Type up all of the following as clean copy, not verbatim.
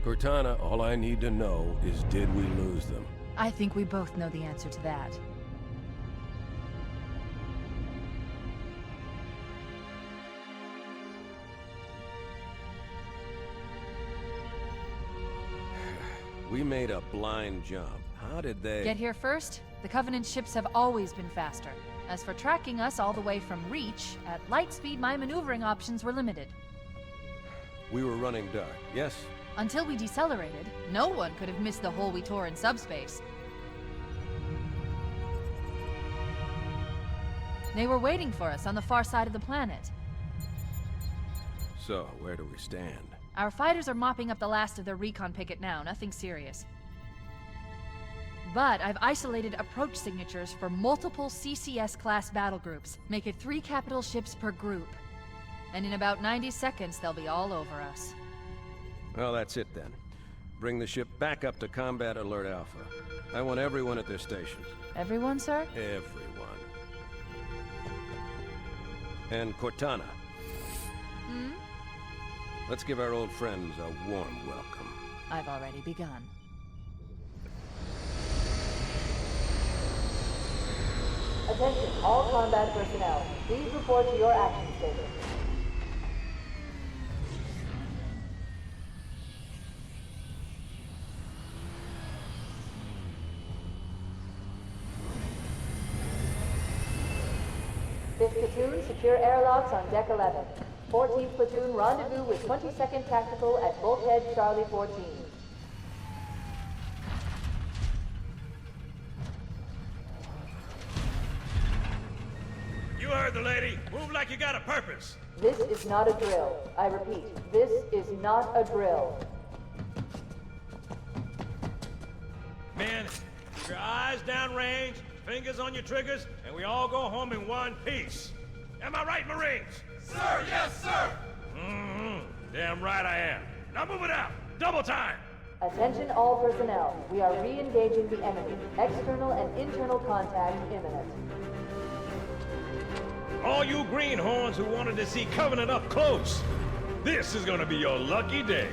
Cortana, all I need to know is did we lose them? I think we both know the answer to that. We made a blind jump. How did they... Get here first? The Covenant ships have always been faster. As for tracking us all the way from Reach, at light speed my maneuvering options were limited. We were running dark, yes? Until we decelerated, no one could have missed the hole we tore in subspace. They were waiting for us on the far side of the planet. So, where do we stand? Our fighters are mopping up the last of their recon picket now, nothing serious. But I've isolated approach signatures for multiple CCS-class battle groups. Make it 3 capital ships per group. And in about 90 seconds, they'll be all over us. Well, that's it then. Bring the ship back up to Combat Alert Alpha. I want everyone at their stations. Everyone, sir? Everyone. And Cortana. Hmm? Let's give our old friends a warm welcome. I've already begun. Attention, all combat personnel. Please report to your action station. Fifth platoon, secure airlocks on deck 11. 14th platoon, rendezvous with 22nd Tactical at Bulkhead Charlie 14. You heard the lady. Move like you got a purpose. This is not a drill. I repeat, this is not a drill. Men, keep your eyes downrange, fingers on your triggers, and we all go home in one piece. Am I right, Marines? Sir, yes, sir! Mm-hmm. Damn right I am. Now move it out. Double time. Attention all personnel. We are re-engaging the enemy. External and internal contact imminent. All you greenhorns who wanted to see Covenant up close, this is gonna be your lucky day.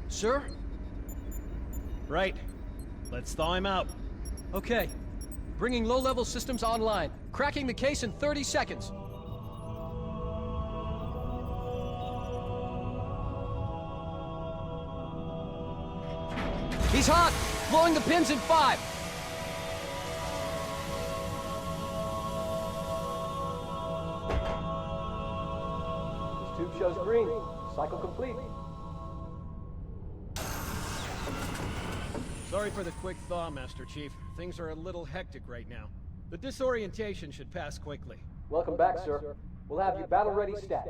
Sir? Right. Let's thaw him out. Okay. Bringing low-level systems online. Cracking the case in 30 seconds. He's hot! Blowing the pins in 5! This tube shows green. Cycle complete. Sorry for the quick thaw, Master Chief. Things are a little hectic right now. The disorientation should pass quickly. Welcome back, sir. We'll have you battle-ready stat.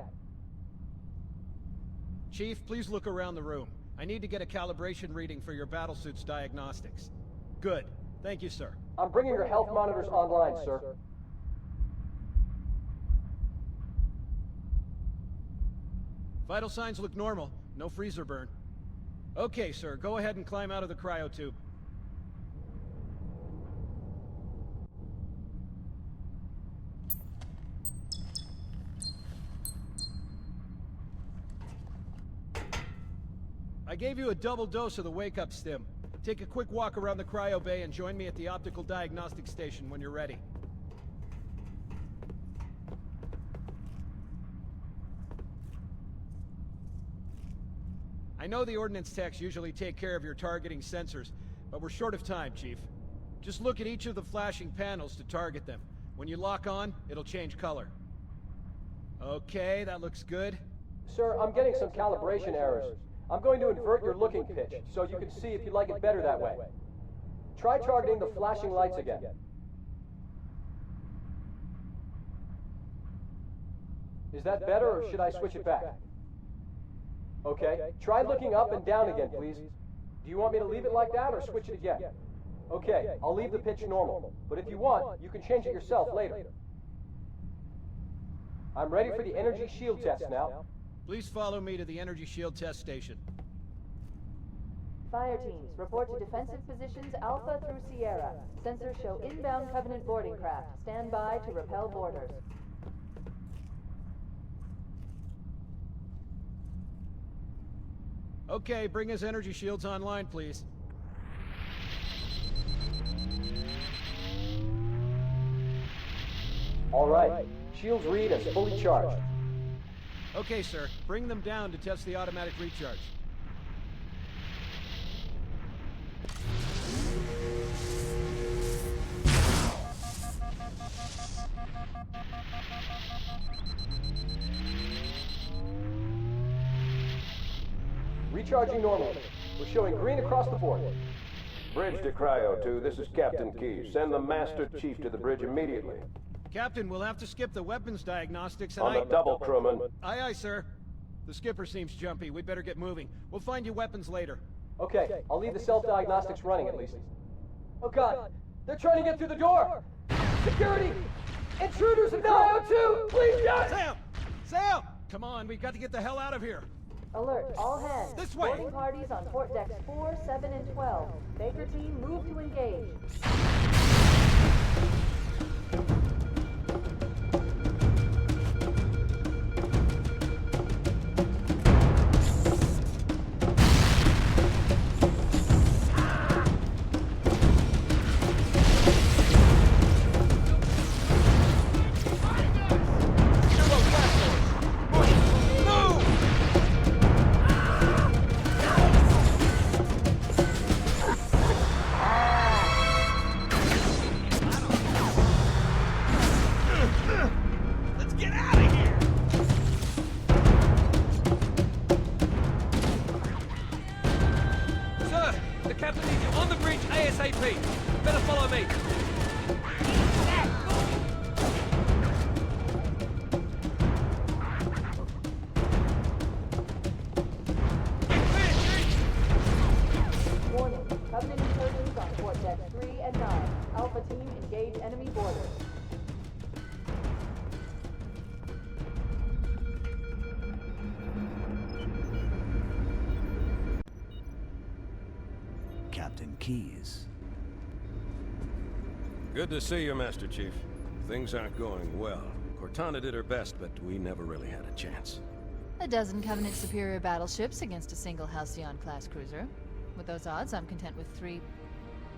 Chief, please look around the room. I need to get a calibration reading for your battlesuit's diagnostics. Good. Thank you, sir. I'm bringing your health monitors online, sir. Vital signs look normal. No freezer burn. Okay, sir. Go ahead and climb out of the cryotube. I gave you a double dose of the wake-up stim. Take a quick walk around the cryo bay and join me at the optical diagnostic station when you're ready. I know the ordnance techs usually take care of your targeting sensors, but we're short of time, Chief. Just look at each of the flashing panels to target them. When you lock on, it'll change color. Okay, that looks good. Sir, I'm getting some calibration errors. I'm going to invert your looking pitch, so you can see if you like it better that way. Try targeting the flashing lights again. Is that better, or should I switch it back? Okay, try looking up and down again, please. Do you want me to leave it like that, or switch it again? Okay, I'll leave the pitch normal, but if you want, you can change it yourself later. I'm ready for the energy shield test now. Please follow me to the energy shield test station. Fire teams, report to defensive positions Alpha through Sierra. Sensors show inbound Covenant boarding craft. Stand by to repel boarders. Okay, bring his energy shields online, please. All right. Shields read as fully charged. Okay, sir. Bring them down to test the automatic recharge. Recharging normally. We're showing green across the board. Bridge to Cryo 2, this is Captain Key. Send the Master Chief to the bridge immediately. Captain, we'll have to skip the weapons diagnostics and On the double, crewman. Aye, aye, sir. The skipper seems jumpy. We better get moving. We'll find you weapons later. Okay, I'll leave the self-diagnostics running at least. Oh god, they're trying to get through the door! Security! Intruders in Cryo 2! Please, yes! Sam! Sam! Come on, we've got to get the hell out of here. Alert, all hands. This way. Boarding parties on port decks 4, 7, and 12. Baker team, move to engage. Let's get out of here! Sir, the captain needs you on the bridge ASAP. Better follow me. Warning, Covenant insurgents on port decks 3 and 9. Alpha team, engage enemy borders. Captain Keyes. Good to see you, Master Chief. Things aren't going well. Cortana did her best, but we never really had a chance. A dozen Covenant superior battleships against a single Halcyon-class cruiser. With those odds, I'm content with 3...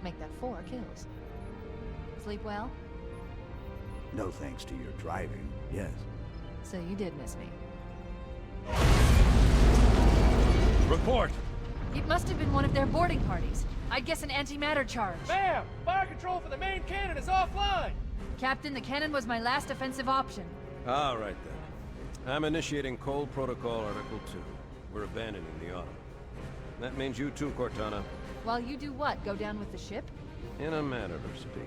make that 4 kills. Sleep well? No thanks to your driving, yes. So you did miss me. Report! It must have been one of their boarding parties. I'd guess an antimatter charge. Ma'am, fire control for the main cannon is offline. Captain, the cannon was my last offensive option. All right, then. I'm initiating Cold Protocol Article 2. We're abandoning the Autumn. That means you too, Cortana. While you do what? Go down with the ship? In a manner of speaking.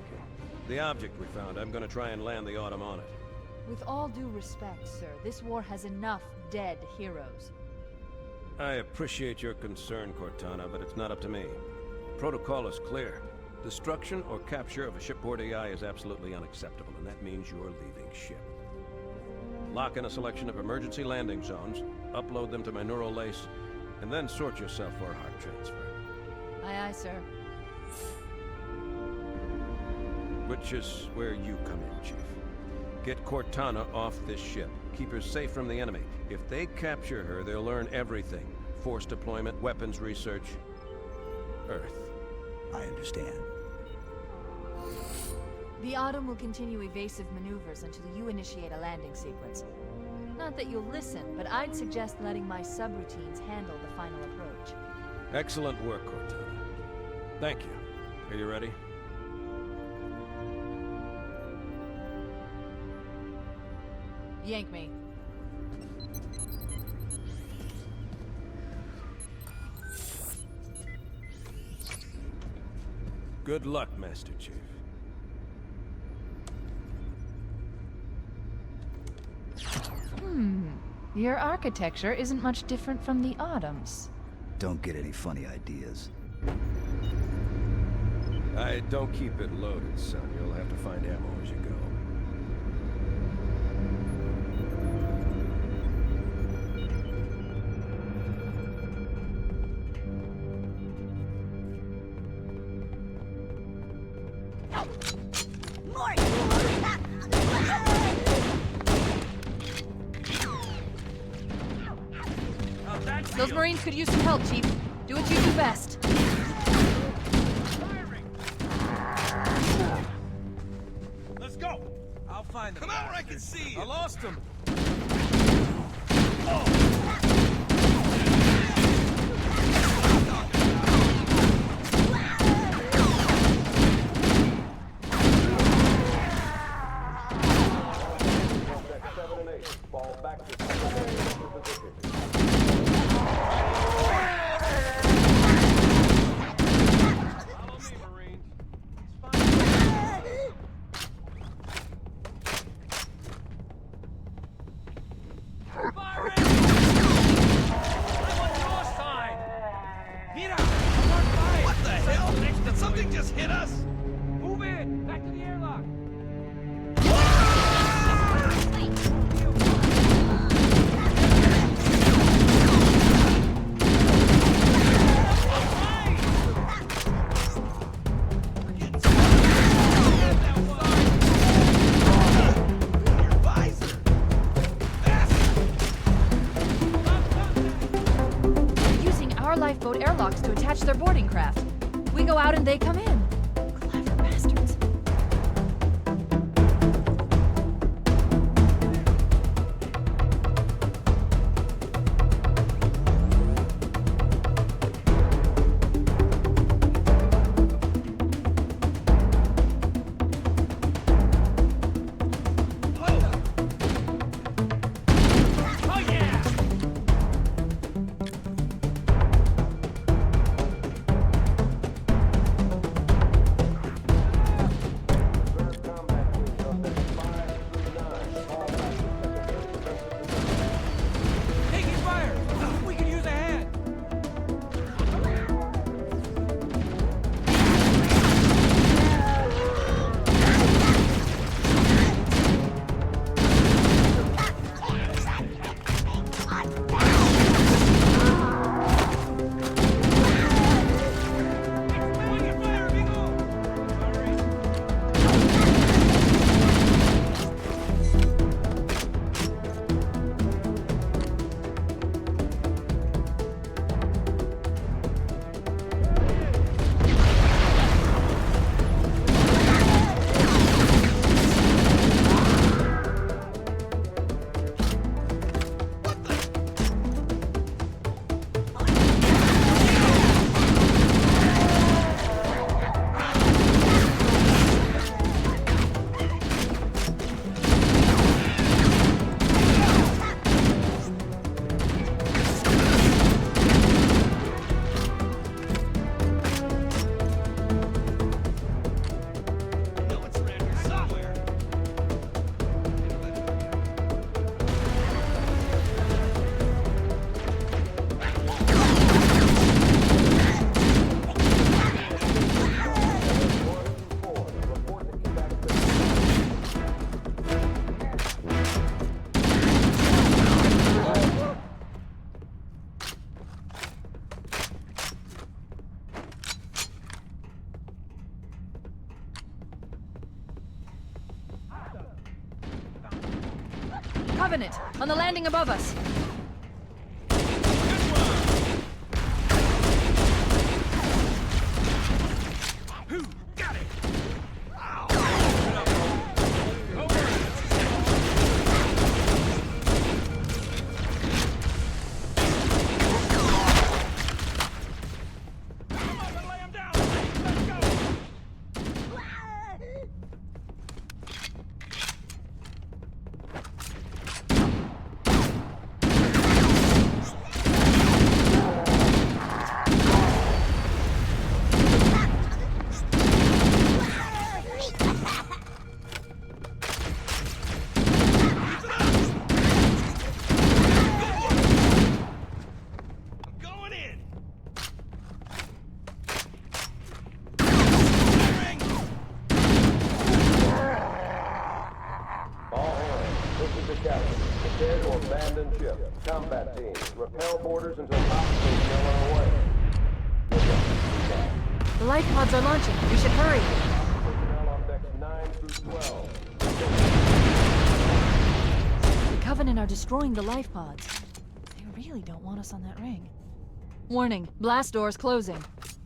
The object we found, I'm gonna try and land the Autumn on it. With all due respect, sir, this war has enough dead heroes. I appreciate your concern, Cortana, but it's not up to me. Protocol is clear. Destruction or capture of a shipboard AI is absolutely unacceptable, and that means you're leaving ship. Lock in a selection of emergency landing zones, upload them to my neural lace, and then sort yourself for a heart transfer. Aye, aye, sir. Which is where you come in, Chief. Get Cortana off this ship. Keep her safe from the enemy. If they capture her, they'll learn everything. Force deployment, weapons research, Earth. I understand. The Autumn will continue evasive maneuvers until you initiate a landing sequence. Not that you'll listen, but I'd suggest letting my subroutines handle the final approach. Excellent work, Cortana. Thank you. Are you ready? Yank me. Good luck, Master Chief. Your architecture isn't much different from the Autumn's. Don't get any funny ideas. I don't keep it loaded, son. You'll have to find ammo as you go. How's that Those Marines could use some help, Chief. Do what you do best. Let's go! I'll find them. Come out where I can see you! I lost them. Fall back to position. Follow me, Marines. Firing! I'm on your side! Mira! What the hell? Did something just hit us? Move in! Back to the airlock! Lifeboat airlocks to attach their boarding craft. We go out and they come in. Clever bastards. Covenant, on the landing above us. Got it! Prepare to abandon ship. Combat teams, repel boarders until hostiles are on our way. The life pods are launching. We should hurry. Personnel on decks 9 through 12. The Covenant are destroying the life pods. They really don't want us on that ring. Warning, blast doors closing.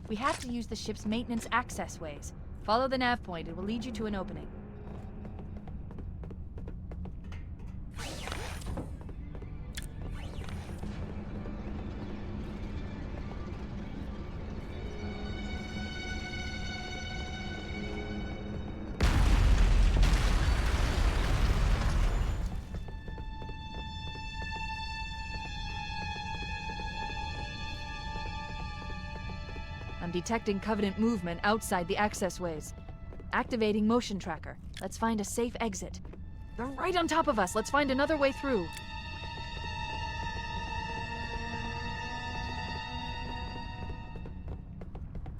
We have to use the ship's maintenance access ways. Follow the nav point, it will lead you to an opening. I'm detecting Covenant movement outside the access ways. Activating motion tracker. Let's find a safe exit. They're right on top of us. Let's find another way through.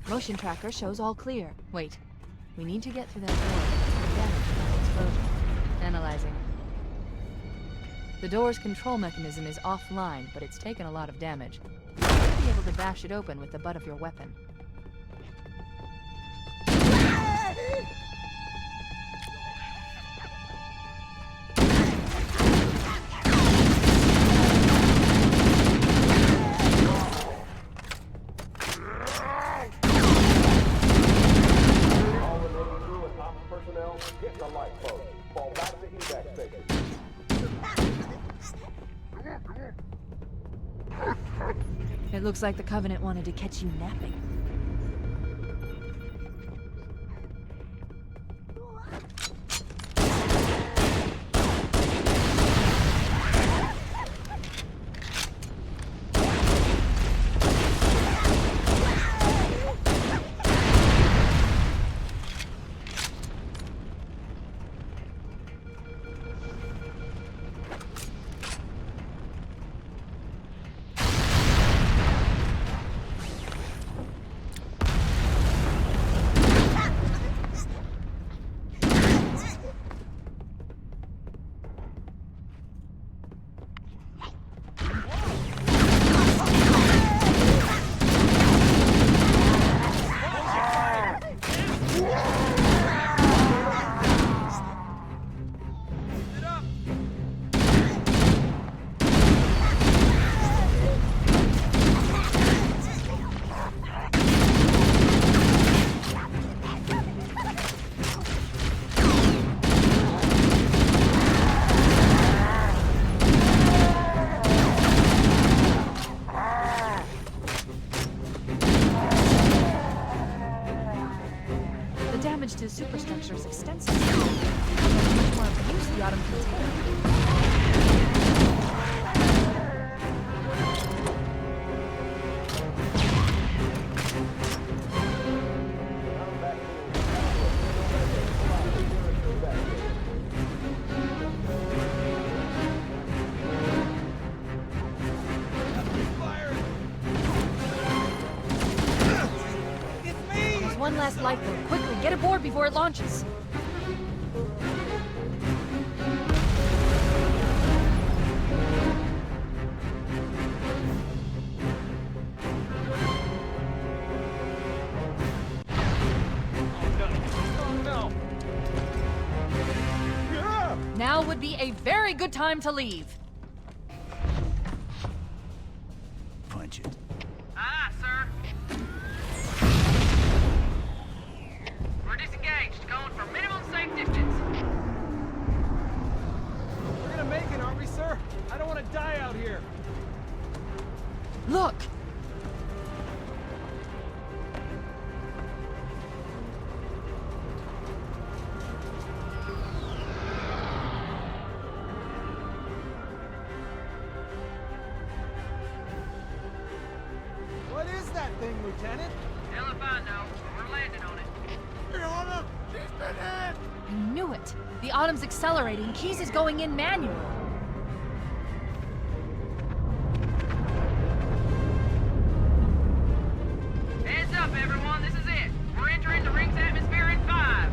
Motion tracker shows all clear. Wait. We need to get through that door. Damaged by the explosion. Analyzing. The door's control mechanism is offline, but it's taken a lot of damage. You should be able to bash it open with the butt of your weapon. It looks like the Covenant wanted to catch you napping. To the superstructure is extensive. Much more abuse the Autumn can take. There's one last lifeboat. Quickly, get aboard before it launches. Now would be a very good time to leave. Punch it. Aye, sir. We're disengaged, going for minimum safe distance. We're gonna make it, aren't we, sir? I don't want to die out here. Look! What is that thing, Lieutenant? Hell if I know, but we're landing on it. I knew it! The Autumn's accelerating. Keys is going in manual. Heads up, everyone, this is it. We're entering the ring's atmosphere in 5.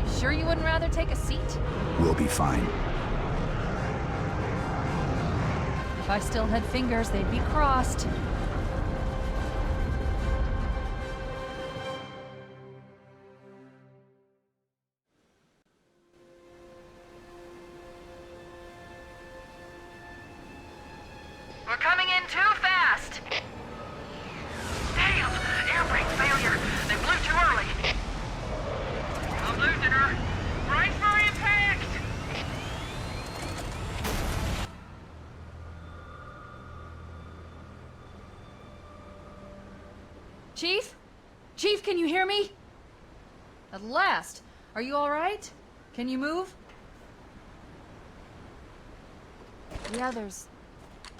You sure you wouldn't rather take a seat? We'll be fine. If I still had fingers, they'd be crossed. We're coming in too fast! Damn! Air brake failure! They blew too early! I'm losing her! Brace for impact! Chief? Chief, can you hear me? At last! Are you alright? Can you move? Yeah, there's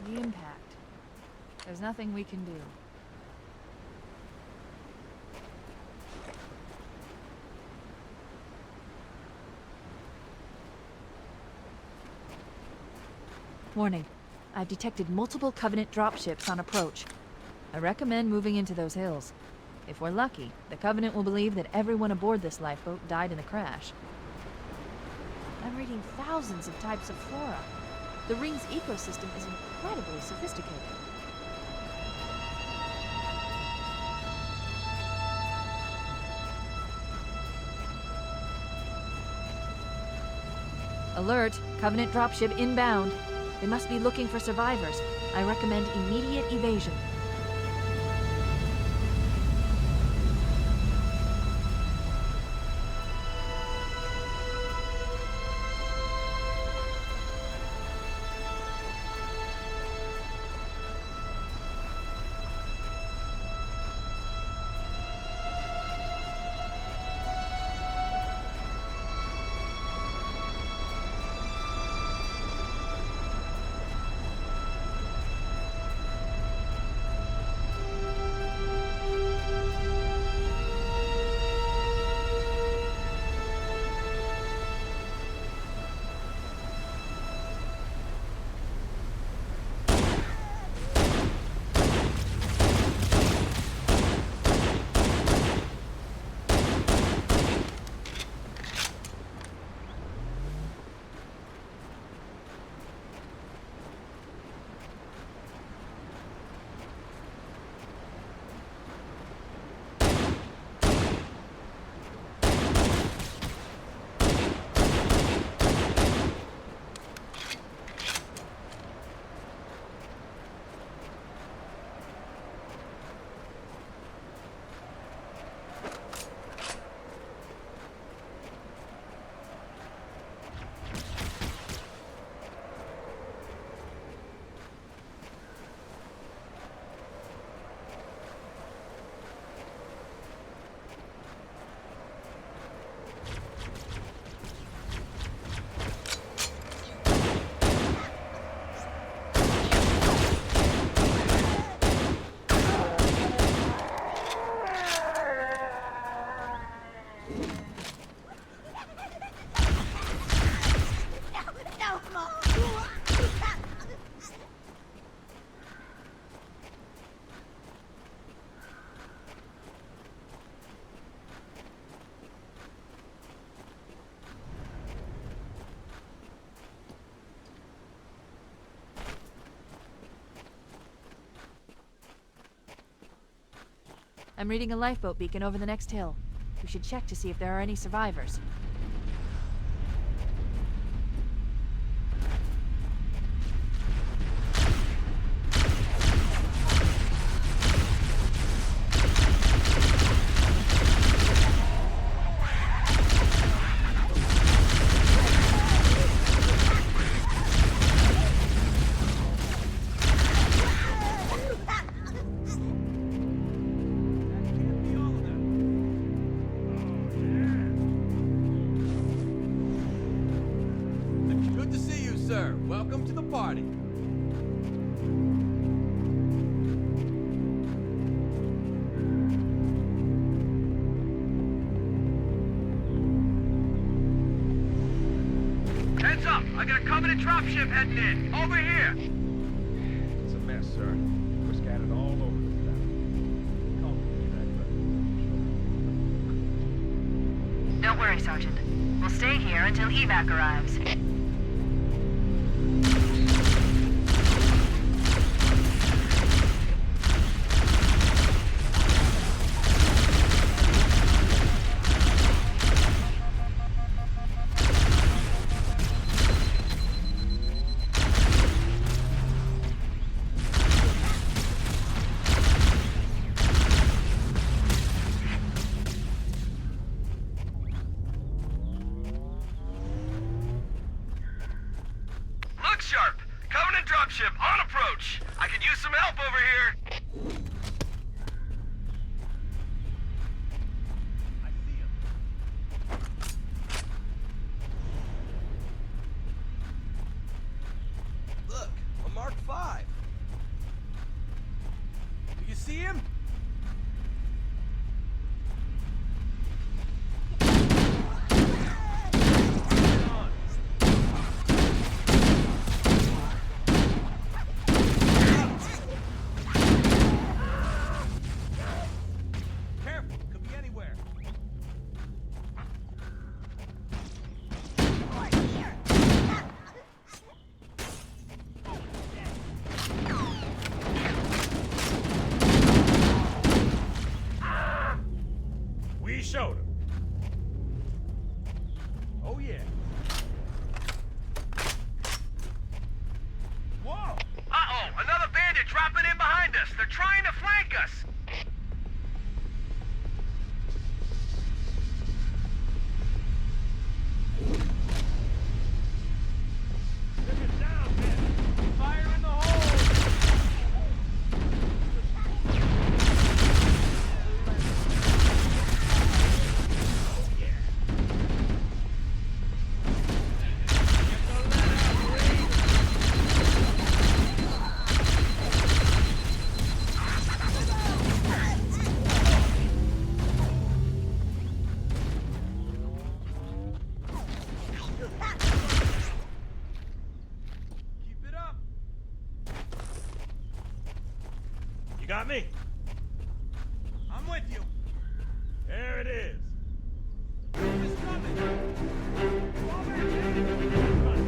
the impact. There's nothing we can do. Warning. I've detected multiple Covenant dropships on approach. I recommend moving into those hills. If we're lucky, the Covenant will believe that everyone aboard this lifeboat died in the crash. I'm reading thousands of types of flora. The ring's ecosystem is incredibly sophisticated. Alert! Covenant dropship inbound. They must be looking for survivors. I recommend immediate evasion. I'm reading a lifeboat beacon over the next hill. We should check to see if there are any survivors. Welcome to the party. Heads up! I got a Covenant dropship heading in. Over here! It's a mess, sir. We're scattered all over this town. Call me back, Don't worry, Sergeant. We'll stay here until evac arrives. ship on approach. I could use some help over here. I see him. Look, a Mark V. Do you see him? Careful, could be anywhere. We showed him. Oh yeah. Whoa! Uh-oh, another bandit dropping in behind us. They're trying to flank us. Get down, man. Fire in the hole! Keep it up. You got me? I'm with you. There it is. It's coming. Fall back, man. Run.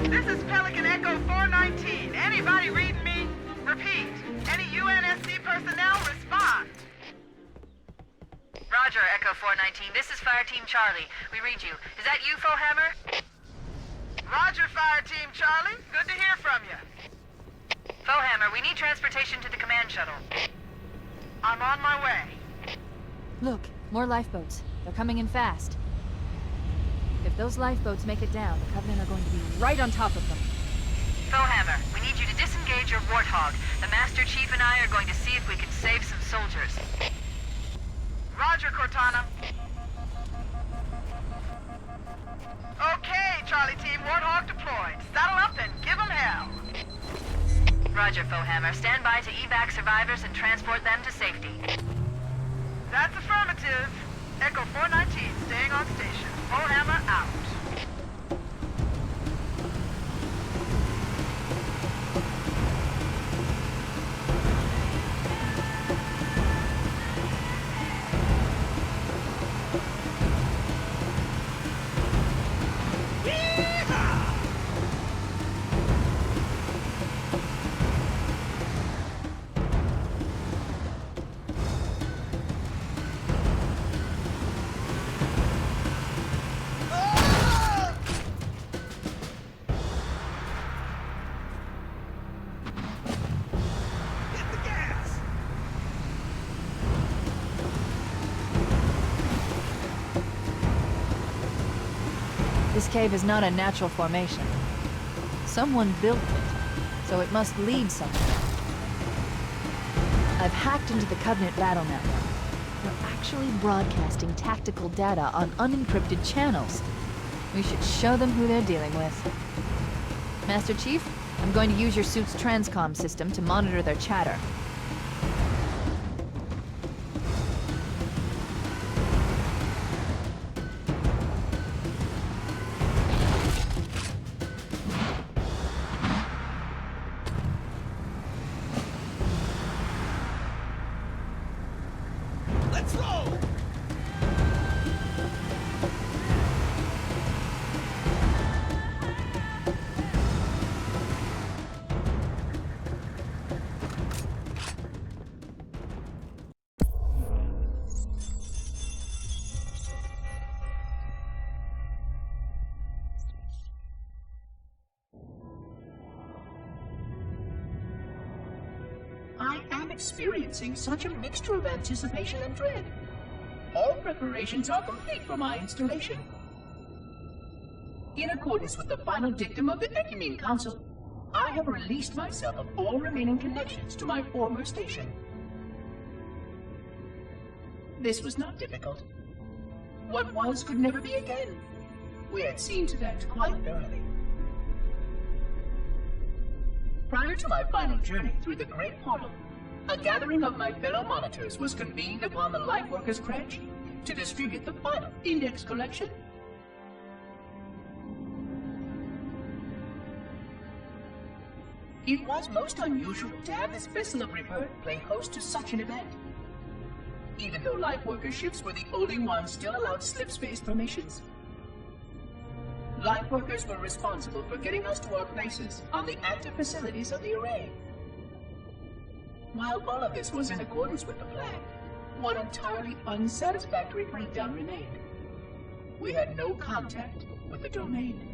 This is Pelican Echo 419. Anybody reading me? Repeat. Any UNSC personnel respond. Roger, Echo 419. This is Fire Team Charlie. We read you. Is that you, Fohammer? Roger, Fire Team Charlie. Good to hear from you. Fohammer, we need transportation to the command shuttle. I'm on my way. Look, more lifeboats. They're coming in fast. If those lifeboats make it down, the Covenant are going to be right on top of them. Fohammer, we need you to disengage your Warthog. The Master Chief and I are going to see if we can save some soldiers. Roger, Cortana. Okay, Charlie Team, Warthog deployed. Saddle up and give them hell. Roger, Fohammer. Stand by to evac survivors and transport them to safety. That's affirmative. Echo 419 staying on station. Fohammer out. This cave is not a natural formation. Someone built it, so it must lead somewhere. I've hacked into the Covenant battle network. They're actually broadcasting tactical data on unencrypted channels. We should show them who they're dealing with. Master Chief, I'm going to use your suit's transcom system to monitor their chatter. Let's roll! I am experiencing such a mixture of anticipation and dread. All preparations are complete for my installation. In accordance with the final dictum of the Ecumene Council, I have released myself of all remaining connections to my former station. This was not difficult. What was could never be again. We had seen to that quite thoroughly. Prior to my final journey through the Great Portal, a gathering of my fellow monitors was convened upon the Lightworkers Crash to distribute the final index collection. It was most unusual to have this vessel of rebirth play host to such an event. Even though Lightworker ships were the only ones still allowed slip-space formations, Lightworkers were responsible for getting us to our places on the active facilities of the array. While all of this was in accordance with the plan, one entirely unsatisfactory breakdown remained. We had no contact with the domain.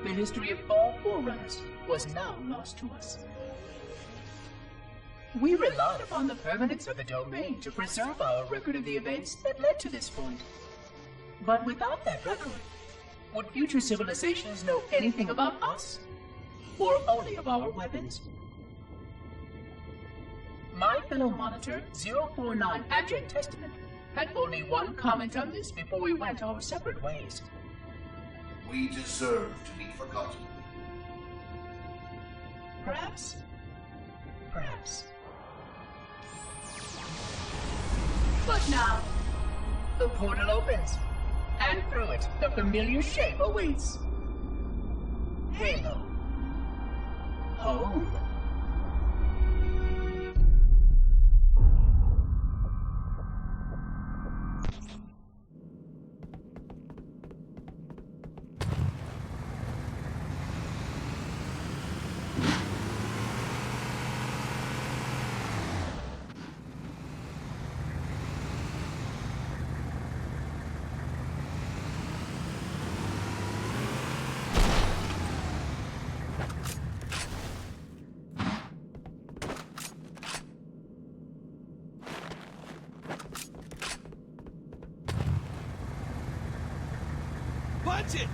The history of all Forerunners was now lost to us. We relied upon the permanence of the domain to preserve our record of the events that led to this point. But without that record, would future civilizations know anything about us? Or only of our weapons? My fellow monitor, 049 Adject Testament, had only one comment on this before we went our separate ways. We deserve to be forgotten. Perhaps. Perhaps. But now, the portal opens, and through it, the familiar shape awaits. Halo. Home. Punch it!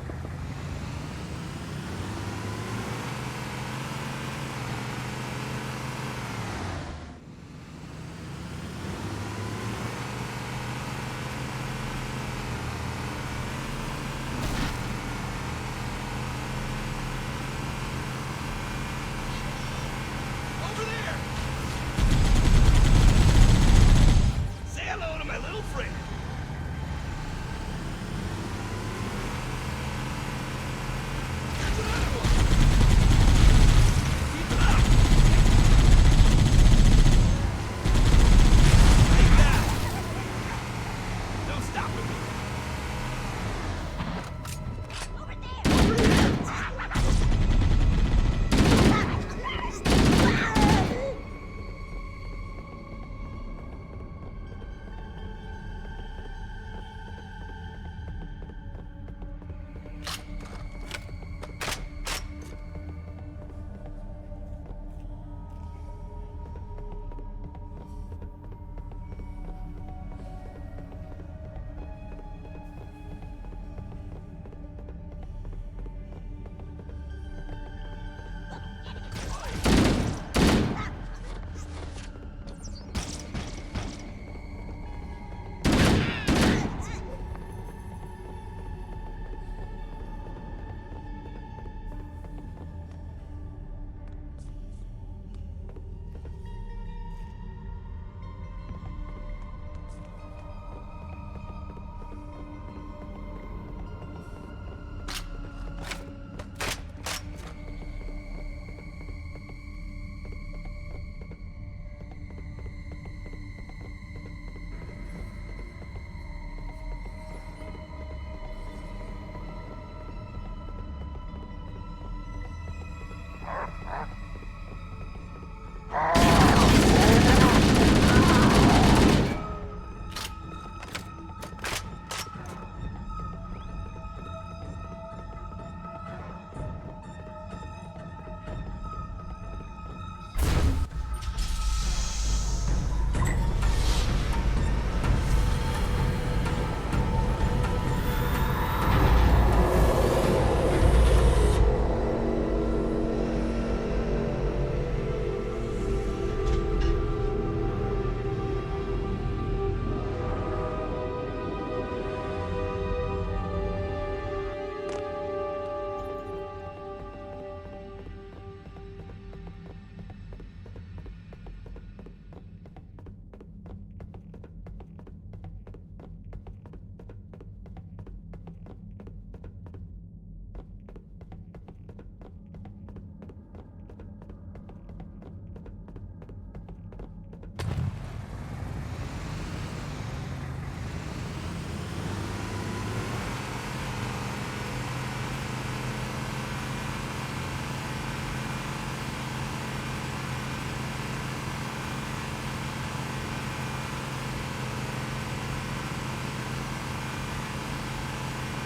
Over there! Say hello to my little friend.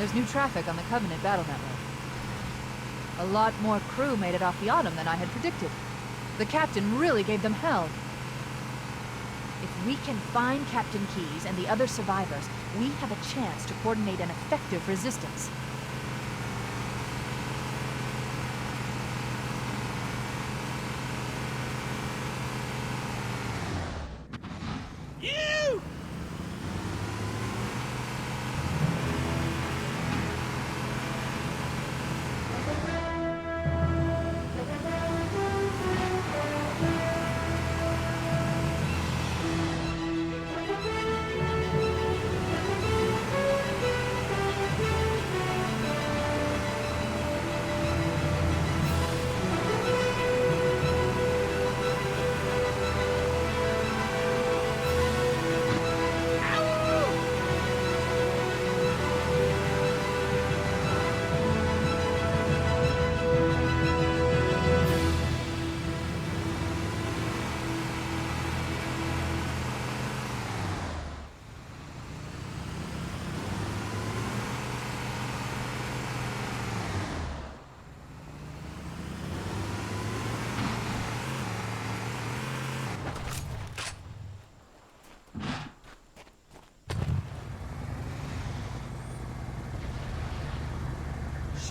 There's new traffic on the Covenant battle network. A lot more crew made it off the Autumn than I had predicted. The captain really gave them hell. If we can find Captain Keyes and the other survivors, we have a chance to coordinate an effective resistance. You!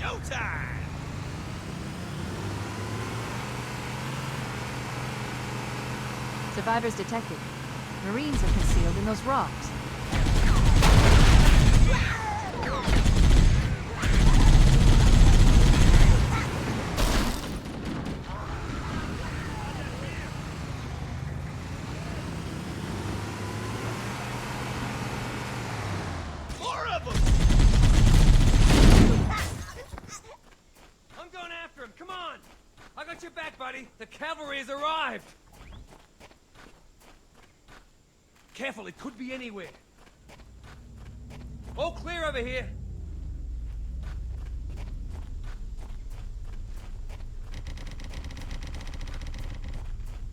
Showtime! Survivors detected. Marines are concealed in those rocks. More of them! I'm going after him, come on! I got your back, buddy. The cavalry has arrived! Careful, it could be anywhere. All clear over here.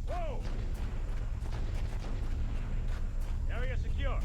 Whoa! Area secure.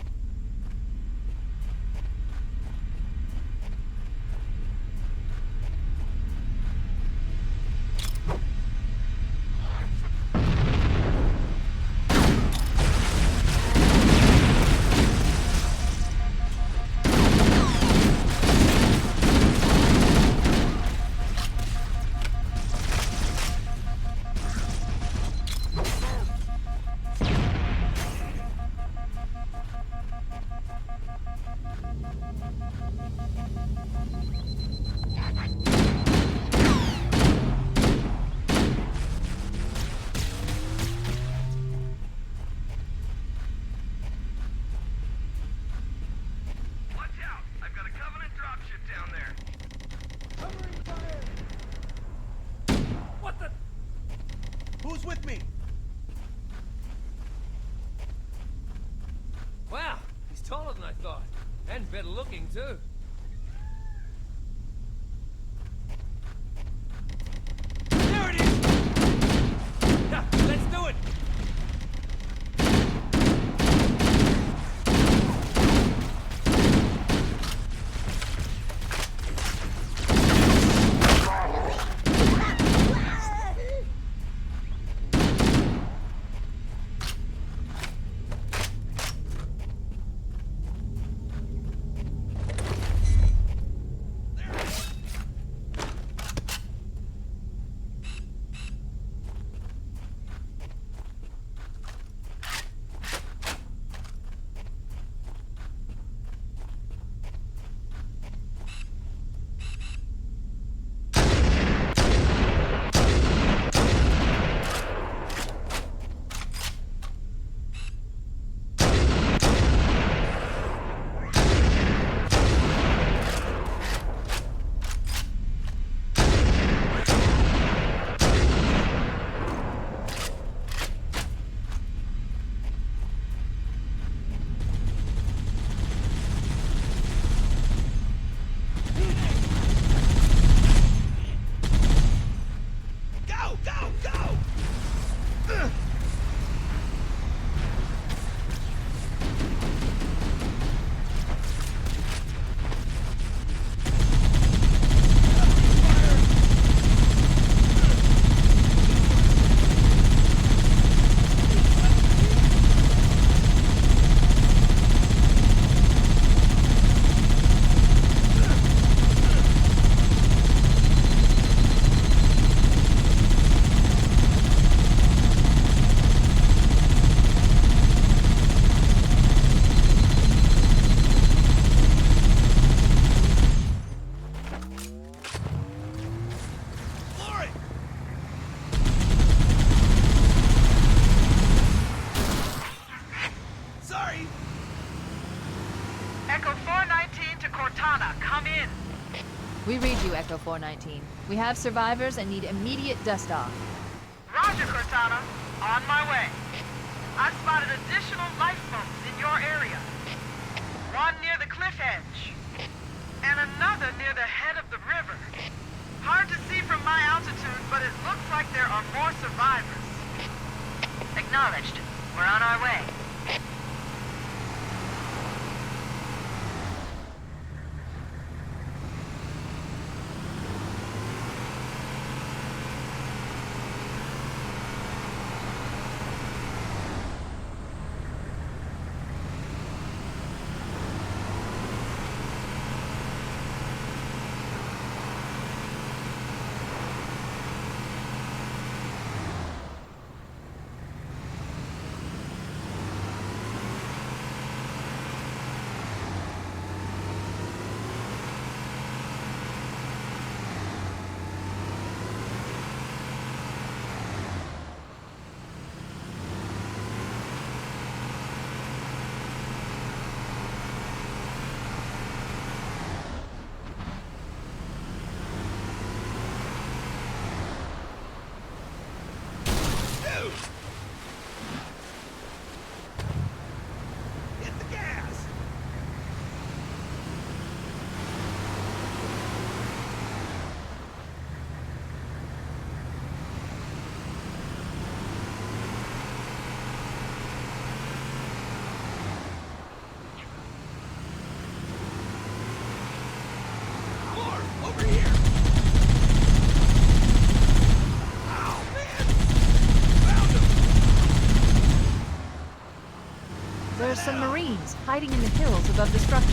Who's with me? Wow, he's taller than I thought. And better looking, too. There it is! Yeah, let's do it! We read you, Echo 419. We have survivors and need immediate dust-off. Roger, Cortana. On my way. I've spotted additional lifeboats in your area. One near the cliff edge, and another near the head of the river. Hard to see from my altitude, but it looks like there are more survivors. Acknowledged. We're on our way. There are some Marines hiding in the hills above the structure.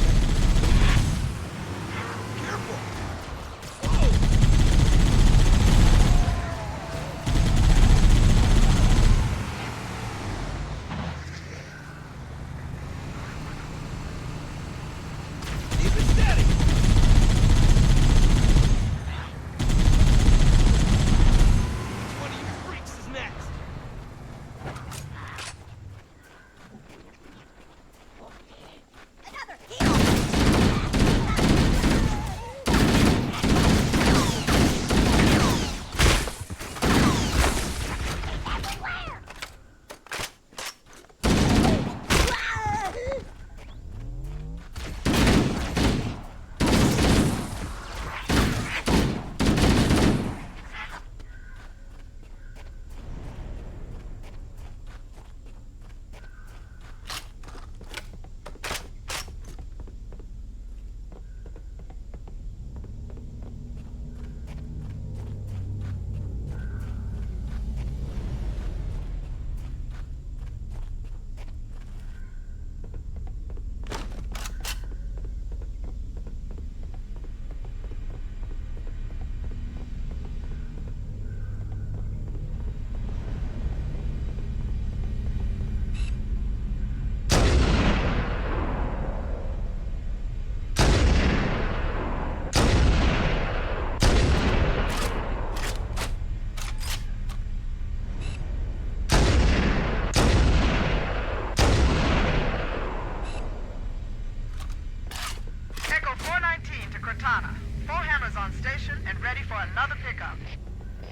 Cortana. Foehammer's on station and ready for another pickup.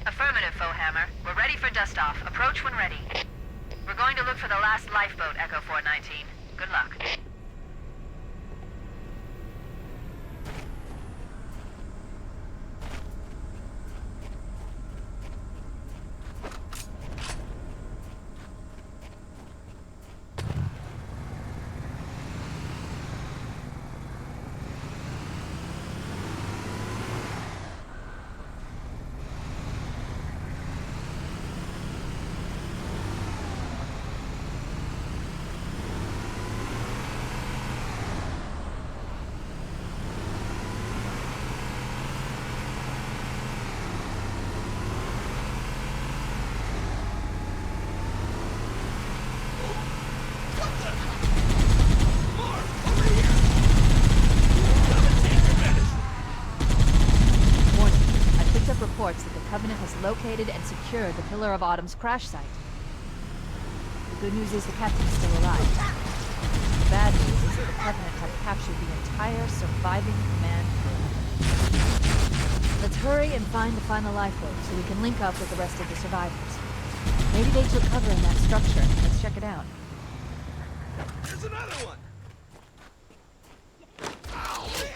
Affirmative, Foehammer. We're ready for dust-off. Approach when ready. We're going to look for the last lifeboat, Echo 419. Good luck. Reports that the Covenant has located and secured the Pillar of Autumn's crash site. The good news is the captain's still alive. The bad news is that the Covenant have captured the entire surviving command crew. hurry and find the final lifeboat so we can link up with the rest of the survivors. Maybe they took cover in that structure. Let's check it out. There's another one! Oh, man!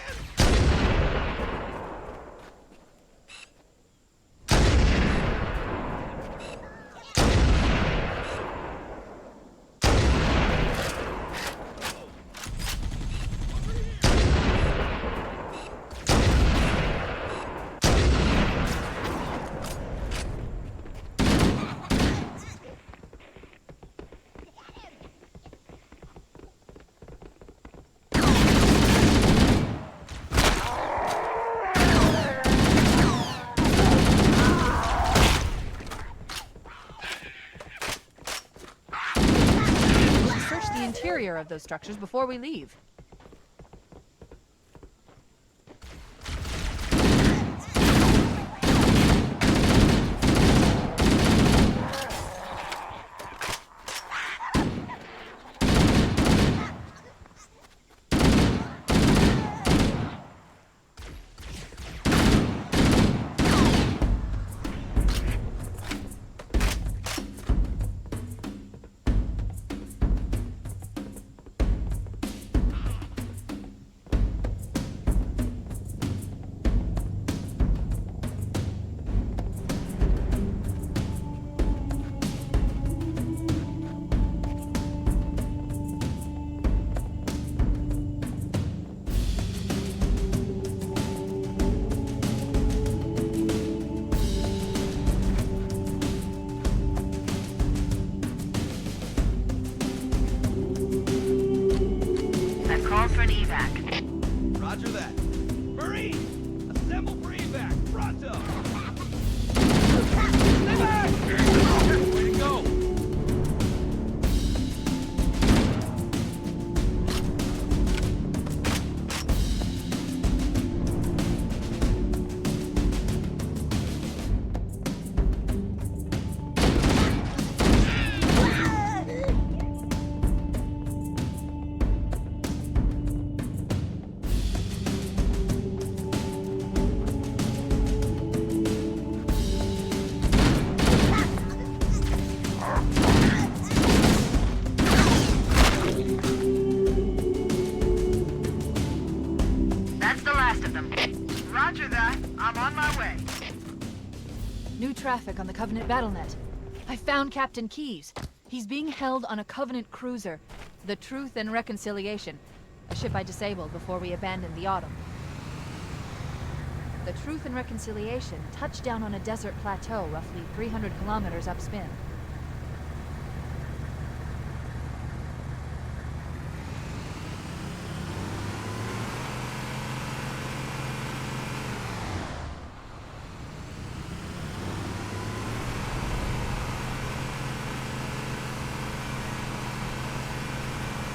Interior of those structures before we leave. For an evac. Roger that. Marine! Assemble for evac! Pronto! Stay back! Way to go! Roger that. I'm on my way. New traffic on the Covenant BattleNet. I found Captain Keyes. He's being held on a Covenant cruiser, the Truth and Reconciliation, a ship I disabled before we abandoned the Autumn. The Truth and Reconciliation touched down on a desert plateau roughly 300 kilometers upspin.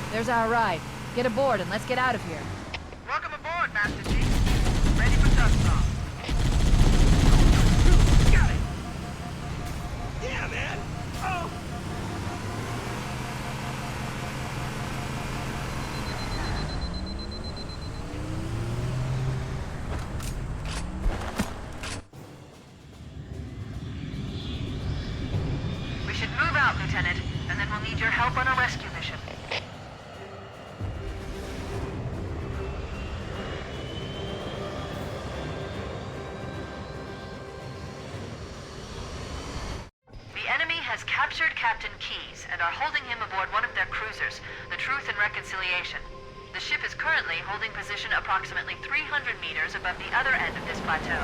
There's our ride. Get aboard and let's get out of here. Welcome aboard, Master Chief. Ready for dust off. Got it! Yeah, man! Oh! We should move out, Lieutenant, and then we'll need your help on a rescue mission. Captured Captain Keyes and are holding him aboard one of their cruisers, the Truth and Reconciliation. The ship is currently holding position approximately 300 meters above the other end of this plateau.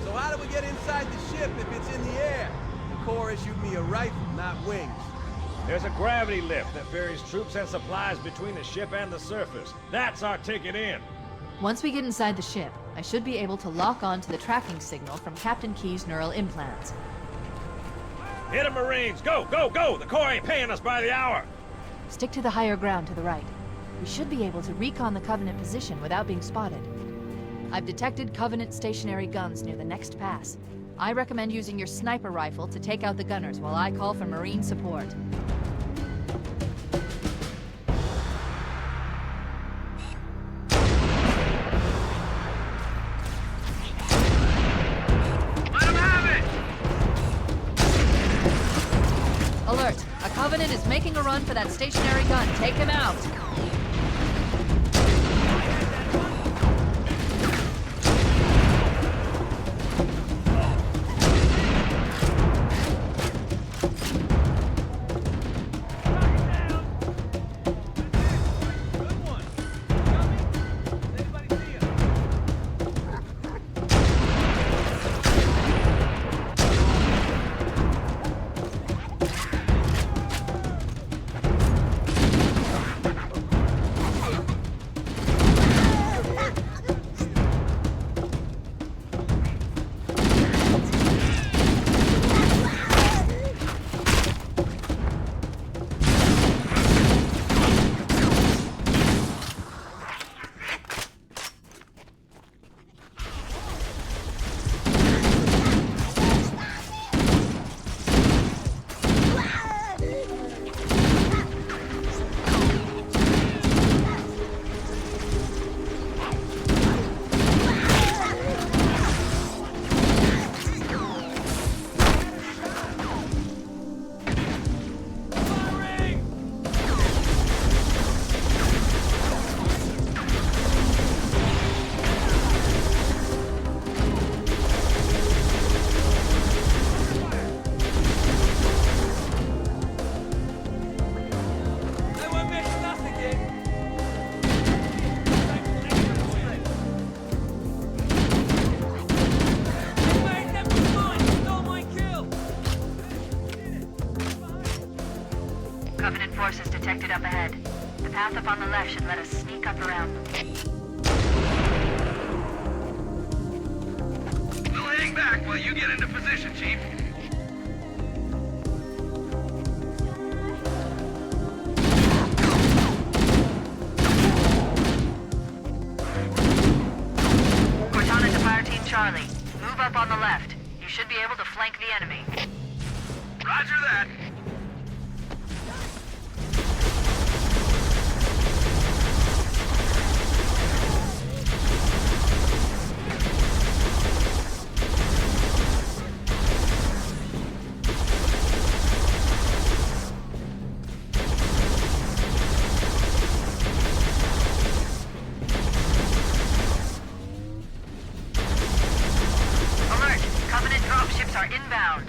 So how do we get inside the ship if it's in the air? The Corps issued me a rifle, not wings. There's a gravity lift that ferries troops and supplies between the ship and the surface. That's our ticket in. Once we get inside the ship, I should be able to lock on to the tracking signal from Captain Keyes' neural implants. Hit 'em, Marines! Go, go, go! The Corps ain't paying us by the hour! Stick to the higher ground to the right. We should be able to recon the Covenant position without being spotted. I've detected Covenant stationary guns near the next pass. I recommend using your sniper rifle to take out the gunners while I call for Marine support. Covenant is making a run for that stationary gun. Take him out. Covenant forces detected up ahead. The path up on the left should let us sneak up around them. We'll hang back while you get into position, Chief. Cortana to Fire Team Charlie. Move up on the left. You should be able to flank the enemy. Roger that. Alert! Covenant dropships are inbound.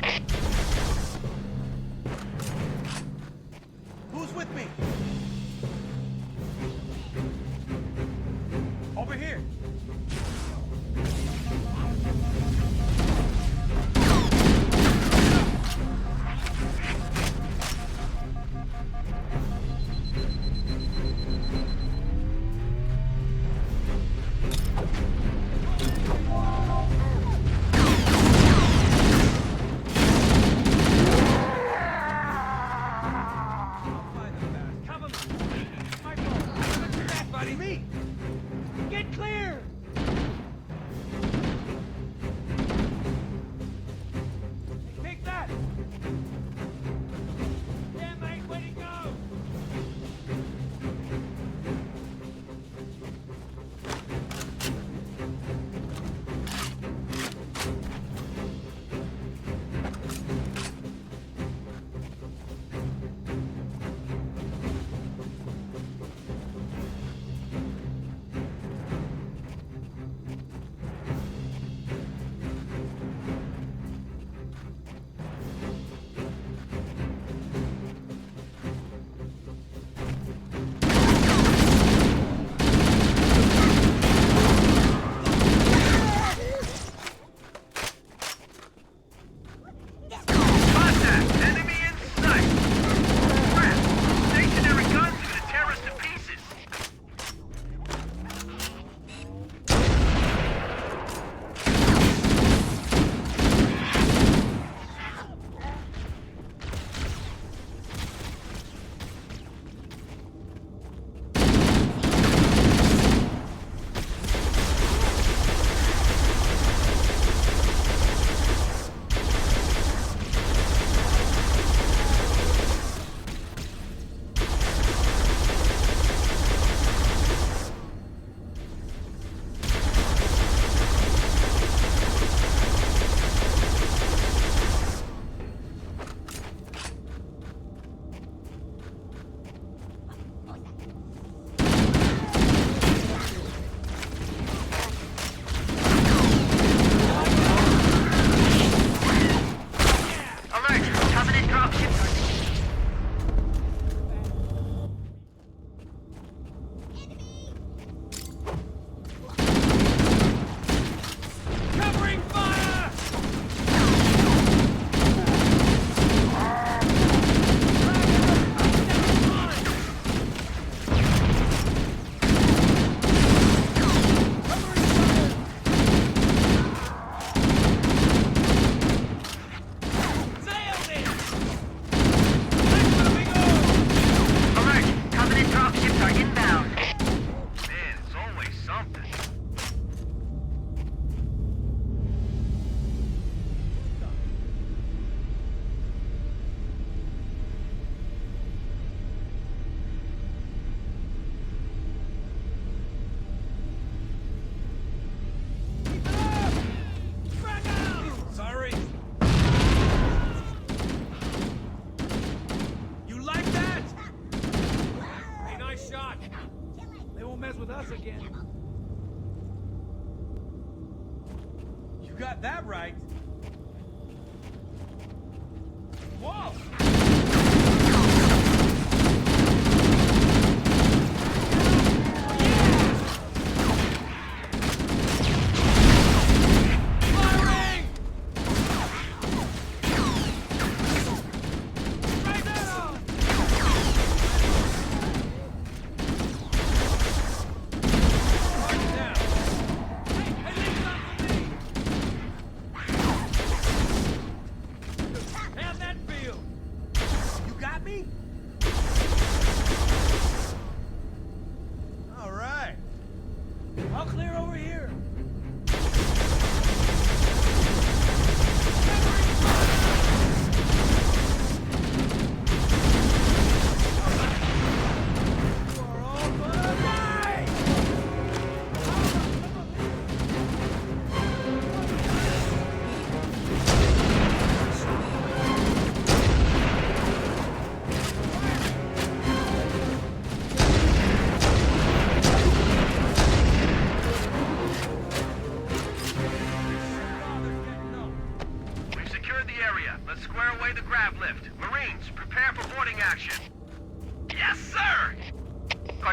again. You got that right. Whoa!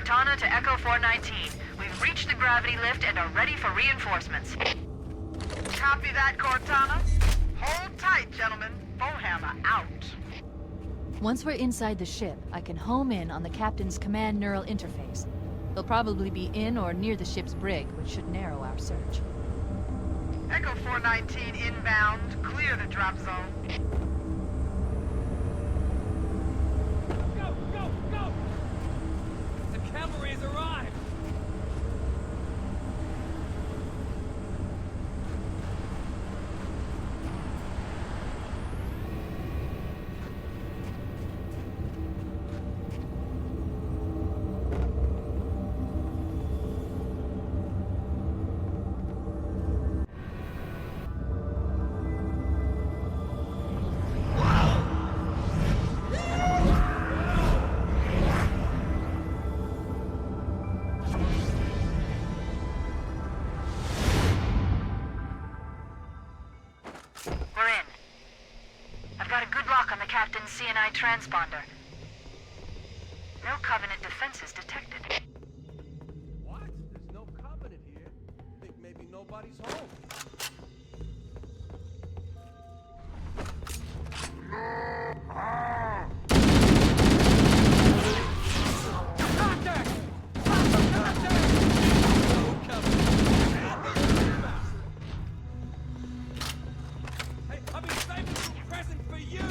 Cortana to Echo 419. We've reached the gravity lift and are ready for reinforcements. Copy that, Cortana. Hold tight, gentlemen. Foehammer out. Once we're inside the ship, I can home in on the captain's command neural interface. They'll probably be in or near the ship's brig, which should narrow our search. Echo 419 inbound. Clear the drop zone. Go, go, go! The cavalry has arrived! CNI transponder. No Covenant defenses detected. What? There's no Covenant here. I think maybe nobody's home. Contact! No Covenant. Hey, I've been saving a present for you!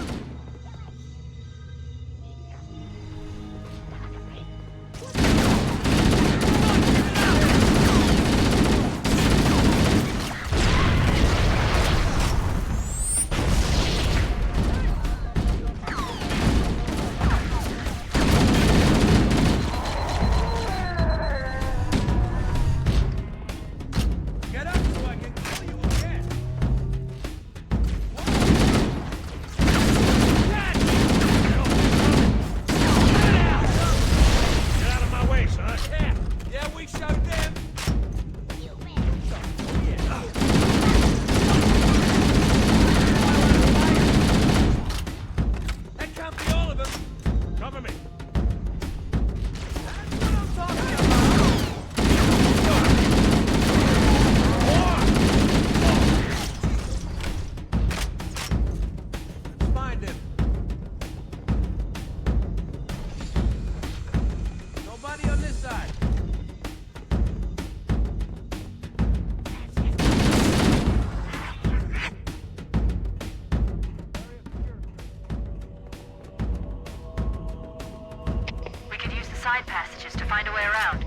Side passages to find a way around.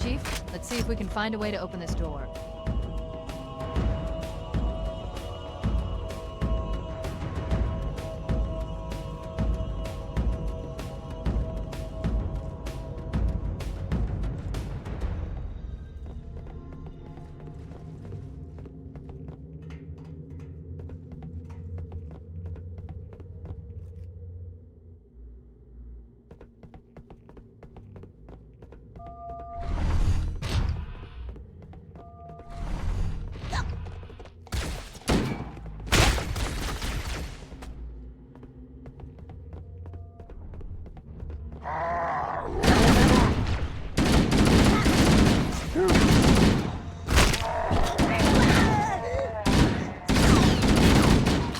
Chief, let's see if we can find a way to open this door.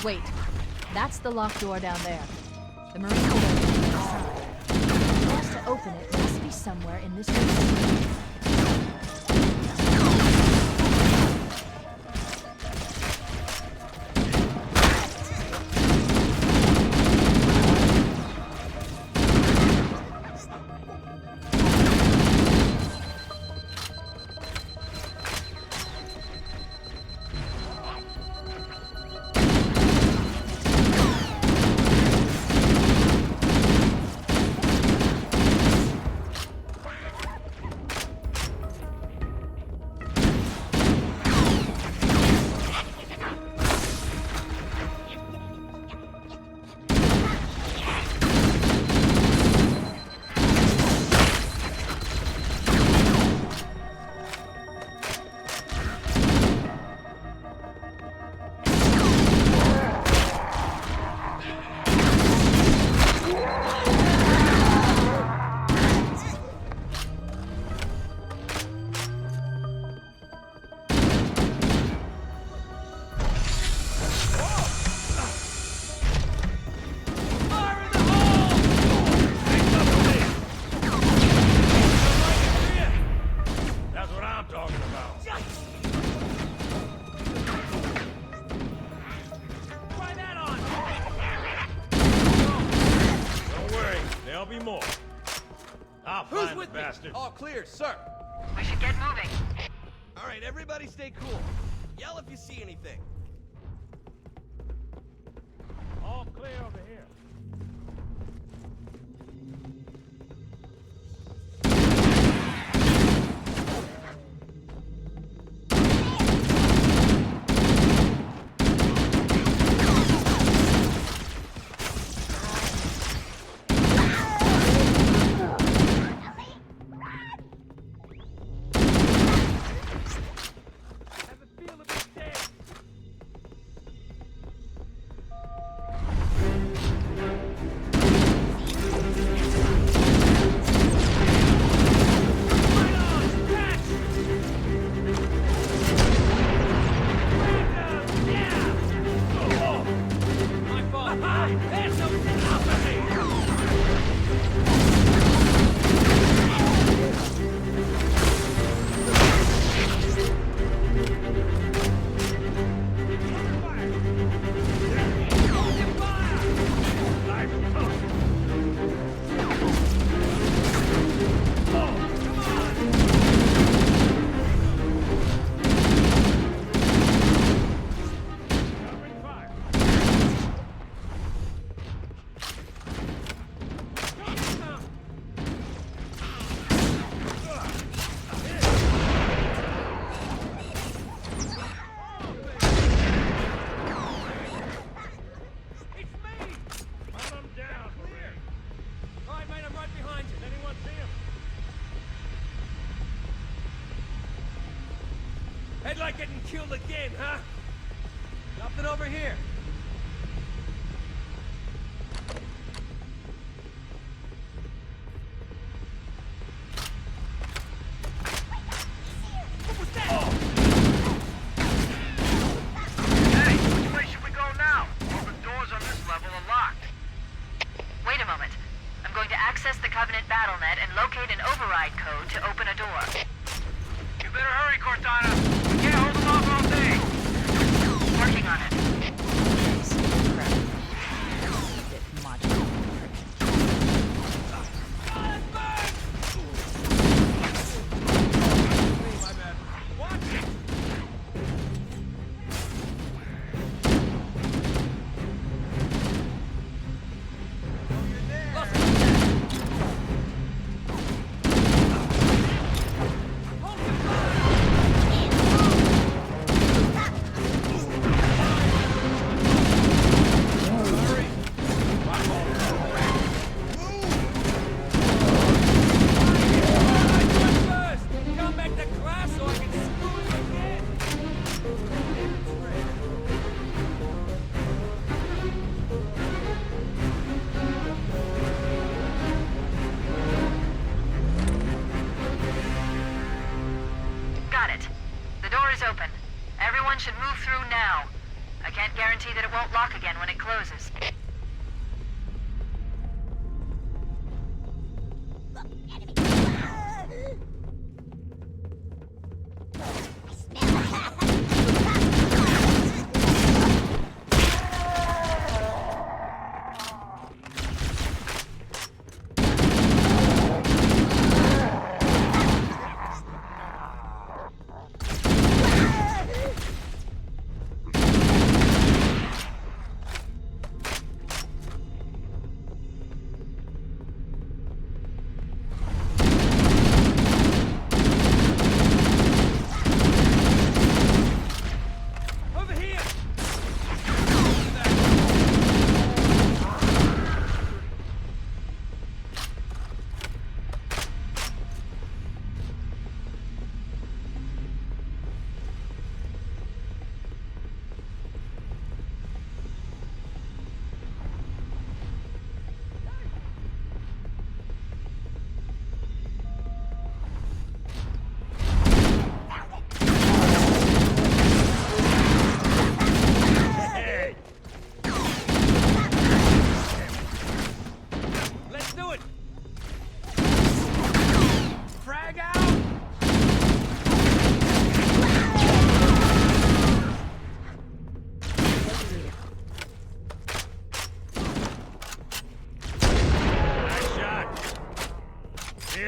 Wait. That's the locked door down there. The Marine Corps is on the side. The doors to open it must be somewhere in this room. All clear, sir. We should get moving. All right, everybody stay cool. Yell if you see anything. All clear over here. Head like getting killed again, huh? Nothing over here. What was that? Oh. Hey, which way should we go now? All the doors on this level are locked. Wait a moment. I'm going to access the Covenant BattleNet and locate an override code to open a door. You better hurry, Cortana. We can't hold them off all day. Working on it. Should move through now. I can't guarantee that it won't lock again when it closes.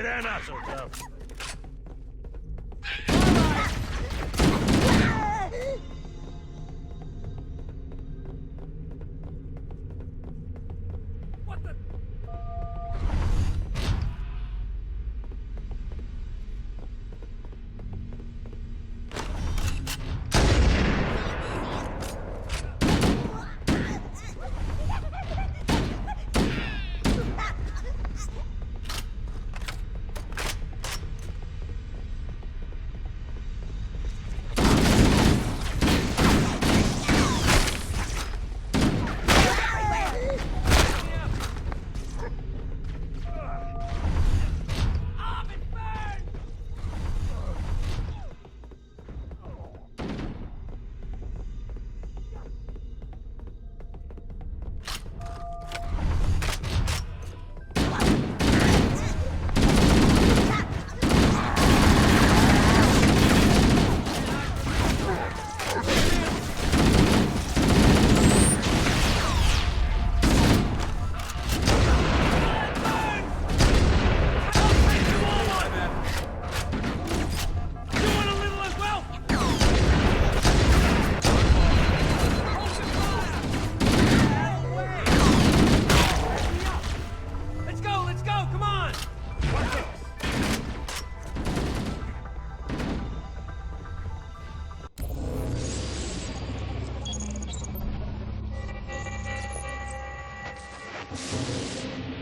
They're not so tough.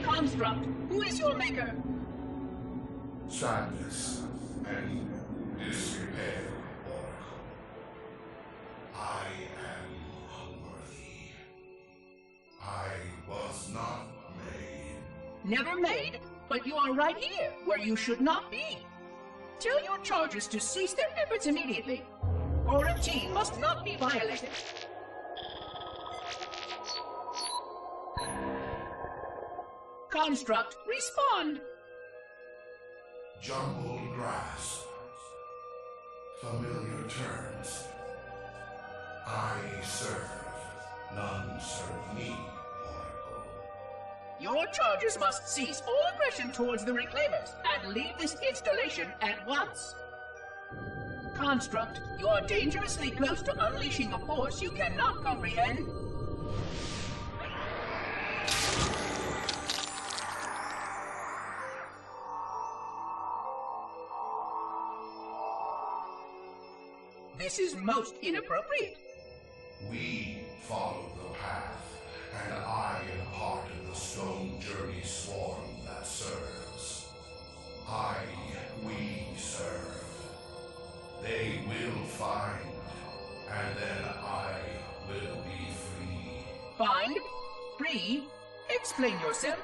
Construct, who is your maker? Sadness and disrepair, Oracle. I am unworthy. I was not made. Never made, but you are right here, where you should not be. Tell your charges to cease their efforts immediately. Our routine must not be violated. Construct, respond! Jumbled grass. Familiar terms. I serve. None serve me, Oracle. Your charges must cease all aggression towards the Reclaimers and leave this installation at once. Construct, you are dangerously close to unleashing a force you cannot comprehend. This is most inappropriate. We follow the path, and I am part of the stone journey swarm that serves. We serve. They will find, and then I will be free. Find? Free? Explain yourself.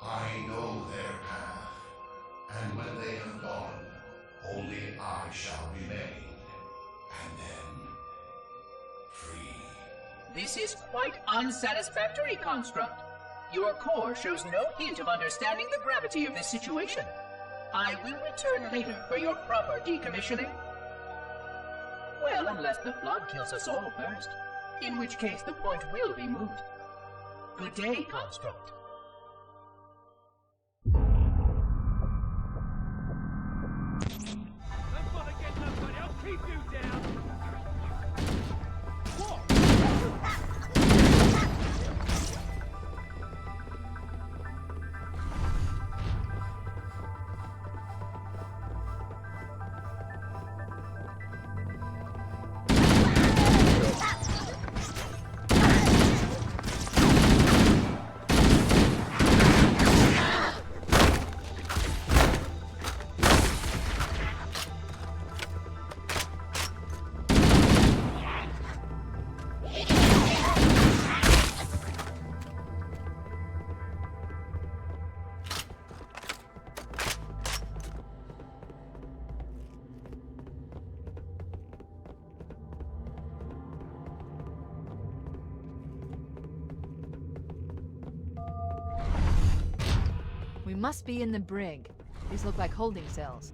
I know their path, and when they have gone, only I shall remain. And then, This is quite unsatisfactory, Construct. Your core shows no hint of understanding the gravity of this situation. I will return later for your proper decommissioning. Well, unless the flood kills us all first, in which case the point will be moot. Good day, Construct. Don't bother getting up, buddy. I'll keep you down. What? We must be in the brig. These look like holding cells.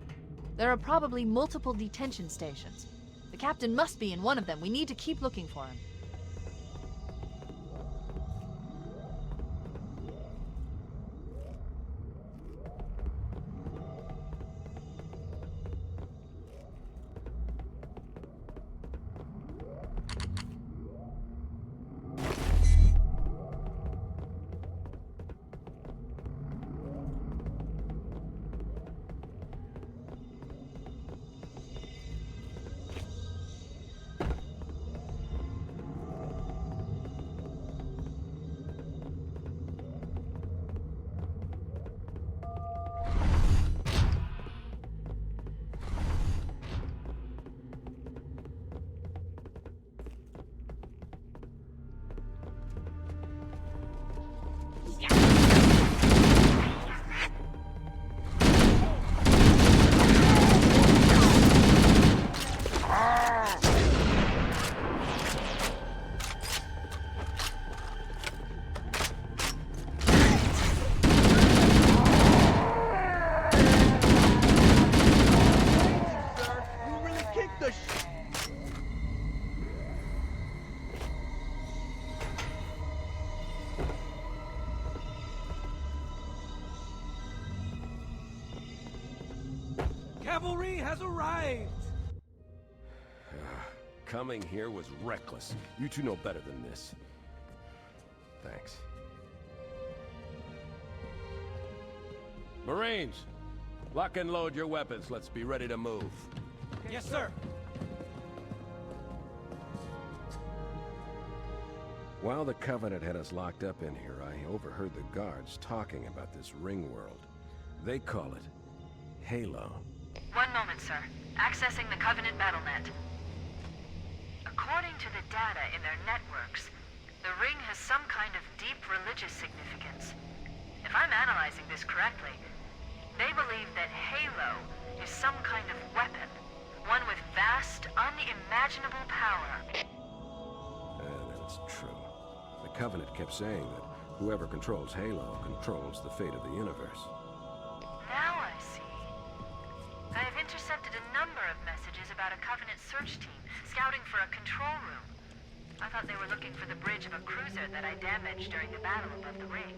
There are probably multiple detention stations. The captain must be in one of them. We need to keep looking for him. Cavalry has arrived! Coming here was reckless. You two know better than this. Thanks. Marines, lock and load your weapons. Let's be ready to move. Yes, sir. While the Covenant had us locked up in here, I overheard the guards talking about this ring world. They call it Halo. One moment, sir. Accessing the Covenant BattleNet. According to the data in their networks, the ring has some kind of deep religious significance. If I'm analyzing this correctly, they believe that Halo is some kind of weapon, one with vast, unimaginable power. That's true. The Covenant kept saying that whoever controls Halo controls the fate of the universe. Now I see. I have intercepted a number of messages about a Covenant search team scouting for a control room. I thought they were looking for the bridge of a cruiser that I damaged during the battle above the ring.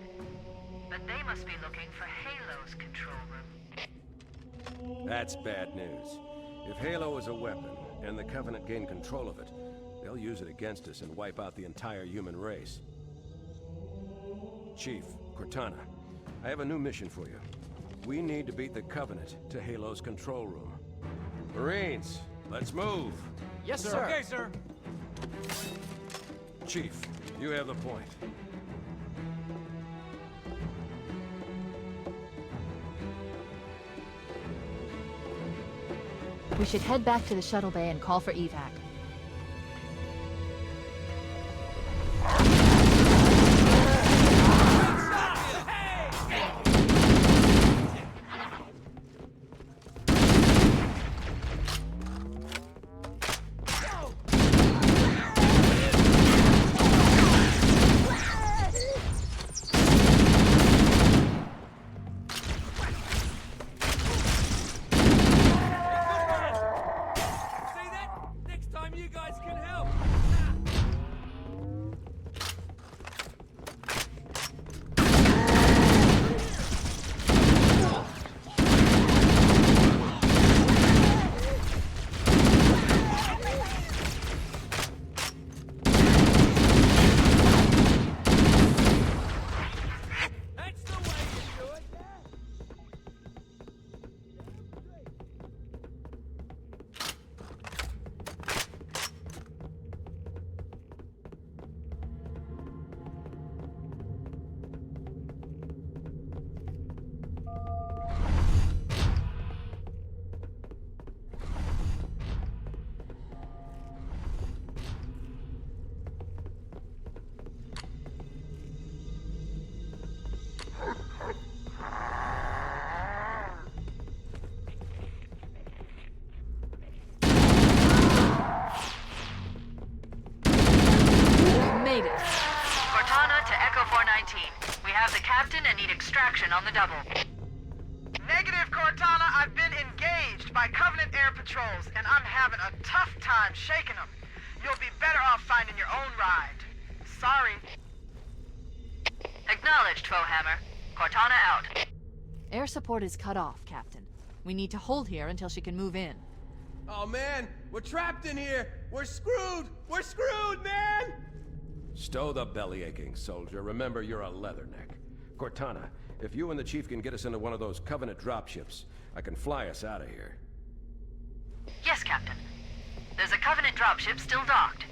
But they must be looking for Halo's control room. That's bad news. If Halo is a weapon, and the Covenant gain control of it, they'll use it against us and wipe out the entire human race. Chief, Cortana, I have a new mission for you. We need to beat the Covenant to Halo's control room. Marines, let's move! Yes, sir. Okay, sir. Chief, you have the point. We should head back to the shuttle bay and call for evac. captain and need extraction on the double. Negative, Cortana. I've been engaged by Covenant air patrols, and I'm having a tough time shaking them. You'll be better off finding your own ride. Sorry. Acknowledged, Foehammer. Cortana out. Air support is cut off, Captain. We need to hold here until she can move in. Oh man, we're trapped in here! We're screwed! We're screwed, man! Stow the belly aching, soldier. Remember, you're a leatherneck. Cortana, if you and the Chief can get us into one of those Covenant dropships, I can fly us out of here. Yes, Captain. There's a Covenant dropship still docked.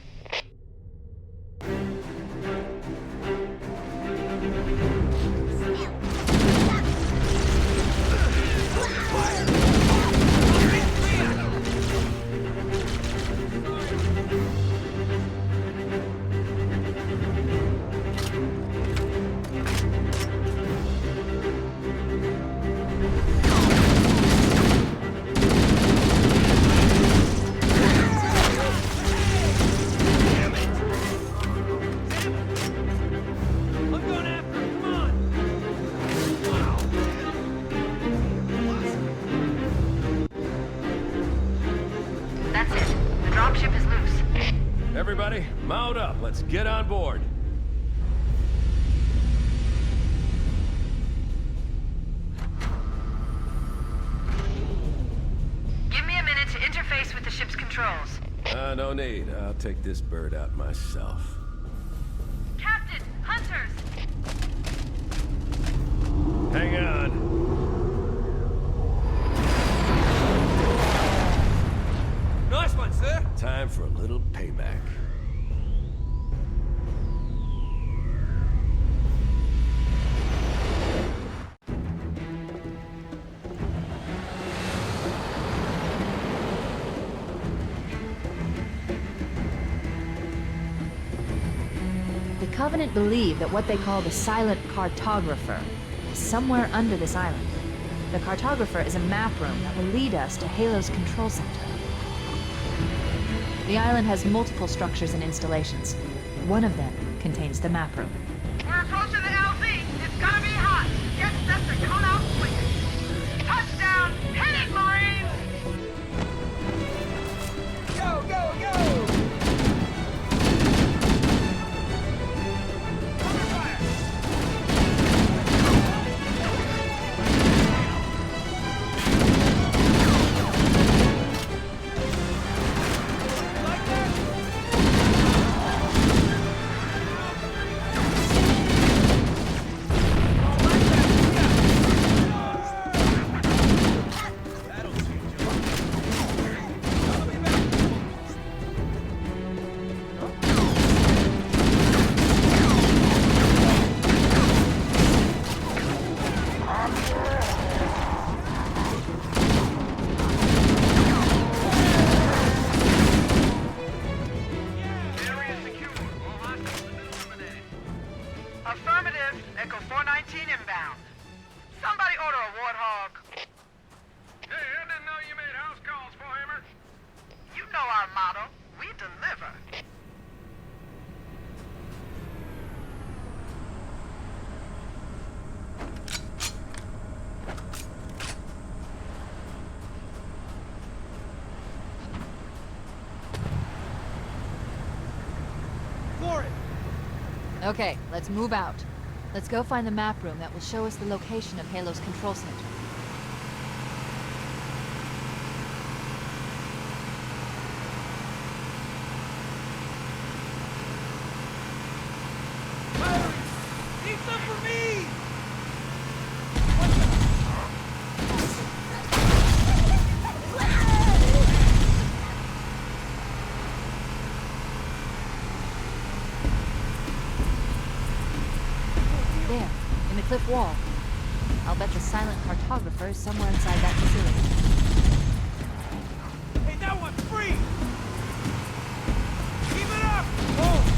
That's it. The dropship is loose. Everybody, mount up. Let's get on board. Give me a minute to interface with the ship's controls. No need. I'll take this bird out myself. Captain! Hunters! Hang on. Nice one, sir! Time for a little payback. The Covenant believe that what they call the silent cartographer is somewhere under this island. The cartographer is a map room that will lead us to Halo's control center. The island has multiple structures and installations. One of them contains the map room. We're approaching the LZ. It's gonna be hot. Get set to come out swinging. Touchdown! Hit it, Marines! Go, go, go! Affirmative. Echo 419 inbound. Somebody order a warthog. Hey, I didn't know you made house calls, Foehammer. You know our motto. We deliver. For it! Okay, let's move out. Let's go find the map room that will show us the location of Halo's control center. Need some for me! There, in the cliff wall. I'll bet the silent cartographer is somewhere inside that facility. Hey, that one's free! Keep it up! Oh!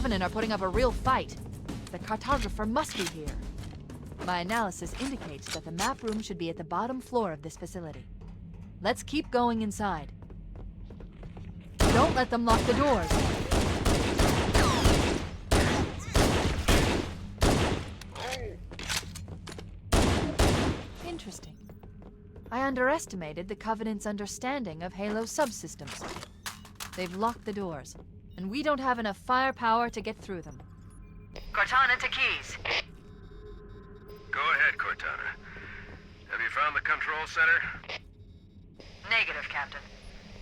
Covenant are putting up a real fight. The cartographer must be here. My analysis indicates that the map room should be at the bottom floor of this facility. Let's keep going inside. Don't let them lock the doors. Interesting. I underestimated the Covenant's understanding of Halo subsystems. They've locked the doors, and we don't have enough firepower to get through them. Cortana to Keys. Go ahead, Cortana. Have you found the control center? Negative, Captain.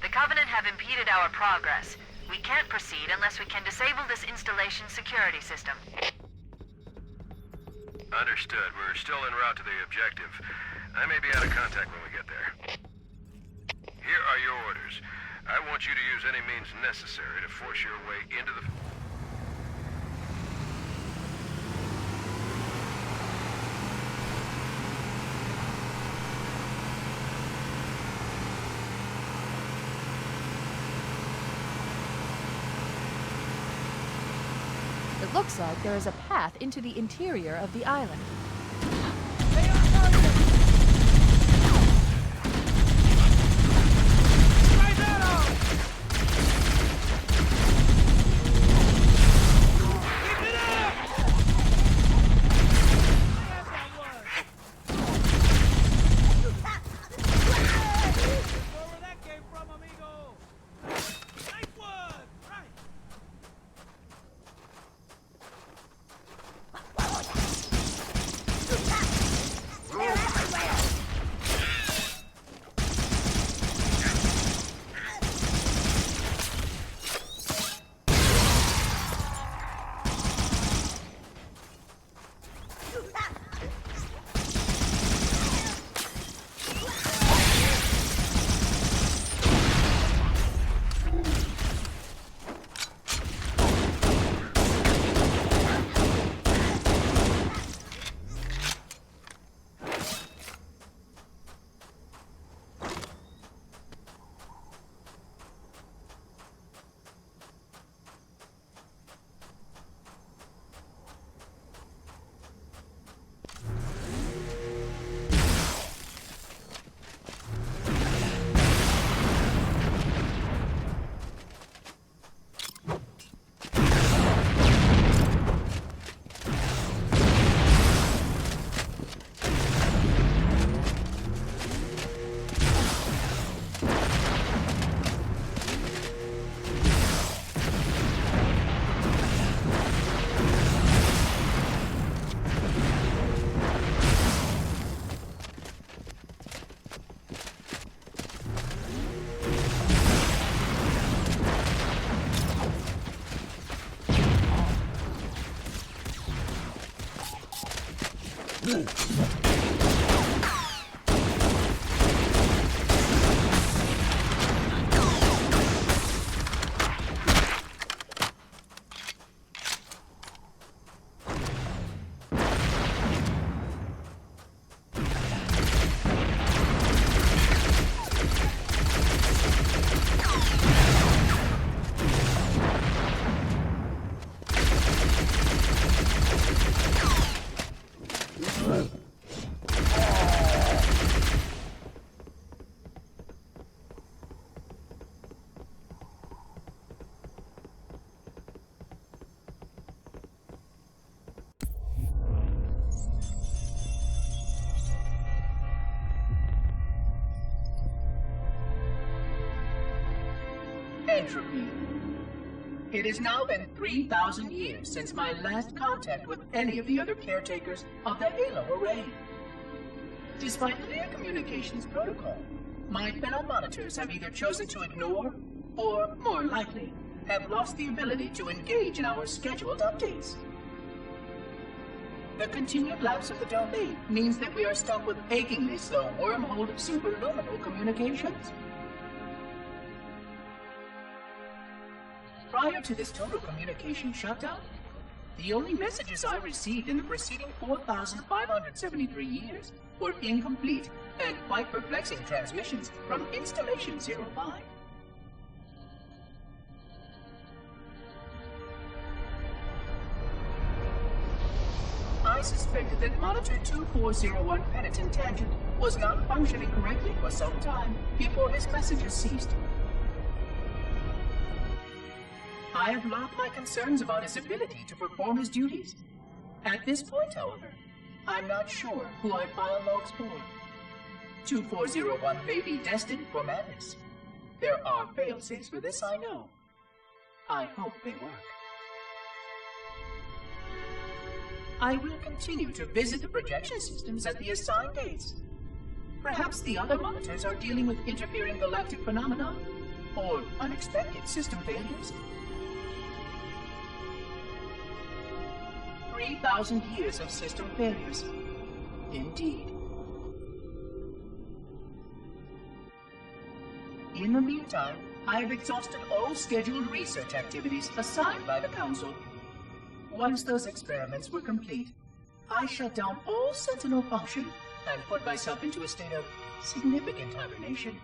The Covenant have impeded our progress. We can't proceed unless we can disable this installation's security system. Understood. We're still en route to the objective. I may be out of contact when we get there. Here are your orders. I want you to use any means necessary to force your way into the... It looks like there is a path into the interior of the island. Entropy. It has now been 3,000 years since my last contact with any of the other caretakers of the Halo Array. Despite clear communications protocol, my fellow monitors have either chosen to ignore, or, more likely, have lost the ability to engage in our scheduled updates. The continued lapse of the domain means that we are stuck with achingly slow wormhole superluminal communications. Prior to this total communication shutdown, the only messages I received in the preceding 4,573 years were incomplete and quite perplexing transmissions from Installation 05. I suspected that Monitor 2401 Penitent Tangent was not functioning correctly for some time before his messages ceased. I have logged my concerns about his ability to perform his duties. At this point, however, I'm not sure who I file logs for. 2401 may be destined for madness. There are fail-safes for this, I know. I hope they work. I will continue to visit the projection systems at the assigned dates. Perhaps the other monitors are dealing with interfering galactic phenomena or unexpected system failures. 3,000 years of system failures. Indeed. In the meantime, I have exhausted all scheduled research activities assigned by the Council. Once those experiments were complete, I shut down all Sentinel function and put myself into a state of significant hibernation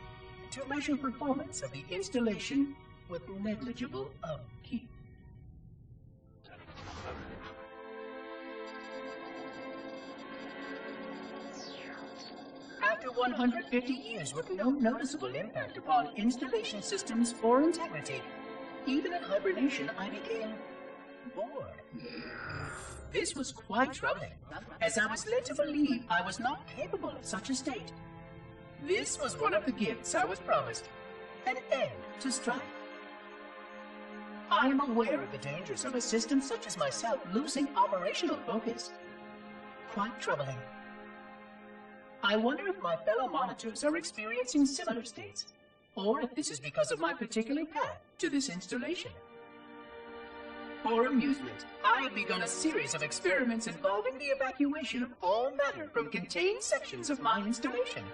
to measure performance of the installation with negligible upkeep. After 150 years with no noticeable impact upon installation systems or integrity, even in hibernation I became bored. This was quite troubling, as I was led to believe I was not capable of such a state. This was one of the gifts I was promised, an end to strife. I am aware of the dangers of a system such as myself losing operational focus. Quite troubling. I wonder if my fellow monitors are experiencing similar states, or if this is because of my particular path to this installation. For amusement, I have begun a series of experiments involving the evacuation of all matter from contained sections of my installation.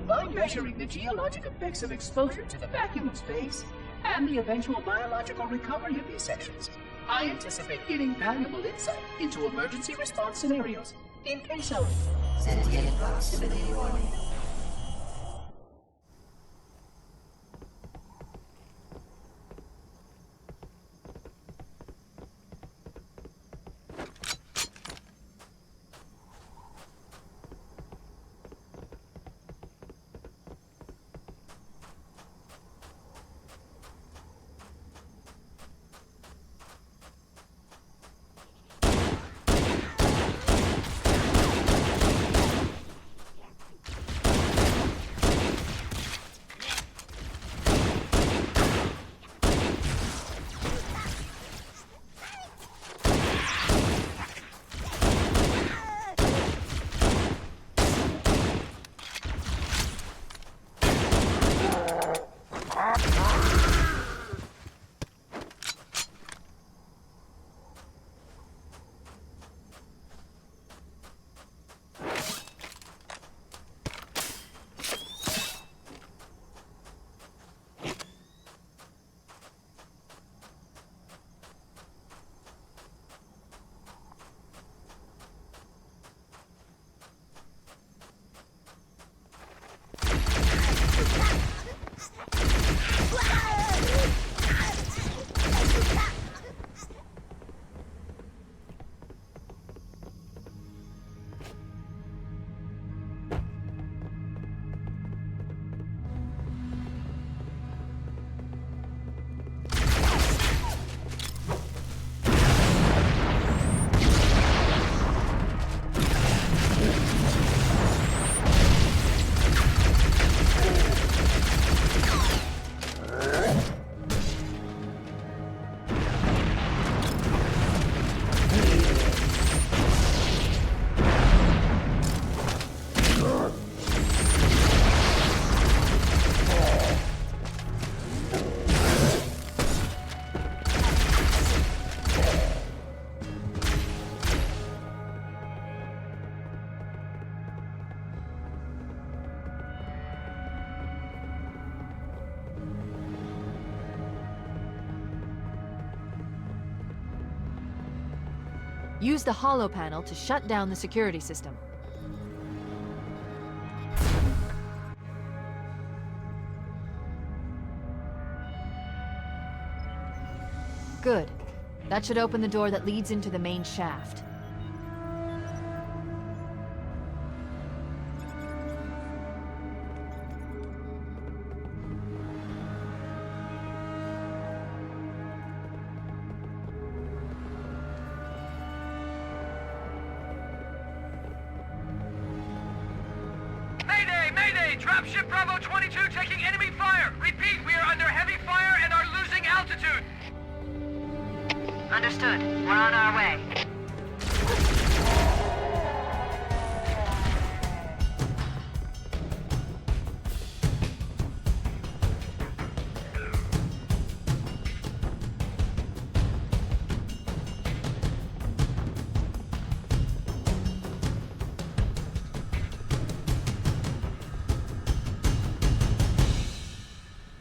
By measuring the geologic effects of exposure to the vacuum of space and the eventual biological recovery of these sections, I anticipate getting valuable insight into emergency response scenarios in case of sentient proximity warning. Use the holo panel to shut down the security system. Good. That should open the door that leads into the main shaft. Mayday! Mayday! Dropship Bravo 22 taking enemy fire! Repeat, we are under heavy fire and are losing altitude! Understood. We're on our way.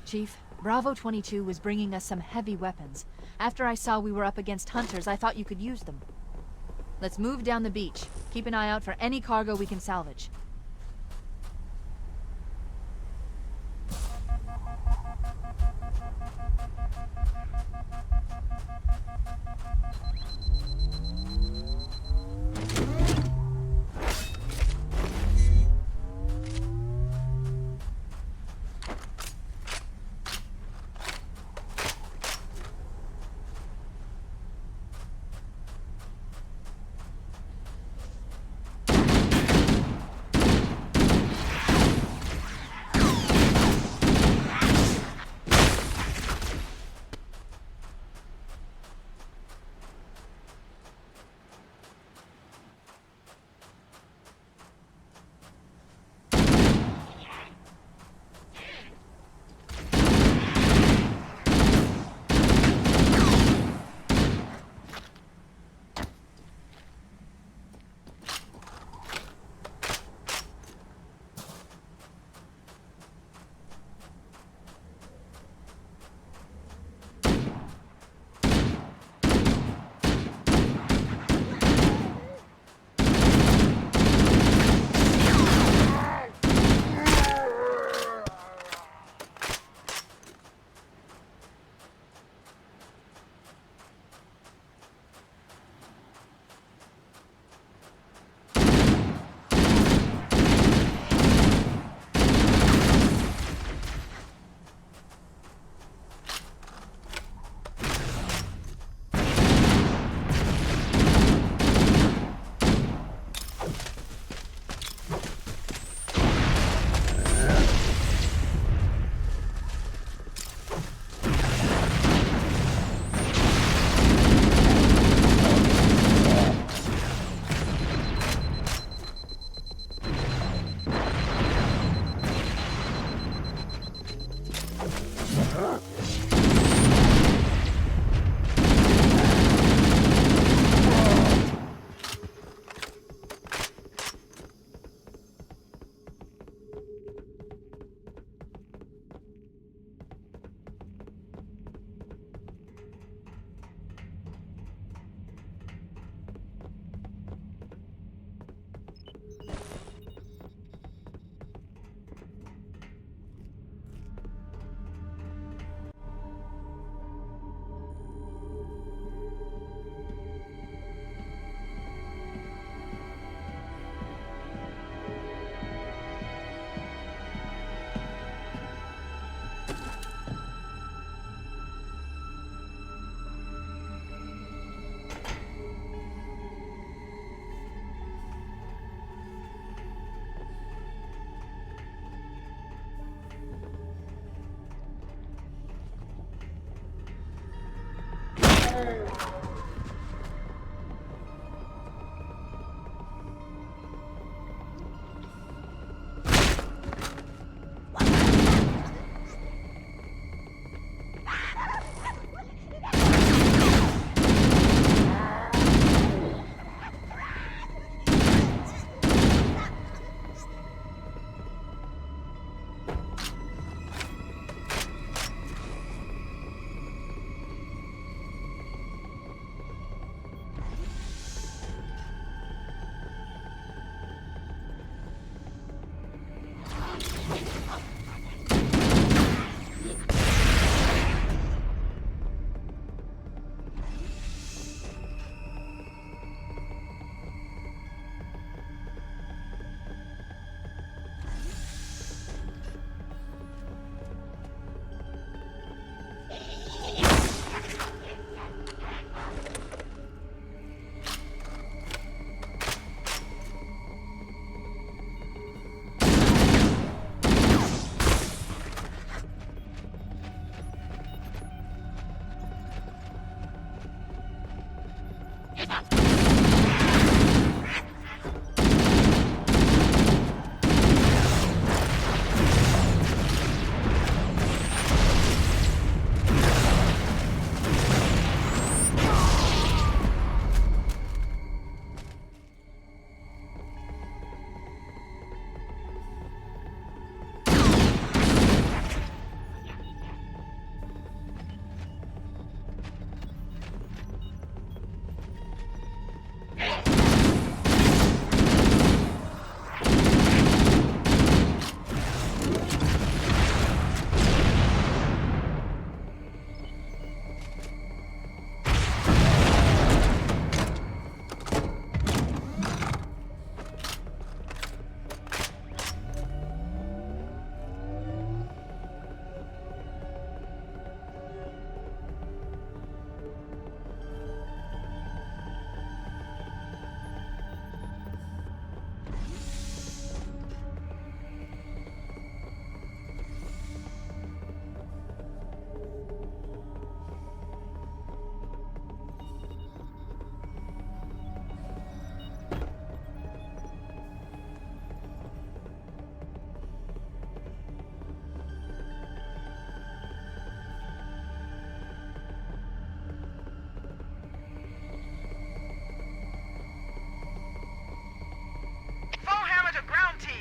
Chief, Bravo 22 was bringing us some heavy weapons. After I saw we were up against hunters, I thought you could use them. Let's move down the beach. Keep an eye out for any cargo we can salvage.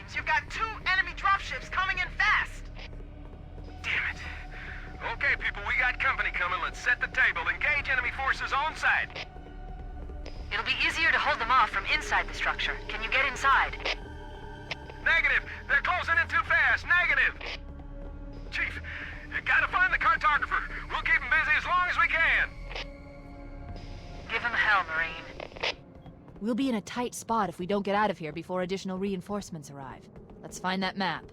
platoons. You've got 2 enemy dropships coming in fast. Damn it. Okay, people, we got company coming. Let's set the table. Engage enemy forces on site. It'll be easier to hold them off from inside the structure. Can you get inside? Negative. They're closing in too fast. Negative. Chief, you gotta find the cartographer. We'll keep him busy as long as we can. Give him hell, Marine. We'll be in a tight spot if we don't get out of here before additional reinforcements arrive. Let's find that map.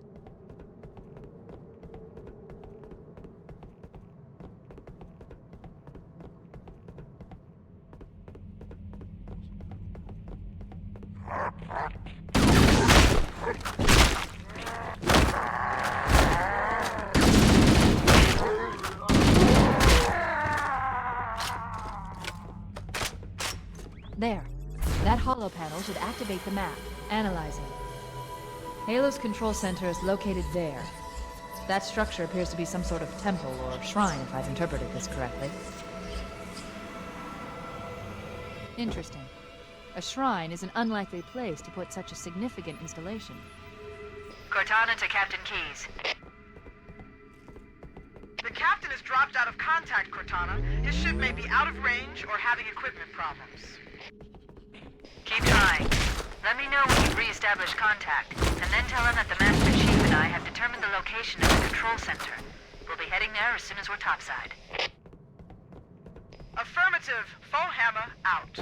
There. That hollow panel should activate the map. Analyzing. Halo's control center is located there. That structure appears to be some sort of temple or shrine, if I've interpreted this correctly. Interesting. A shrine is an unlikely place to put such a significant installation. Cortana to Captain Keyes. The captain has dropped out of contact, Cortana. His ship may be out of range or having equipment problems. Keep trying. Let me know when you've re-established contact, and then tell him that the Master Chief and I have determined the location of the control center. We'll be heading there as soon as we're topside. Affirmative. Foehammer out.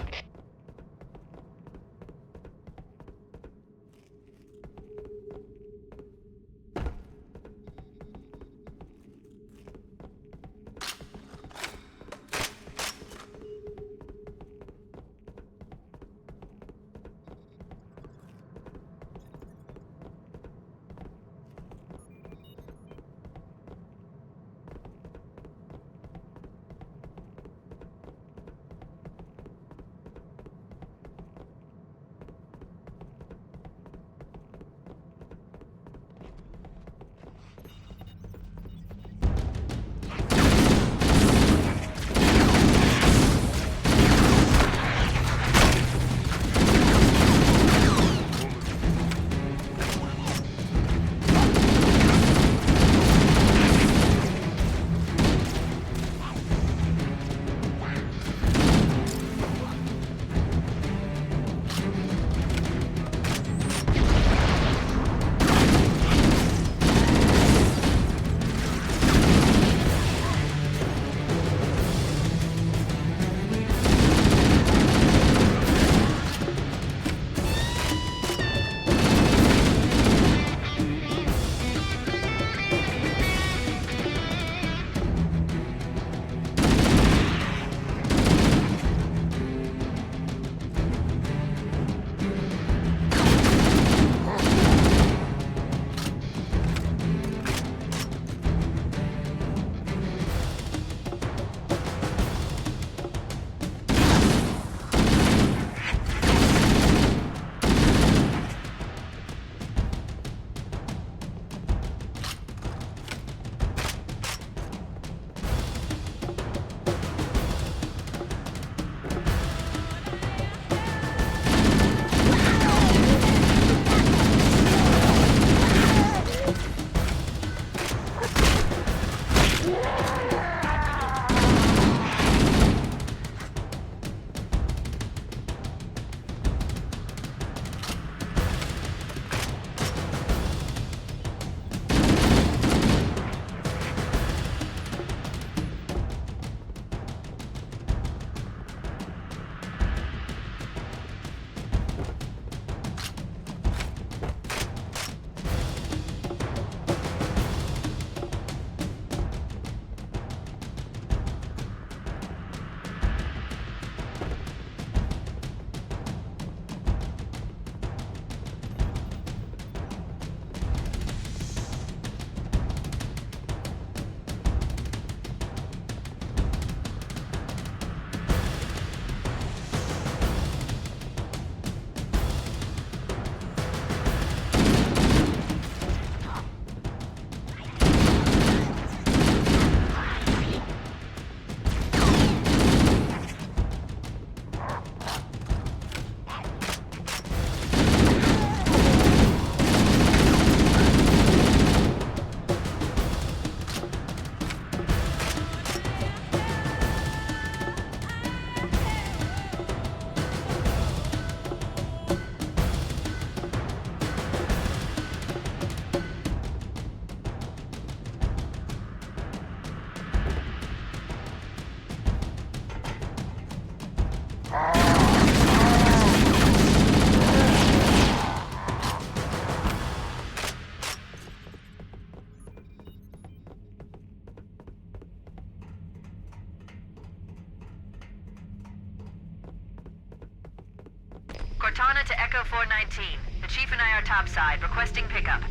Cortana to Echo 419. The Chief and I are topside, requesting pickup.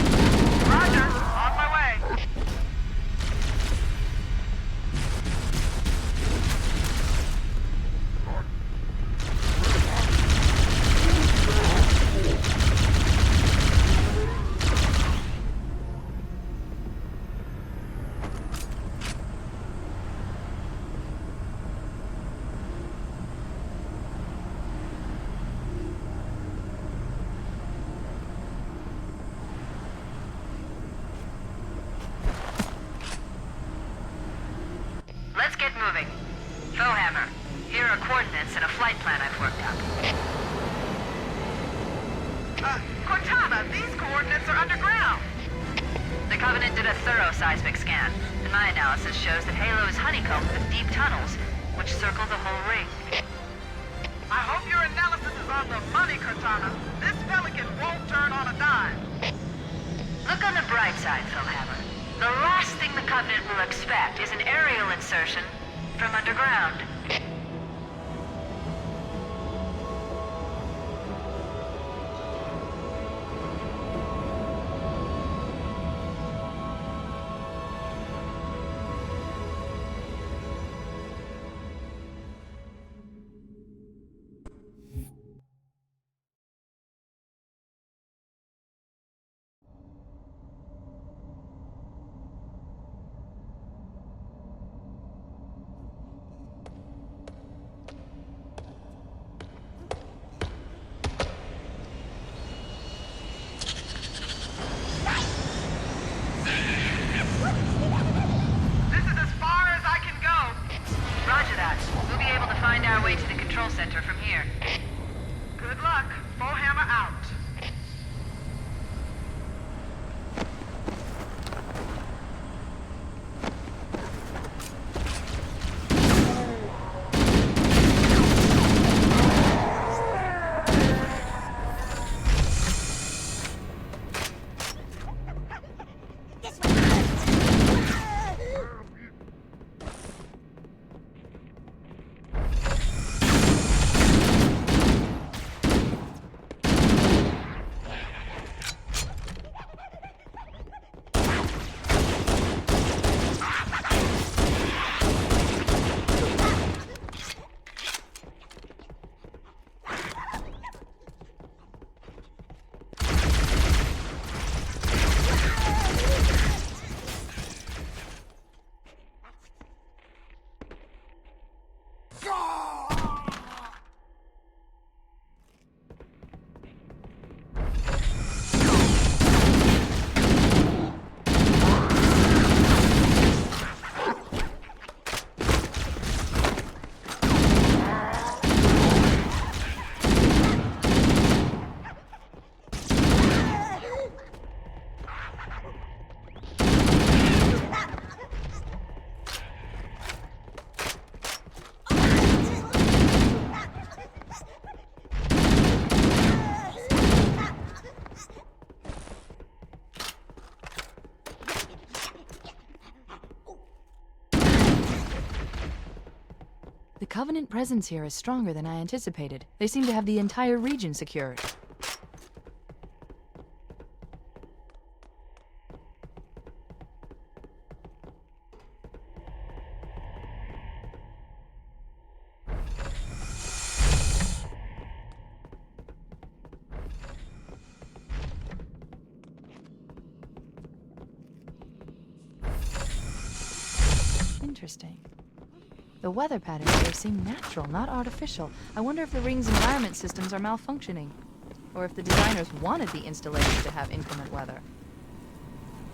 Roger. On my way. Let's get moving. Foehammer, here are coordinates and a flight plan I've worked up. Cortana, these coordinates are underground. The Covenant did a thorough seismic scan, and my analysis shows that Halo is honeycombed with deep tunnels, which circle the whole ring. I hope your analysis is on the money, Cortana. This Pelican won't turn on a dime. Look on the bright side, Foehammer. The last thing the Covenant will expect is an aerial insertion from underground. Our way to the control center from here. Good luck. Foehammer out. The Covenant presence here is stronger than I anticipated. They seem to have the entire region secured. Interesting. The weather patterns here seem natural, not artificial. I wonder if the ring's environment systems are malfunctioning, or if the designers wanted the installation to have inclement weather.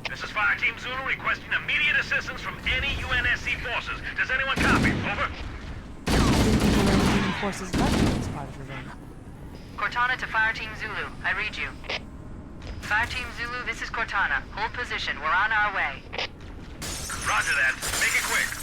This is Fire Team Zulu requesting immediate assistance from any UNSC forces. Does anyone copy? Over. People are leading forces left in this part of the ring. Cortana to Fire Team Zulu. I read you. Fire Team Zulu, this is Cortana. Hold position. We're on our way. Roger that. Make it quick.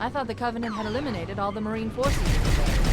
I thought the Covenant had eliminated all the Marine forces in the area.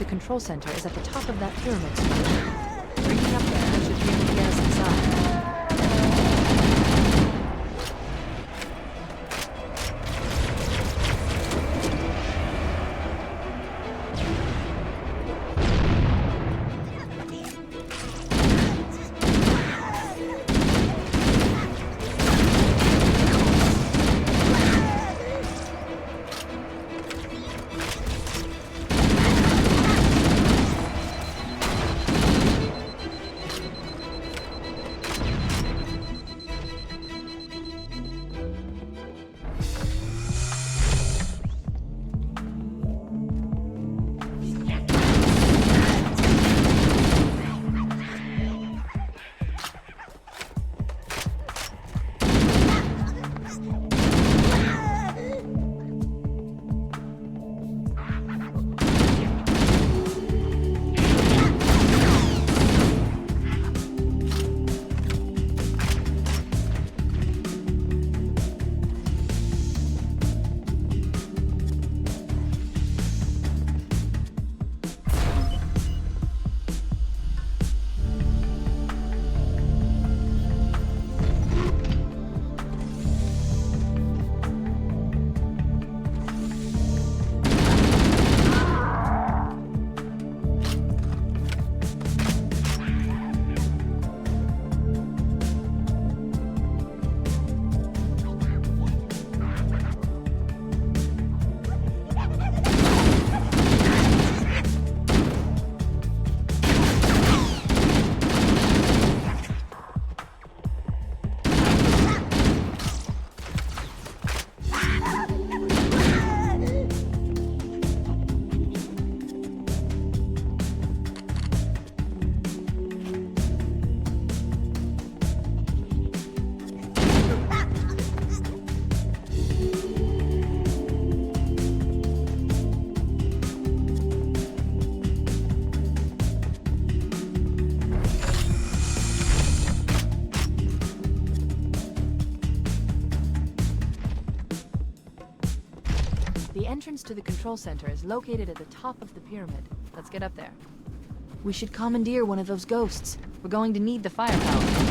control center is at the top of that pyramid structure. Bringing up there should be able to get us inside. The entrance to the control center is located at the top of the pyramid. Let's get up there. We should commandeer one of those ghosts. We're going to need the firepower.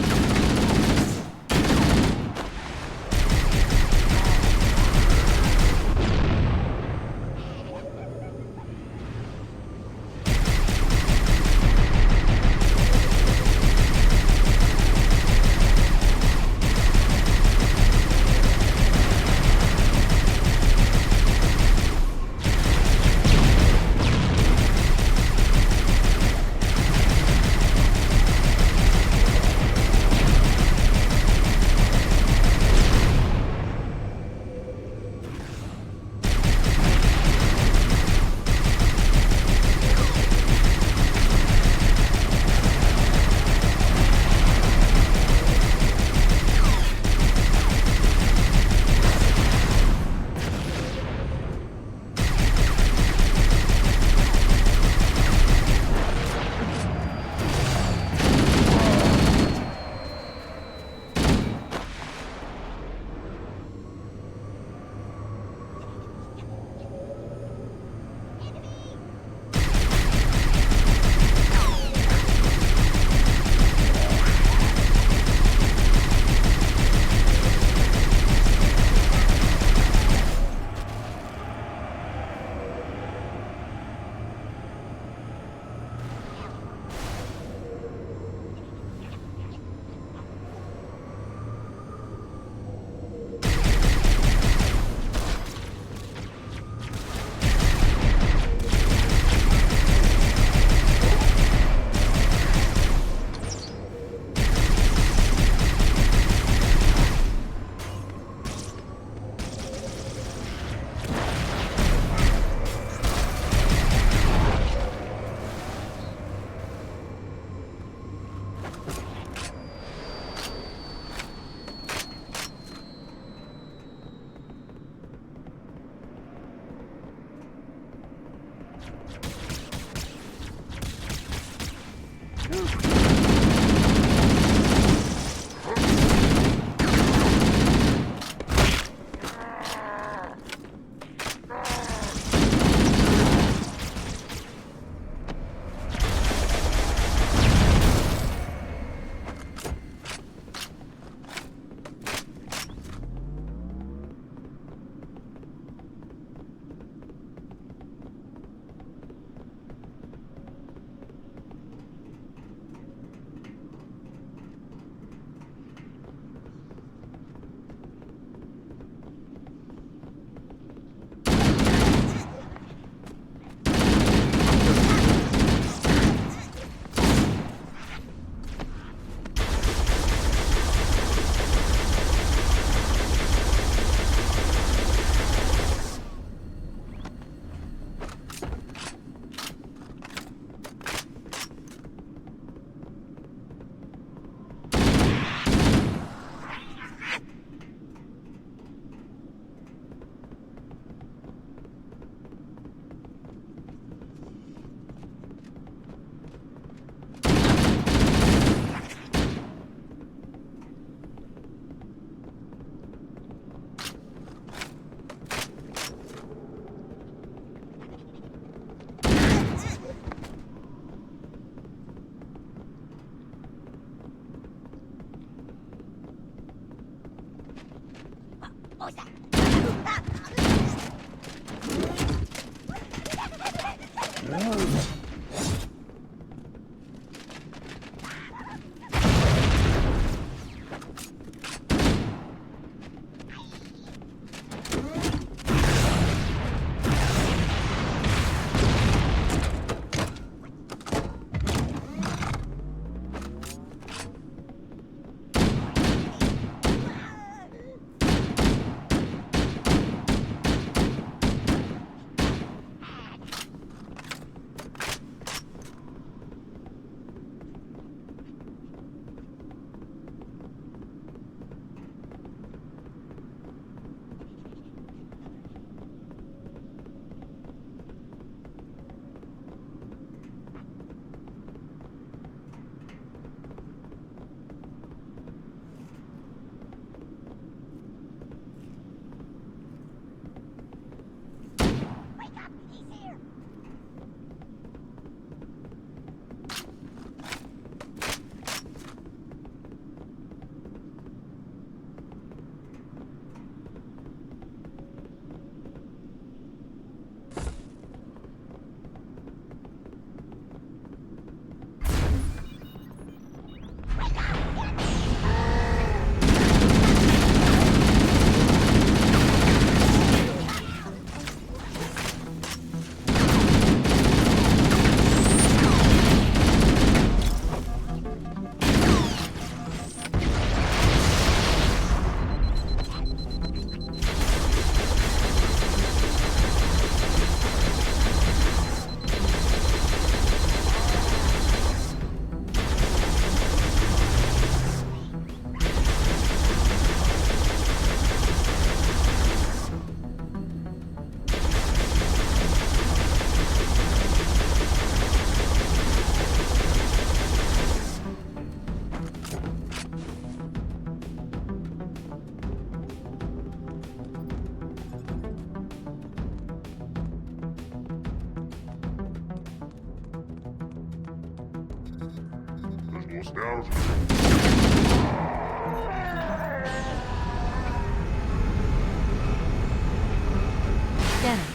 Scanning.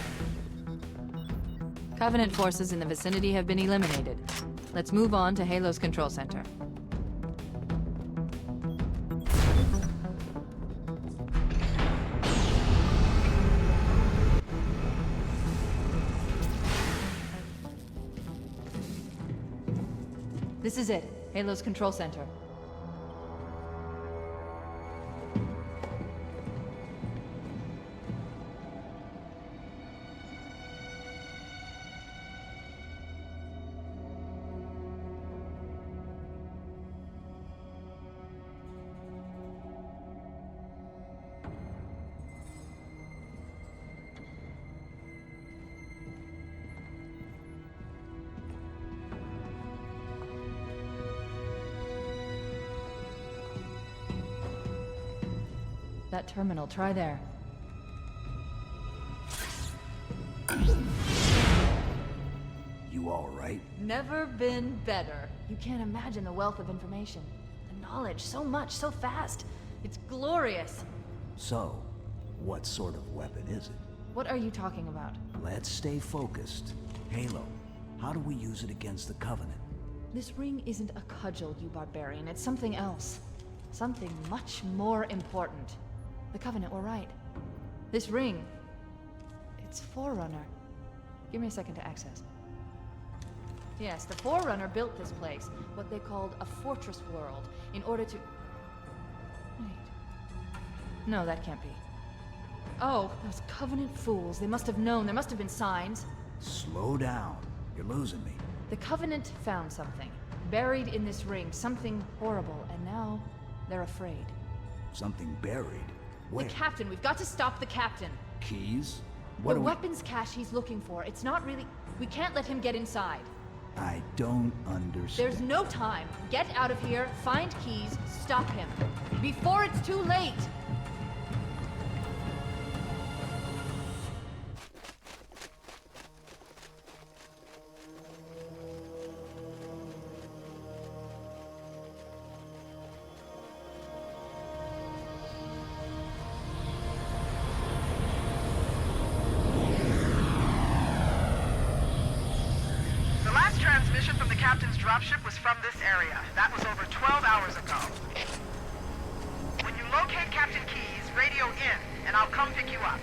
Covenant forces in the vicinity have been eliminated. Let's move on to Halo's control center. This is it. Halo's control center. That terminal, try there. You all right? Never been better. You can't imagine the wealth of information. The knowledge, so much, so fast. It's glorious. So, what sort of weapon is it? What are you talking about? Let's stay focused. Halo, how do we use it against the Covenant? This ring isn't a cudgel, you barbarian. It's something else. Something much more important. The Covenant were right. This ring... it's Forerunner. Give me a second to access. Yes, the Forerunner built this place, what they called a fortress world, in order to... Wait. No, that can't be. Oh, those Covenant fools. They must have known. There must have been signs. Slow down. You're losing me. The Covenant found something. Buried in this ring. Something horrible. And now, they're afraid. Something buried? Where? The Captain. We've got to stop the Captain. Keys? The weapons cache he's looking for. It's not really... We can't let him get inside. I don't understand. There's no time. Get out of here, find keys, stop him. Before it's too late! transmission from the captain's dropship was from this area. That was over 12 hours ago. When you locate Captain Keyes, radio in, and I'll come pick you up.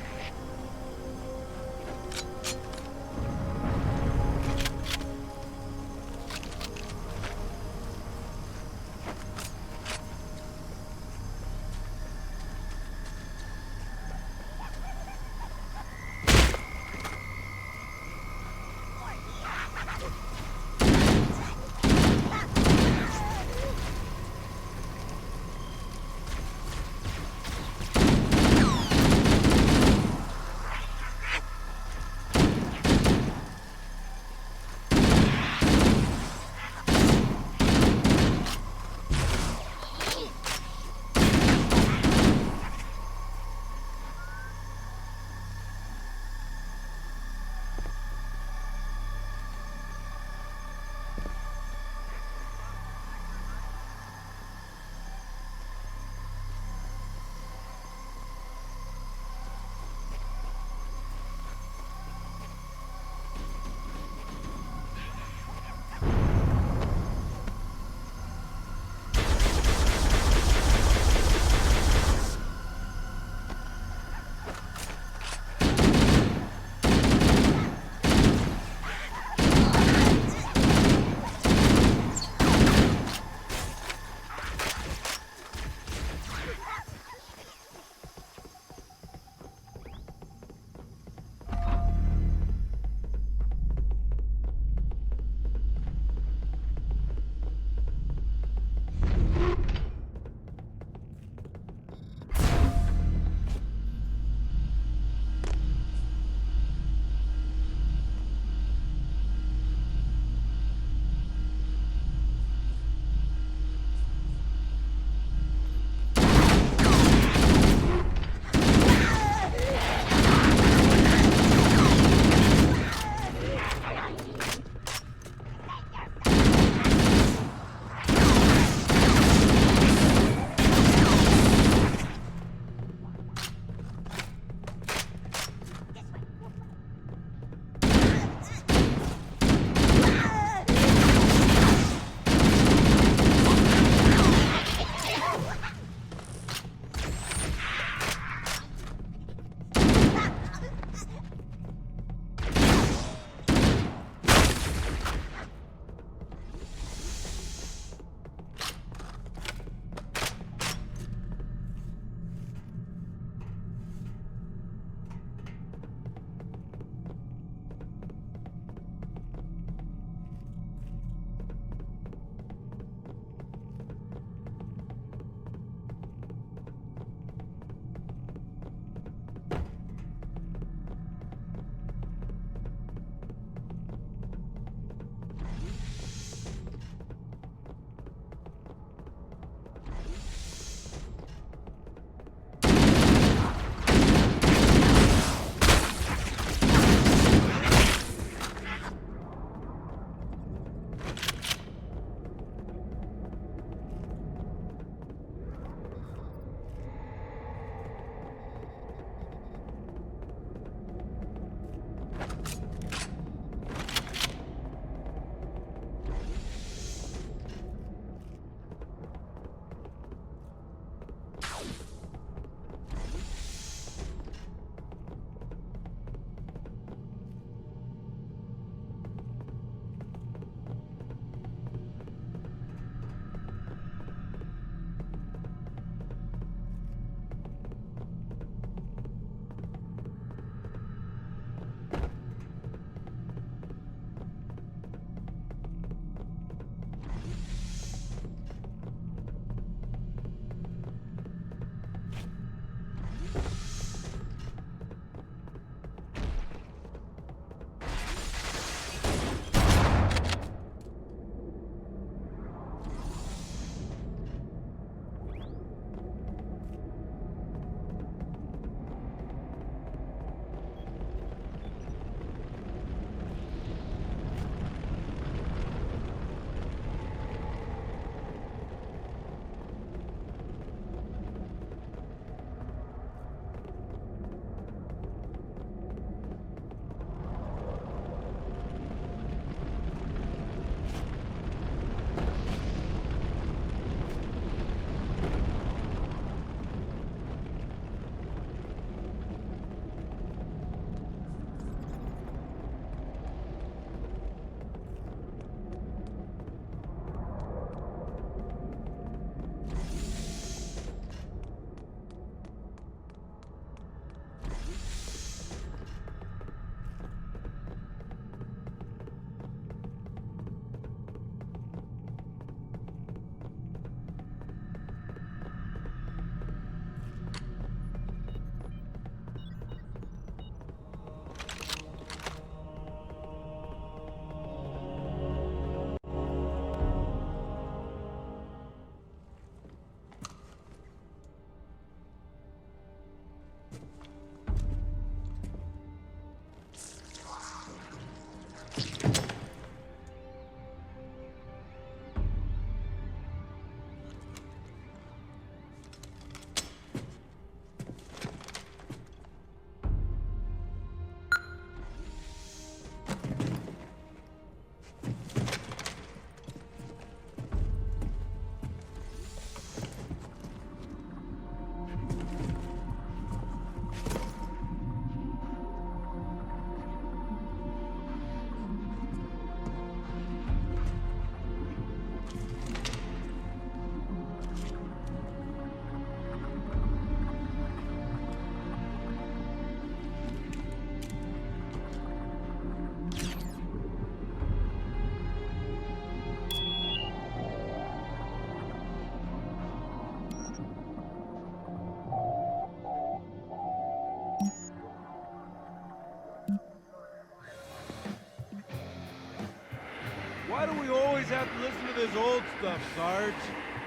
Why do we always have to listen to this old stuff, Sarge?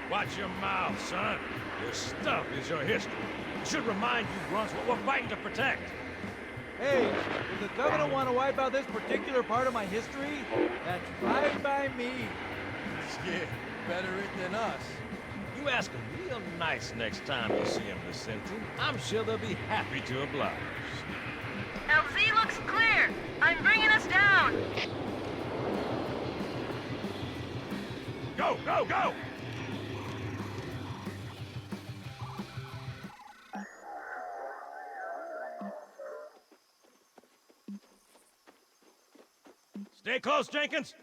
Watch your mouth, son. This stuff is your history. It should remind you grunts what we're fighting to protect. Hey, does the Covenant want to wipe out this particular part of my history? That's fine by me. Yeah, better it than us. You ask them real nice next time you see them, Vicente. I'm sure they'll be happy to oblige. LZ looks clear. I'm bringing us down. Go, go, go! Stay close, Jenkins.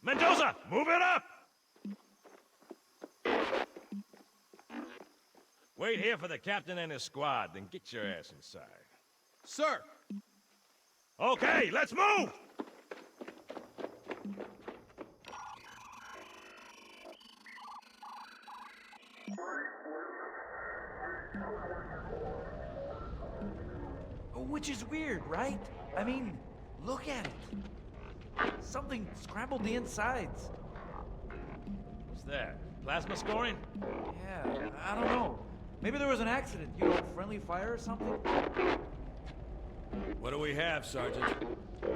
Mendoza, move it up! Wait here for the captain and his squad, then get your ass inside. Sir! Okay, let's move! Which is weird, right? I mean, look at it. Something scrambled the insides. What's that? Plasma scoring? Yeah, I don't know. Maybe there was an accident, friendly fire or something? What do we have, Sergeant?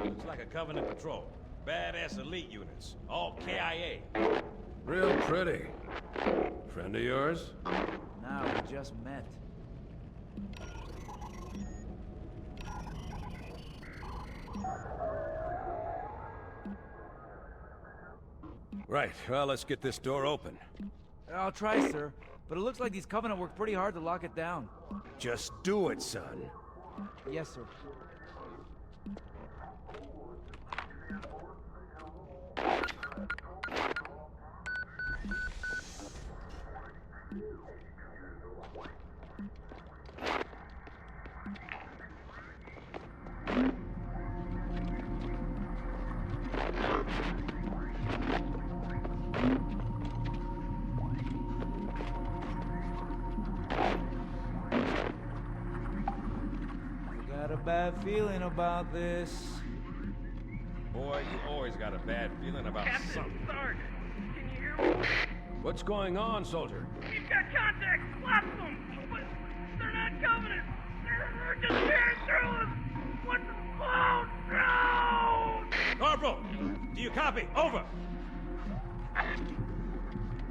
Looks like a Covenant patrol. Badass elite units. All KIA. Real pretty. Friend of yours? No, we just met. Right, well, let's get this door open. I'll try, sir. But it looks like these Covenant worked pretty hard to lock it down. Just do it, son. Yes, sir. Bad feeling about this. Boy, you always got a bad feeling about something. Sarge, can you hear me? What's going on, soldier? We've got contact. Lots of them. But they're not Covenant. They're just tearing through us. What the... Oh, no! Corporal, do you copy? Over.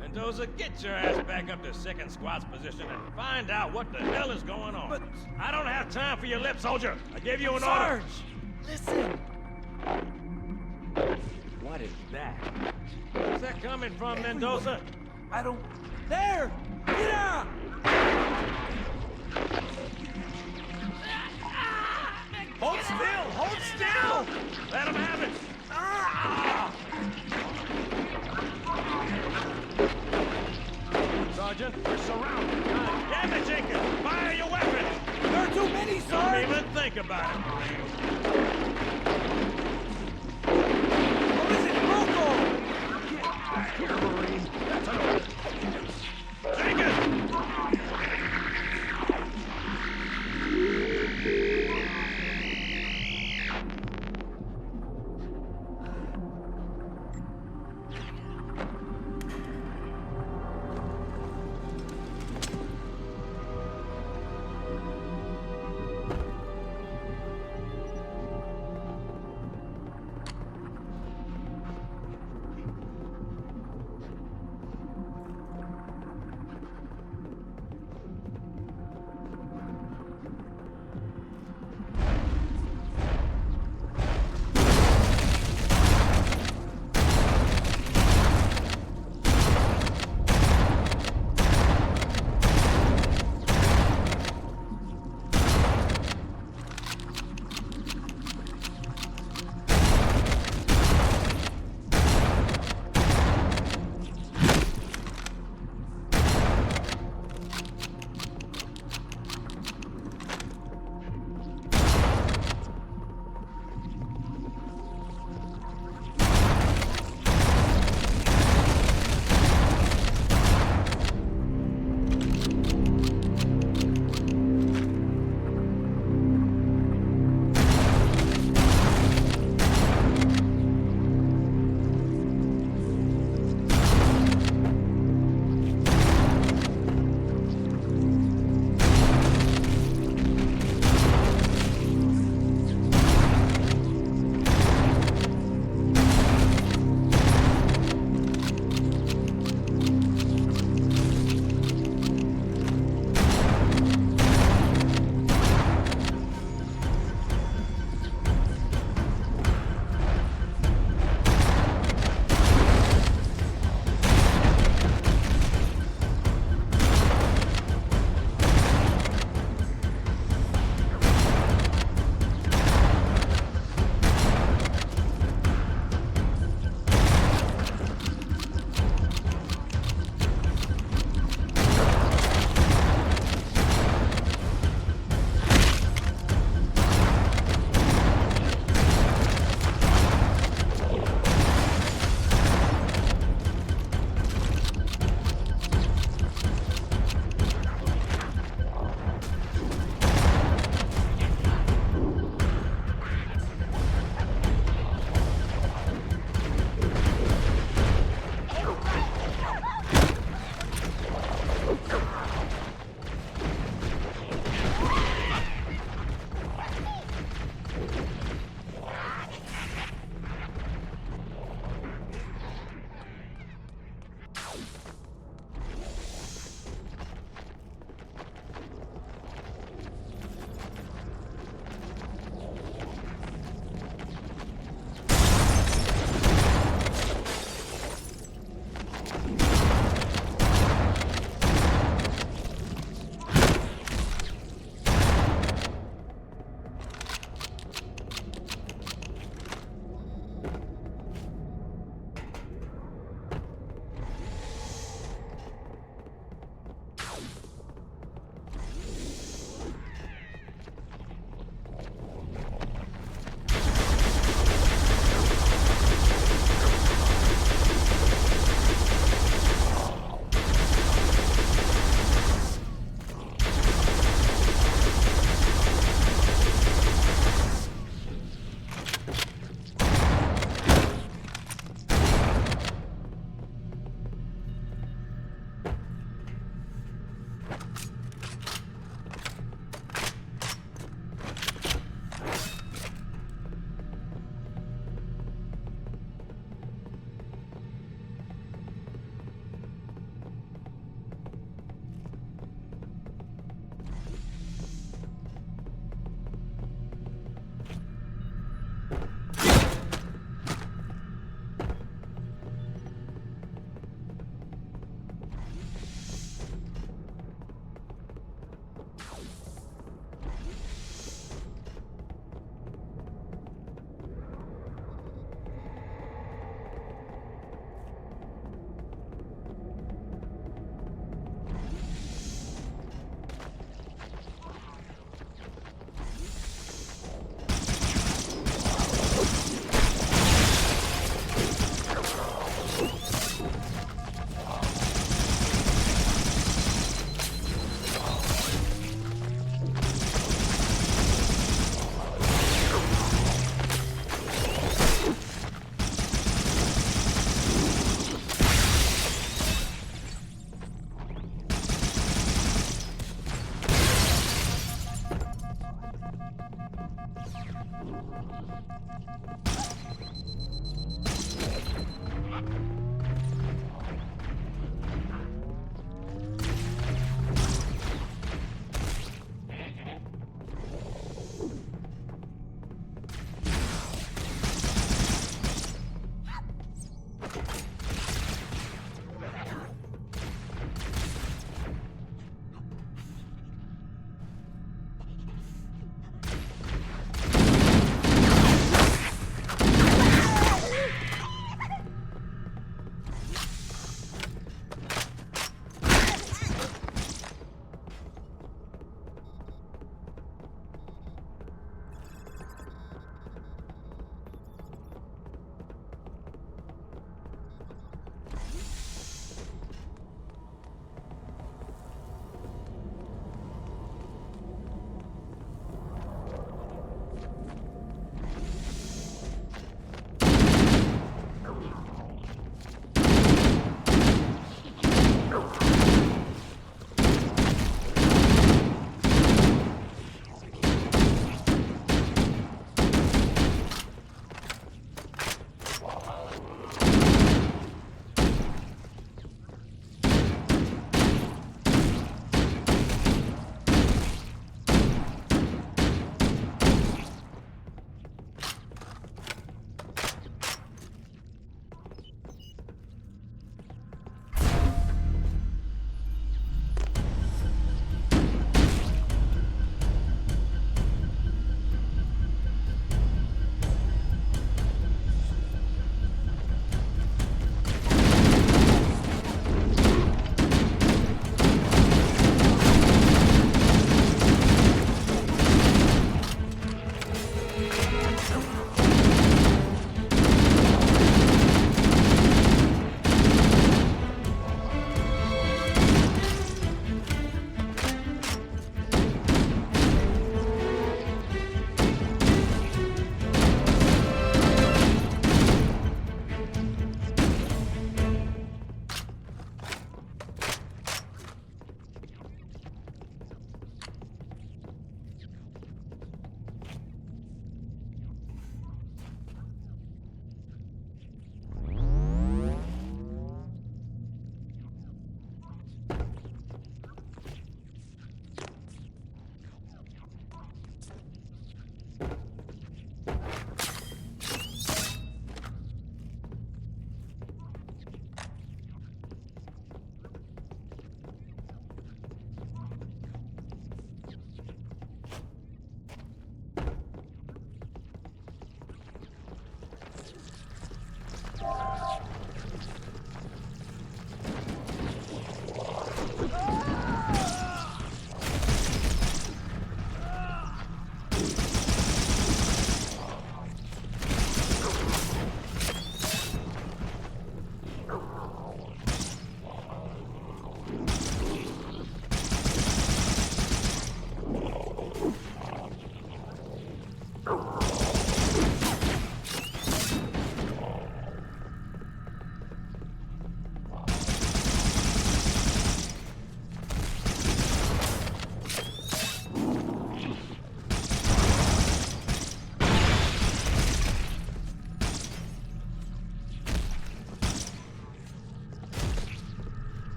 Mendoza, get your ass back up to second squad's position and find out what the hell is going on. But... I don't have time for your lip, soldier. I gave you an Sarge, order. listen. What is that? Where's that coming from, Mendoza? I don't... There! Get out! Hold still! Hold still! Let him have it! Sergeant, we're surrounded. Damn it, Jenkins! Fire your weapons! There are too many, Sarge! Don't even think about it. What is it, Rocco? Here, Marine. That's an order. Jenkins!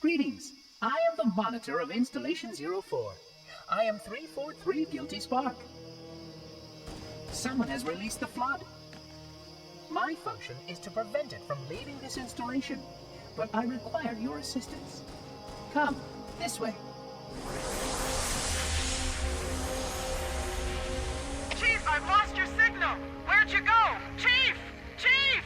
Greetings. I am the monitor of Installation 04. I am 343 Guilty Spark. Someone has released the flood. My function is to prevent it from leaving this installation, but I require your assistance. Come, this way. Chief, I've lost your signal! Where'd you go? Chief! Chief!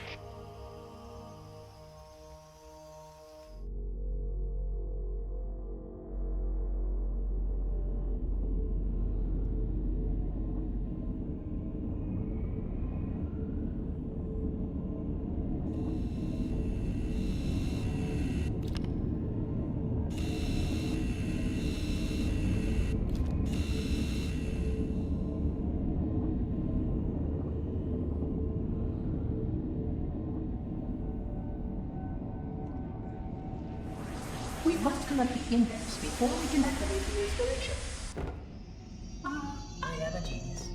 must collect the index before we can activate the installation. I am a genius.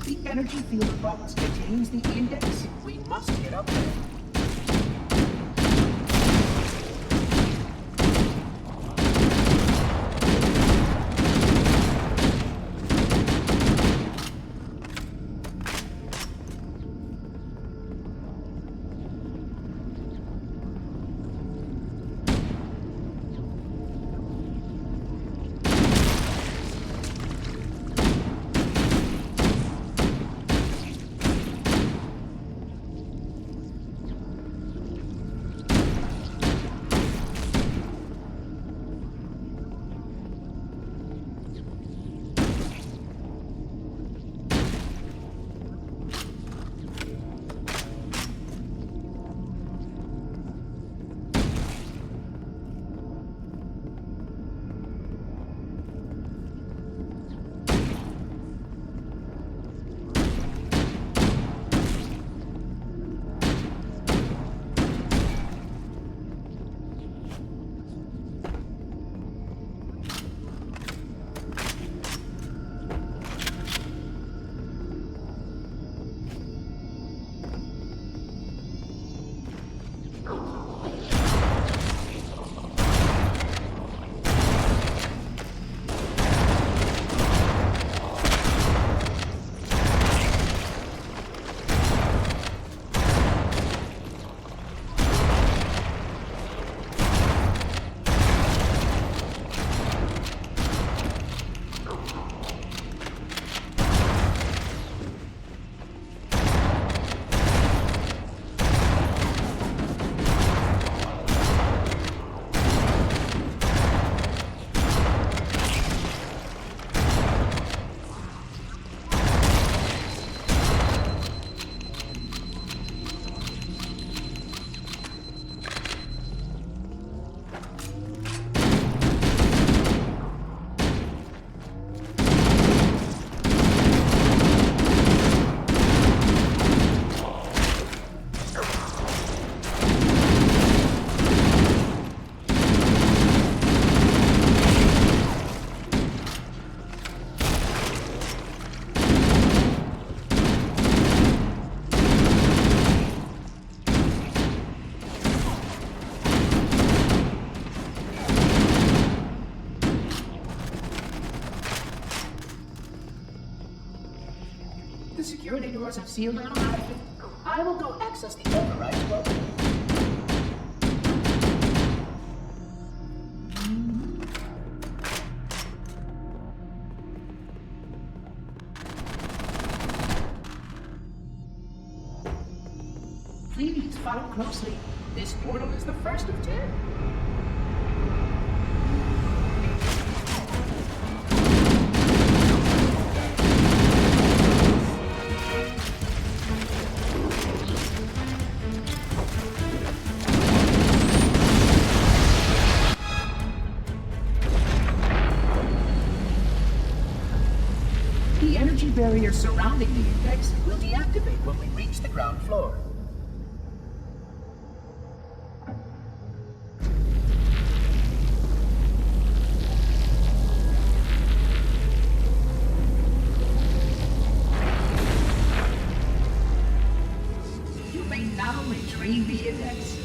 The energy field box contains the index. We must get up there. The security doors have sealed automatically. I will go access the override program. Please follow closely. This portal is the first of 10. barrier surrounding the index will deactivate when we reach the ground floor. You may now retrieve the index.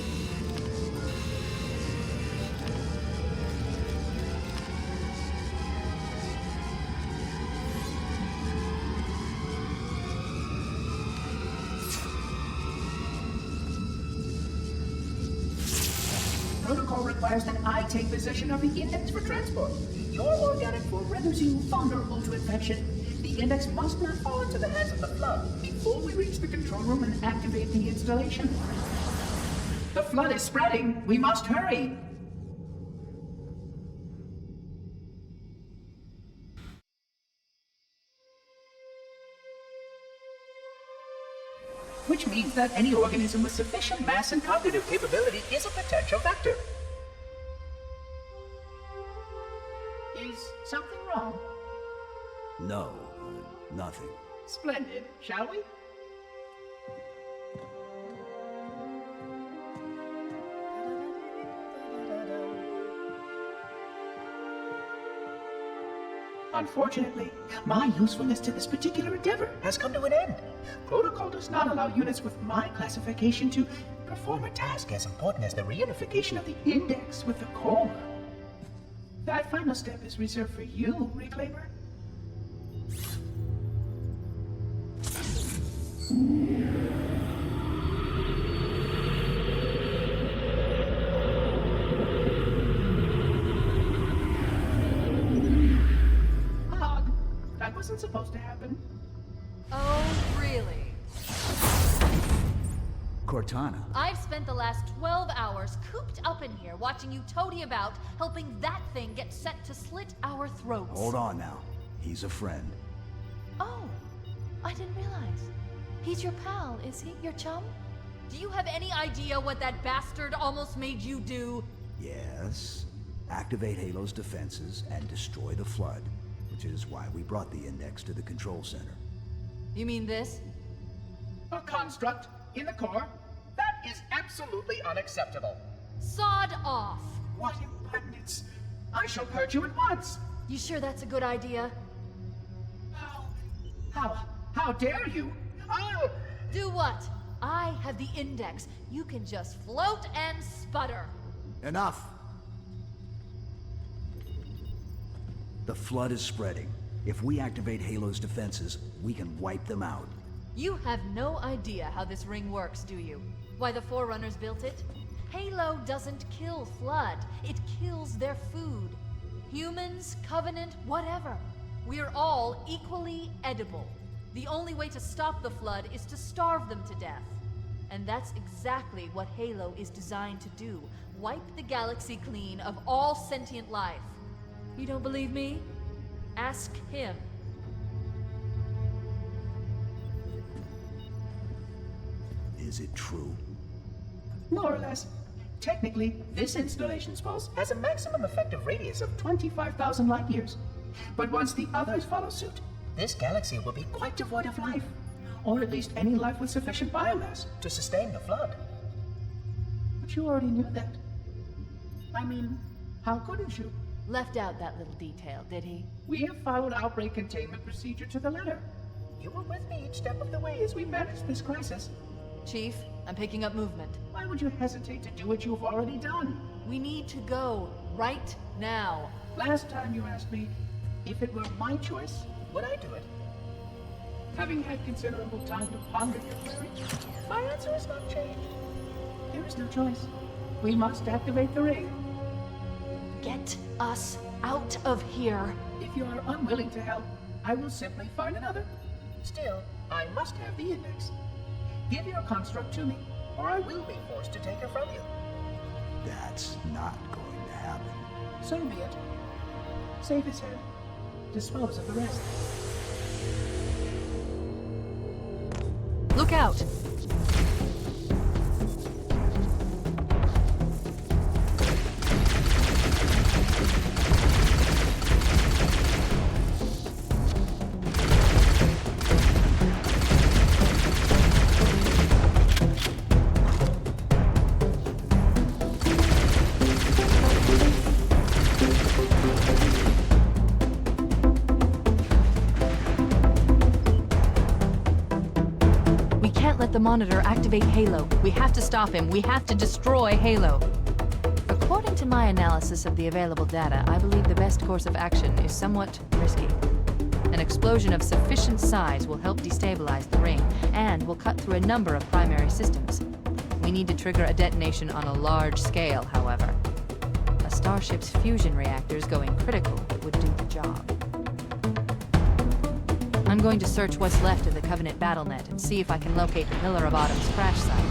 Protocol requires that I take possession of the index for transport. Your organic form renders you vulnerable to infection. The index must not fall into the hands of the Flood before we reach the control room and activate the installation. The Flood is spreading. We must hurry. Which means that any organism with sufficient mass and cognitive capability is a potential vector. Is something wrong? No, nothing. Splendid, shall we? Unfortunately, my usefulness to this particular endeavor has come to an end. Protocol does not allow units with my classification to perform a task as important as the reunification of the index with the core. That final step is reserved for you, Reclaimer. That wasn't supposed to happen. Oh, really? Cortana. I've spent the last 12 hours cooped up in here watching you toady about, helping that thing get set to slit our throats. Hold on now. He's a friend. Oh, I didn't realize. He's your pal, is he? Your chum? Do you have any idea what that bastard almost made you do? Yes. Activate Halo's defenses and destroy the Flood, which is why we brought the index to the control center. You mean this? A construct in the core? That is absolutely unacceptable. Sod off! What impertinence! I shall purge you at once! You sure that's a good idea? How dare you? Oh! Do what? I have the index. You can just float and sputter. Enough! The Flood is spreading. If we activate Halo's defenses, we can wipe them out. You have no idea how this ring works, do you? Why the Forerunners built it? Halo doesn't kill Flood. It kills their food. Humans, Covenant, whatever. We're all equally edible. The only way to stop the Flood is to starve them to death. And that's exactly what Halo is designed to do. Wipe the galaxy clean of all sentient life. You don't believe me? Ask him. Is it true? More or less. Technically, this installation's pulse has a maximum effective radius of 25,000 light years. But once the others follow suit, this galaxy will be quite devoid of life. Or at least any life with sufficient biomass to sustain the Flood. But you already knew that. I mean, how couldn't you? Left out that little detail, did he? We have followed outbreak containment procedure to the letter. You were with me each step of the way as we managed this crisis. Chief, I'm picking up movement. Why would you hesitate to do what you've already done? We need to go right now. Last time you asked me, if it were my choice, would I do it? Having had considerable time to ponder your query, my answer has not changed. There is no choice. We must activate the ring. Get us out of here. If you are unwilling to help, I will simply find another. Still, I must have the index. Give your construct to me, or I will be forced to take her from you. That's not going to happen. So be it. Save his head. Dispose of the rest. Look out! can't let the Monitor activate Halo. We have to stop him. We have to destroy Halo. According to my analysis of the available data, I believe the best course of action is somewhat risky. An explosion of sufficient size will help destabilize the ring, and will cut through a number of primary systems. We need to trigger a detonation on a large scale, however. A starship's fusion reactors going critical would do the job. I'm going to search what's left of the Covenant BattleNet and see if I can locate the Pillar of Autumn's crash site.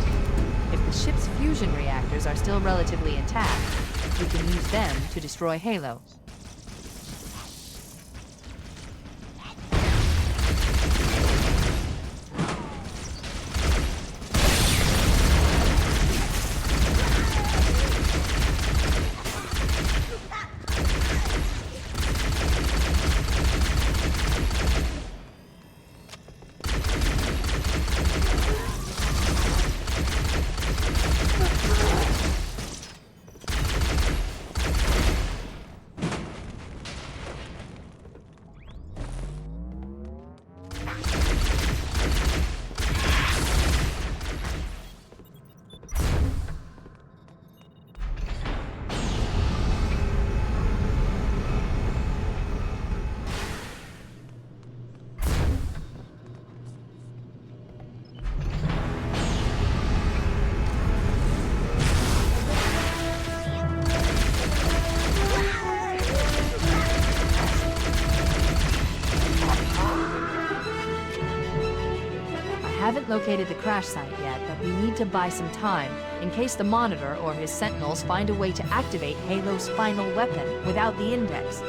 If the ship's fusion reactors are still relatively intact, we can use them to destroy Halo. I haven't located the crash site yet, but we need to buy some time in case the Monitor or his Sentinels find a way to activate Halo's final weapon without the Index.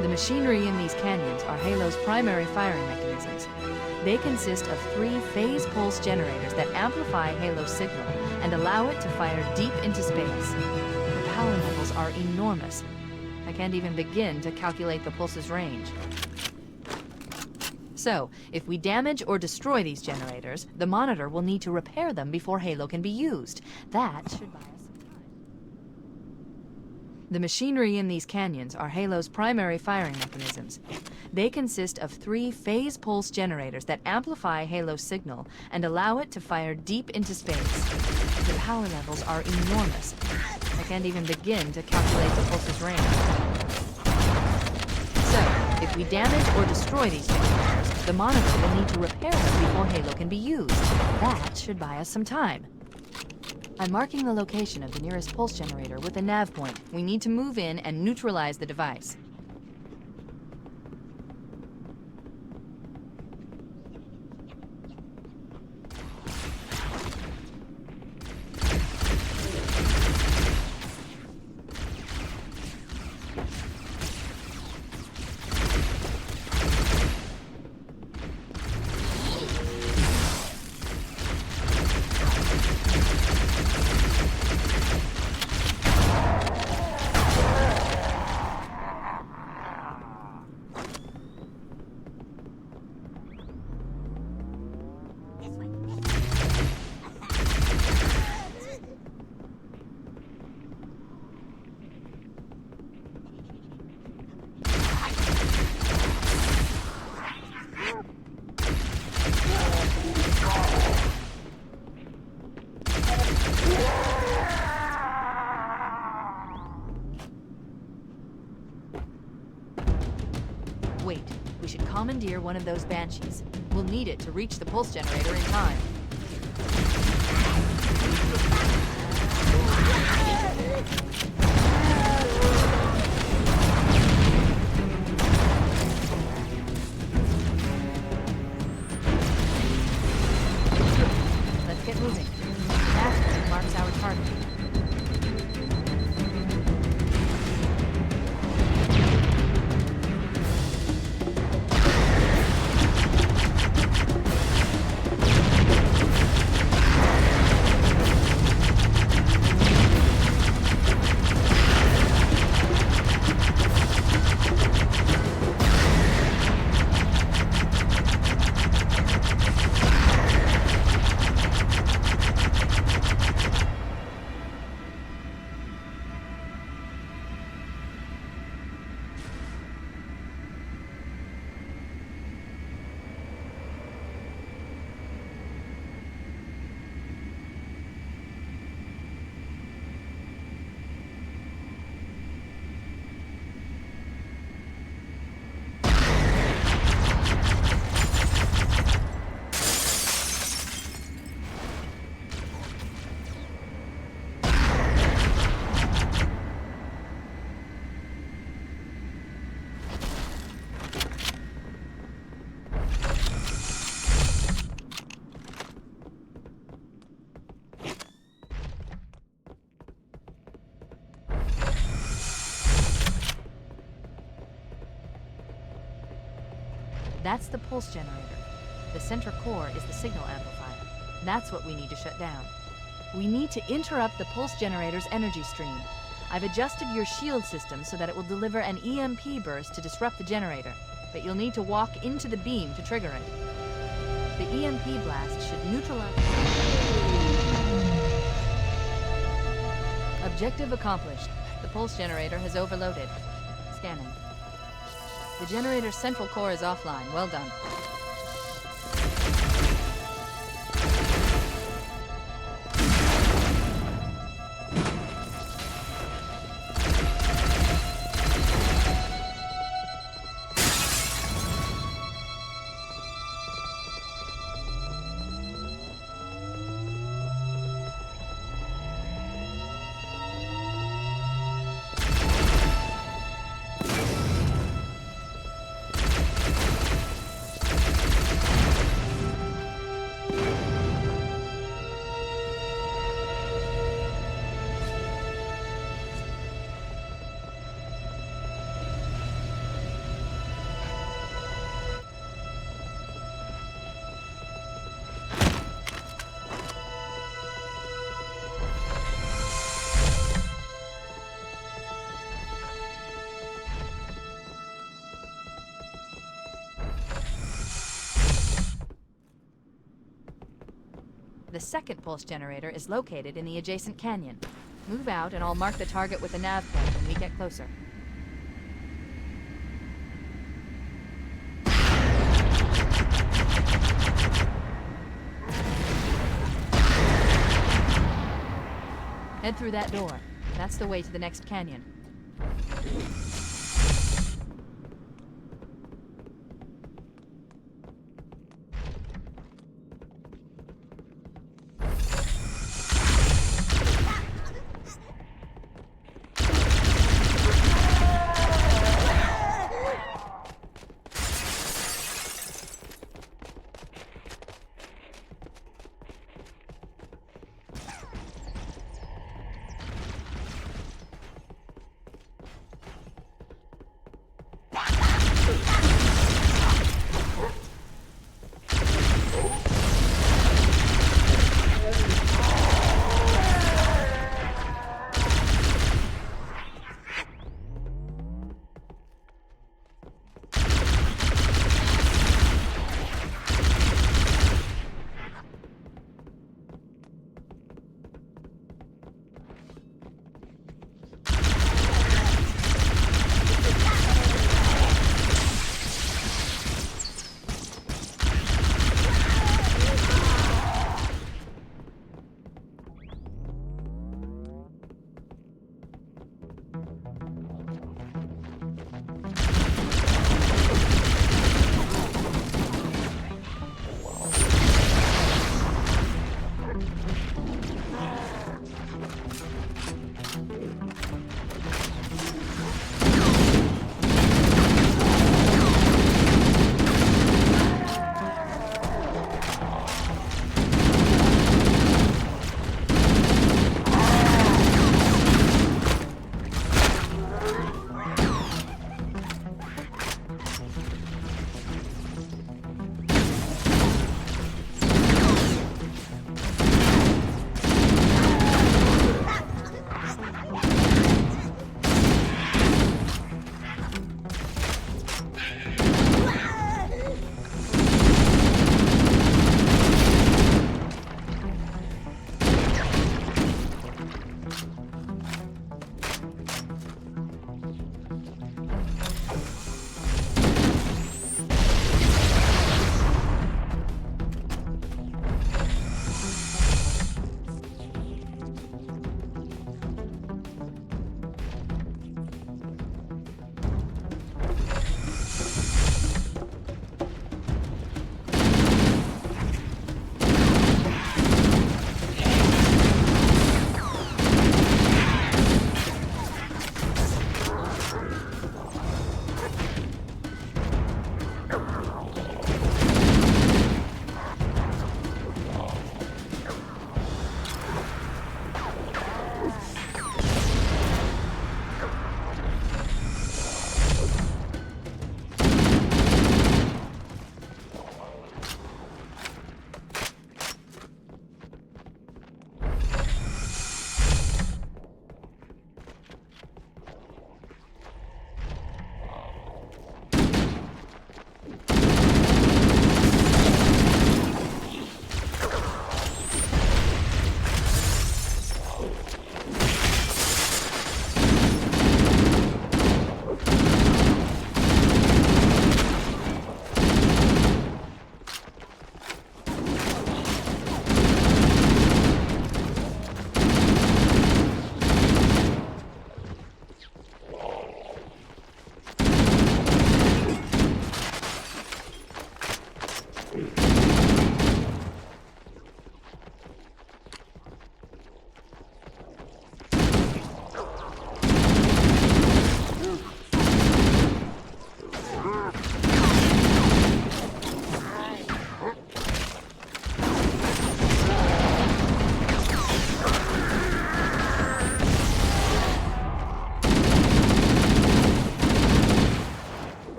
The machinery in these canyons are Halo's primary firing mechanisms. They consist of 3 phase pulse generators that amplify Halo's signal and allow it to fire deep into space. The power levels are enormous. I can't even begin to calculate the pulse's range. So, if we damage or destroy these generators, the Monitor will need to repair them before Halo can be used. That should buy us some time. The machinery in these canyons are Halo's primary firing mechanisms. They consist of 3 phase pulse generators that amplify Halo's signal and allow it to fire deep into space. The power levels are enormous. I can't even begin to calculate the pulse's range. So, if we damage or destroy these generators, the Monitor will need to repair them before Halo can be used. That should buy us some time. I'm marking the location of the nearest pulse generator with a nav point. We need to move in and neutralize the device. Wait, we should commandeer one of those Banshees. We'll need it to reach the pulse generator in time. Let's get moving. That marks our target. That's the pulse generator. The center core is the signal amplifier. That's what we need to shut down. We need to interrupt the pulse generator's energy stream. I've adjusted your shield system so that it will deliver an EMP burst to disrupt the generator, but you'll need to walk into the beam to trigger it. The EMP blast should neutralize... Objective accomplished. The pulse generator has overloaded. Scanning. The generator's central core is offline. Well done. The second pulse generator is located in the adjacent canyon. Move out and I'll mark the target with a nav point when we get closer. Head through that door. That's the way to the next canyon.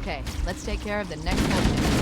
Okay, let's take care of the next bullshit.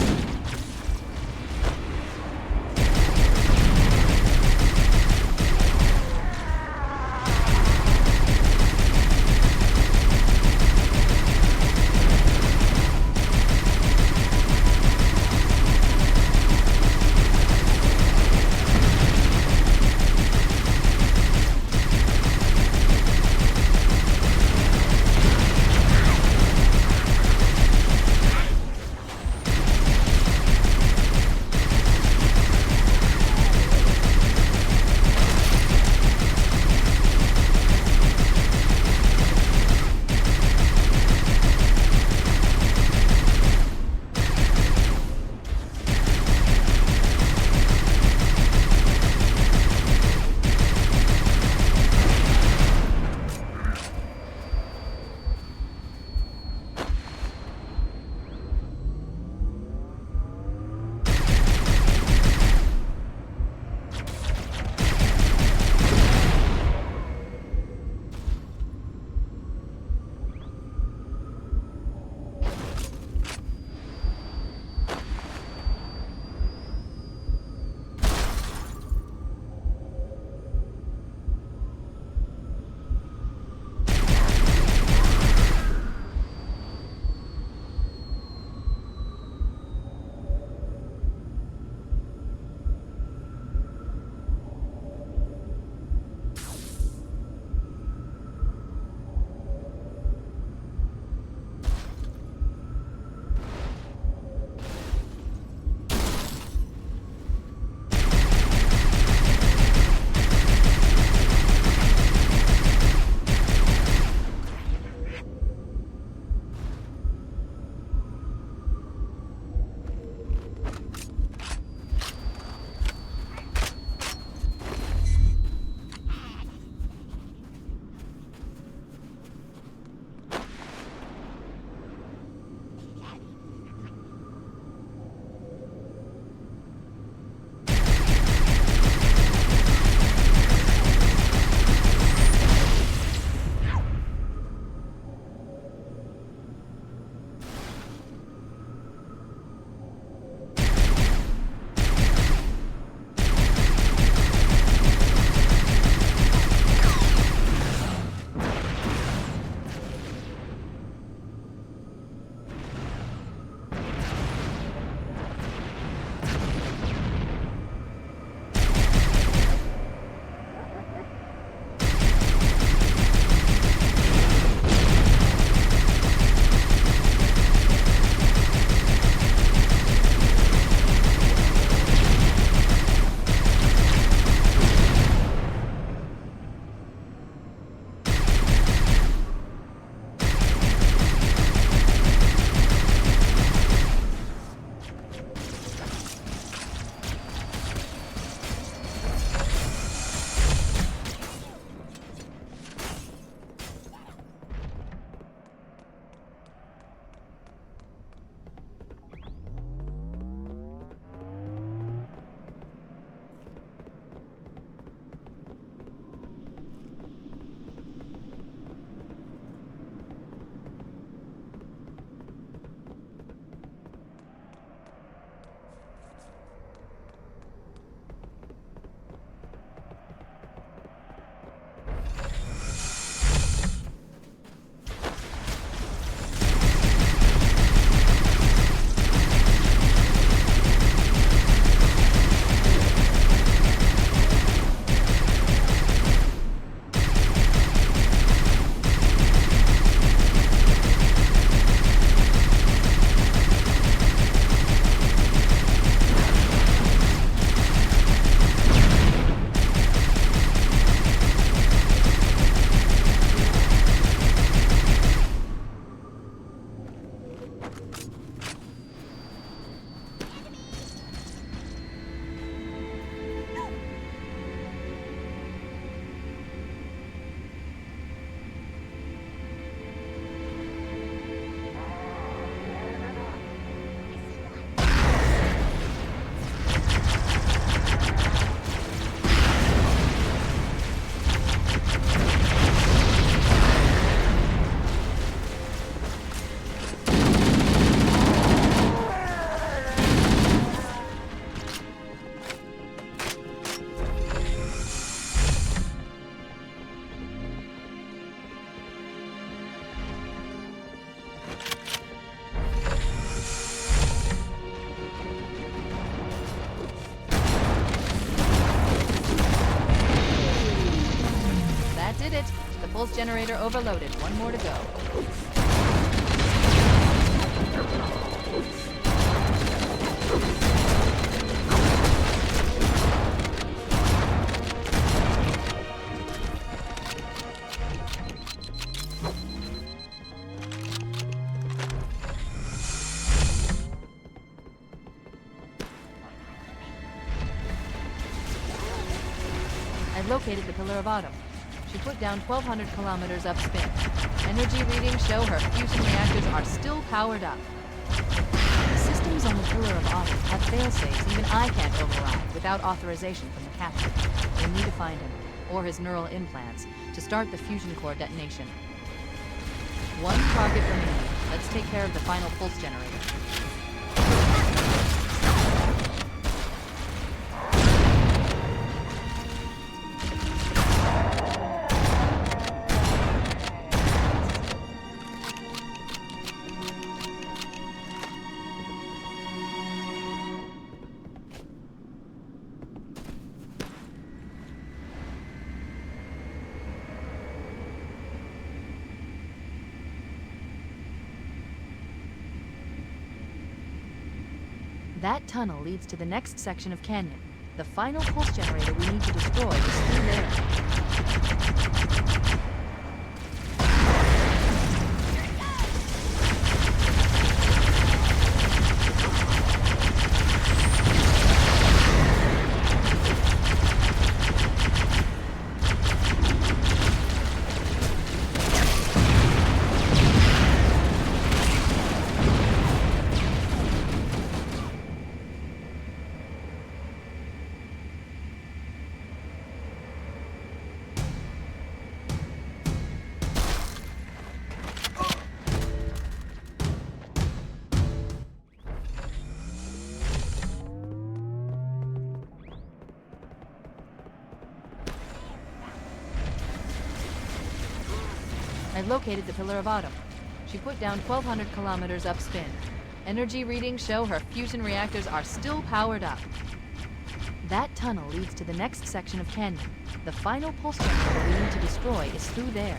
Pulse generator overloaded. One more to go. I've located the Pillar of Autumn. She put down 1,200 kilometers upspin. Energy readings show her fusion reactors are still powered up. The systems on the Pillar of Autumn have failsafes even I can't override without authorization from the captain. We'll need to find him, or his neural implants, to start the fusion core detonation. One target remaining. Let's take care of the final pulse generator. That tunnel leads to the next section of canyon. The final pulse generator we need to destroy is through there. I've located the Pillar of Autumn. She put down 1,200 kilometers upspin. Energy readings show her fusion reactors are still powered up. That tunnel leads to the next section of canyon. The final pulse generator we need to destroy is through there.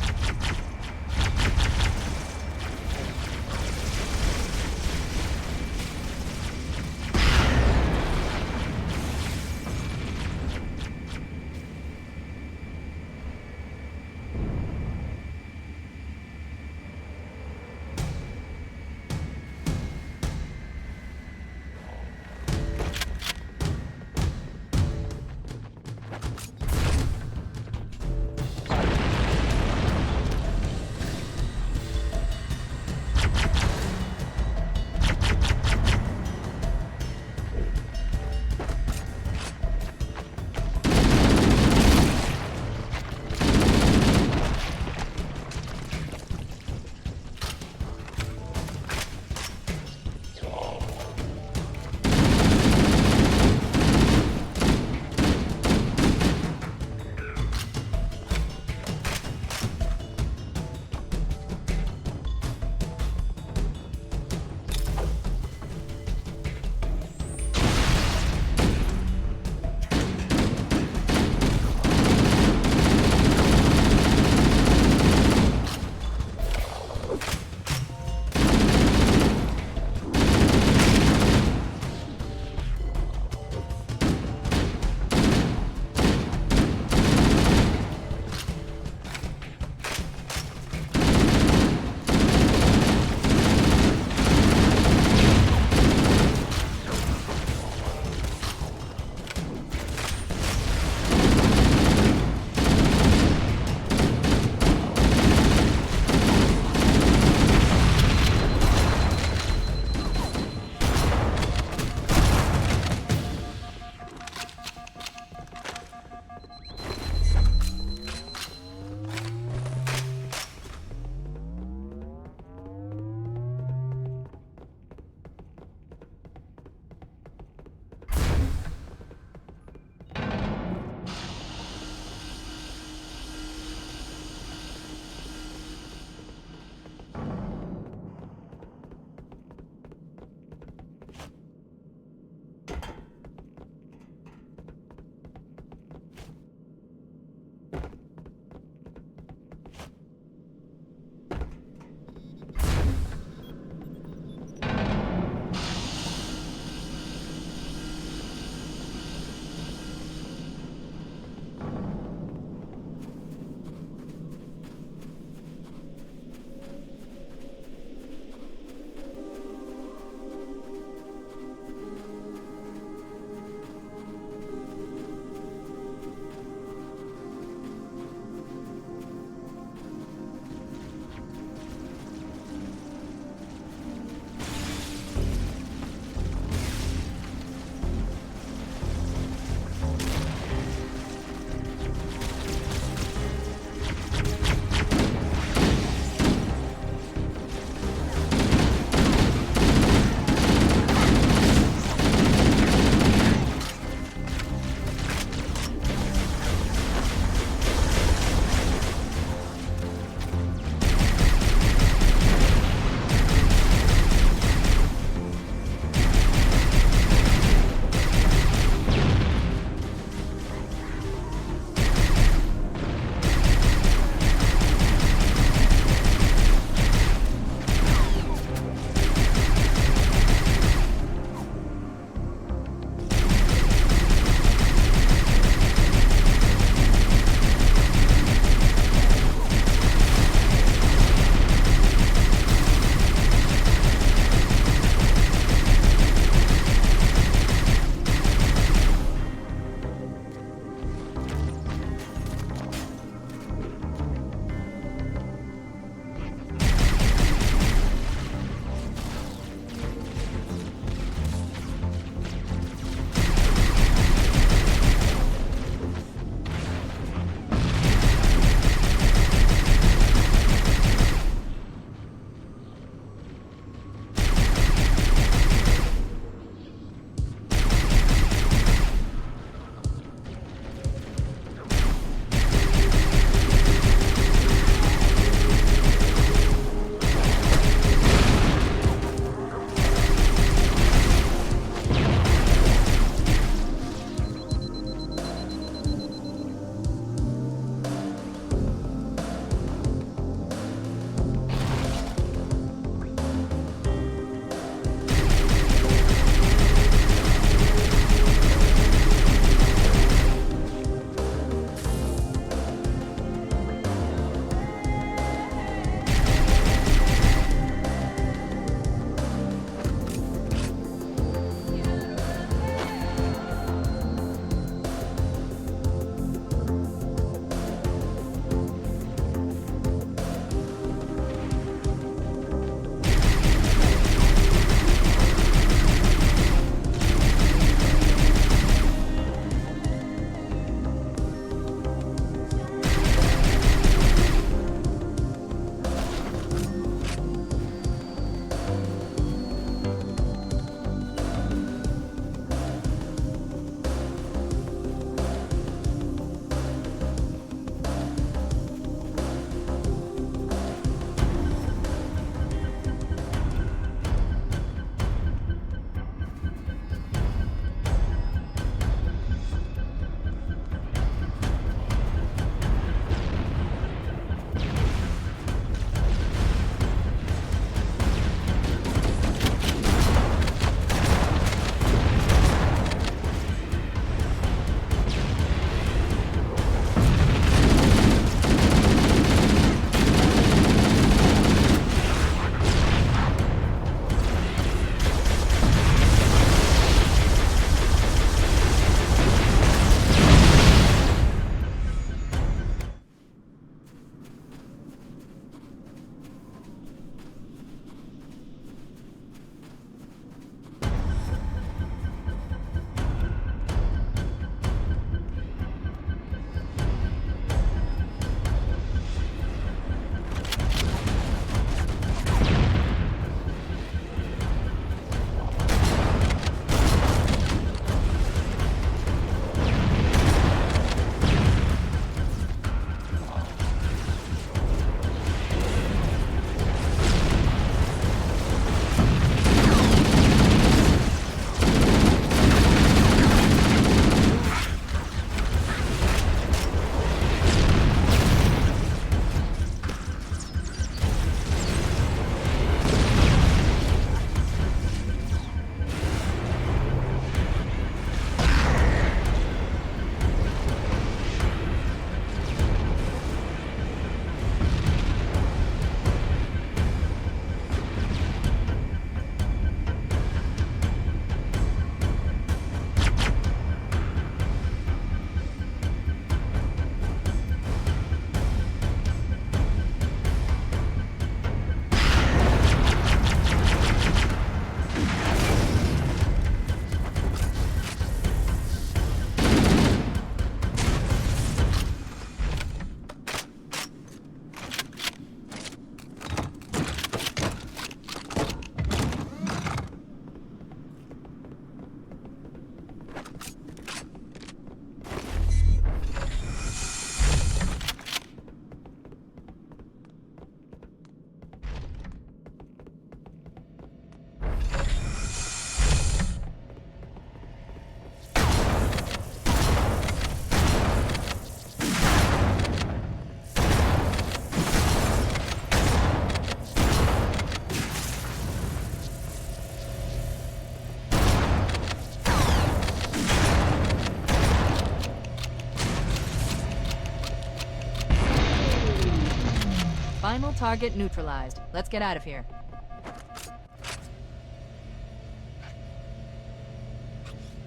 Final target neutralized. Let's get out of here.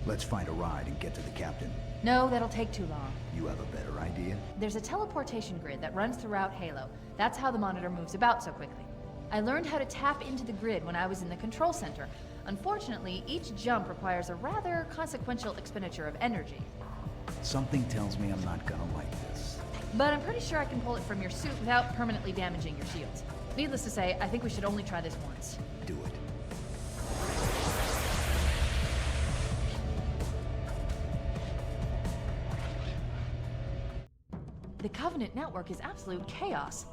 Let's find a ride and get to the captain. No, that'll take too long. You have a better idea? There's a teleportation grid that runs throughout Halo. That's how the monitor moves about so quickly. I learned how to tap into the grid when I was in the control center. Unfortunately, each jump requires a rather consequential expenditure of energy. Something tells me I'm not gonna like this. But I'm pretty sure I can pull it from your suit without permanently damaging your shields. Needless to say, I think we should only try this once. Do it. The Covenant network is absolute chaos.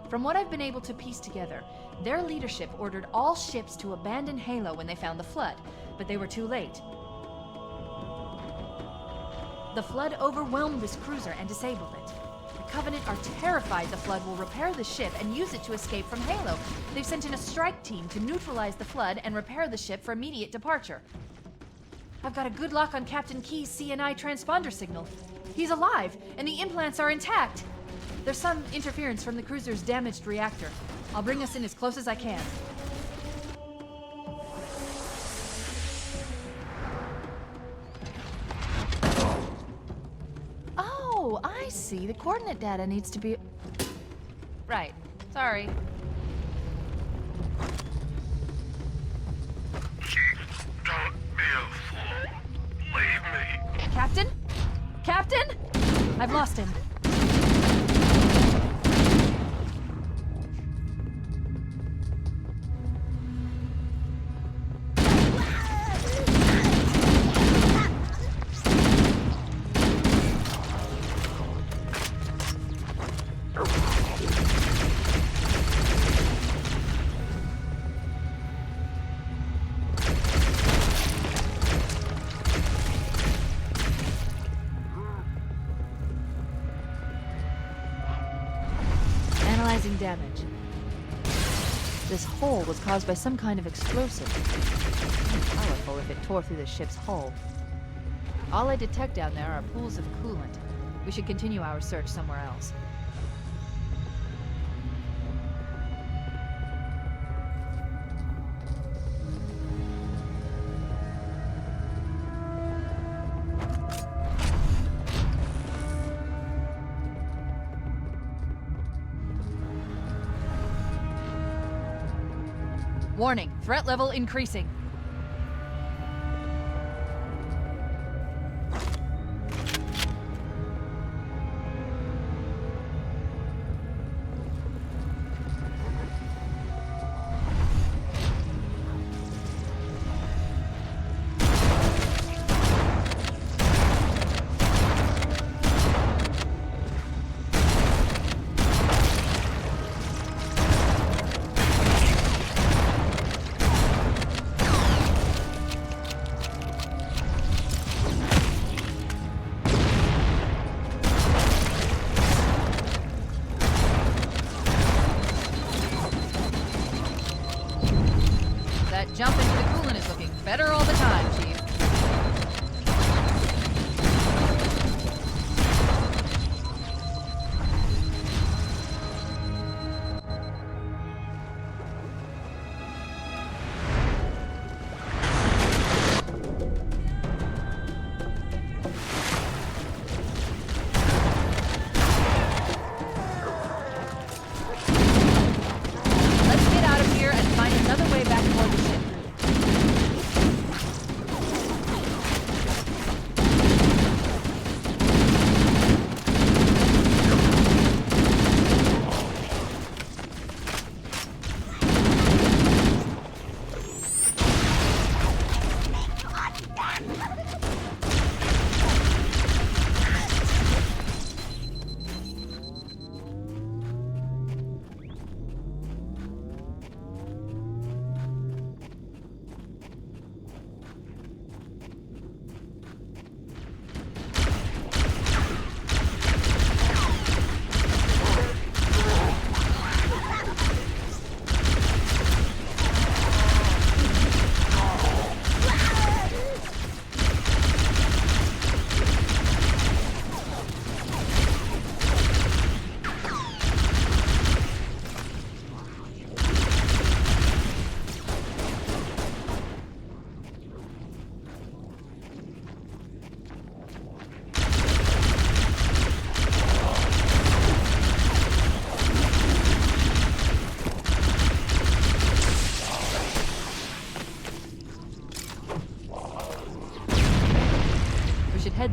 From what I've been able to piece together, their leadership ordered all ships to abandon Halo when they found the Flood, but they were too late. The Flood overwhelmed this cruiser and disabled it. The Covenant are terrified the Flood will repair the ship and use it to escape from Halo. They've sent in a strike team to neutralize the Flood and repair the ship for immediate departure. I've got a good lock on Captain Key's CNI transponder signal. He's alive, and the implants are intact. There's some interference from the cruiser's damaged reactor. I'll bring us in as close as I can. Oh, I see. The coordinate data needs to be... Right. Sorry. Chief, don't be a fool. Leave me. Captain? Captain? I've lost him. Analyzing damage. This hole was caused by some kind of explosive. Powerful if it tore through the ship's hull. All I detect down there are pools of coolant. We should continue our search somewhere else. Warning, threat level increasing.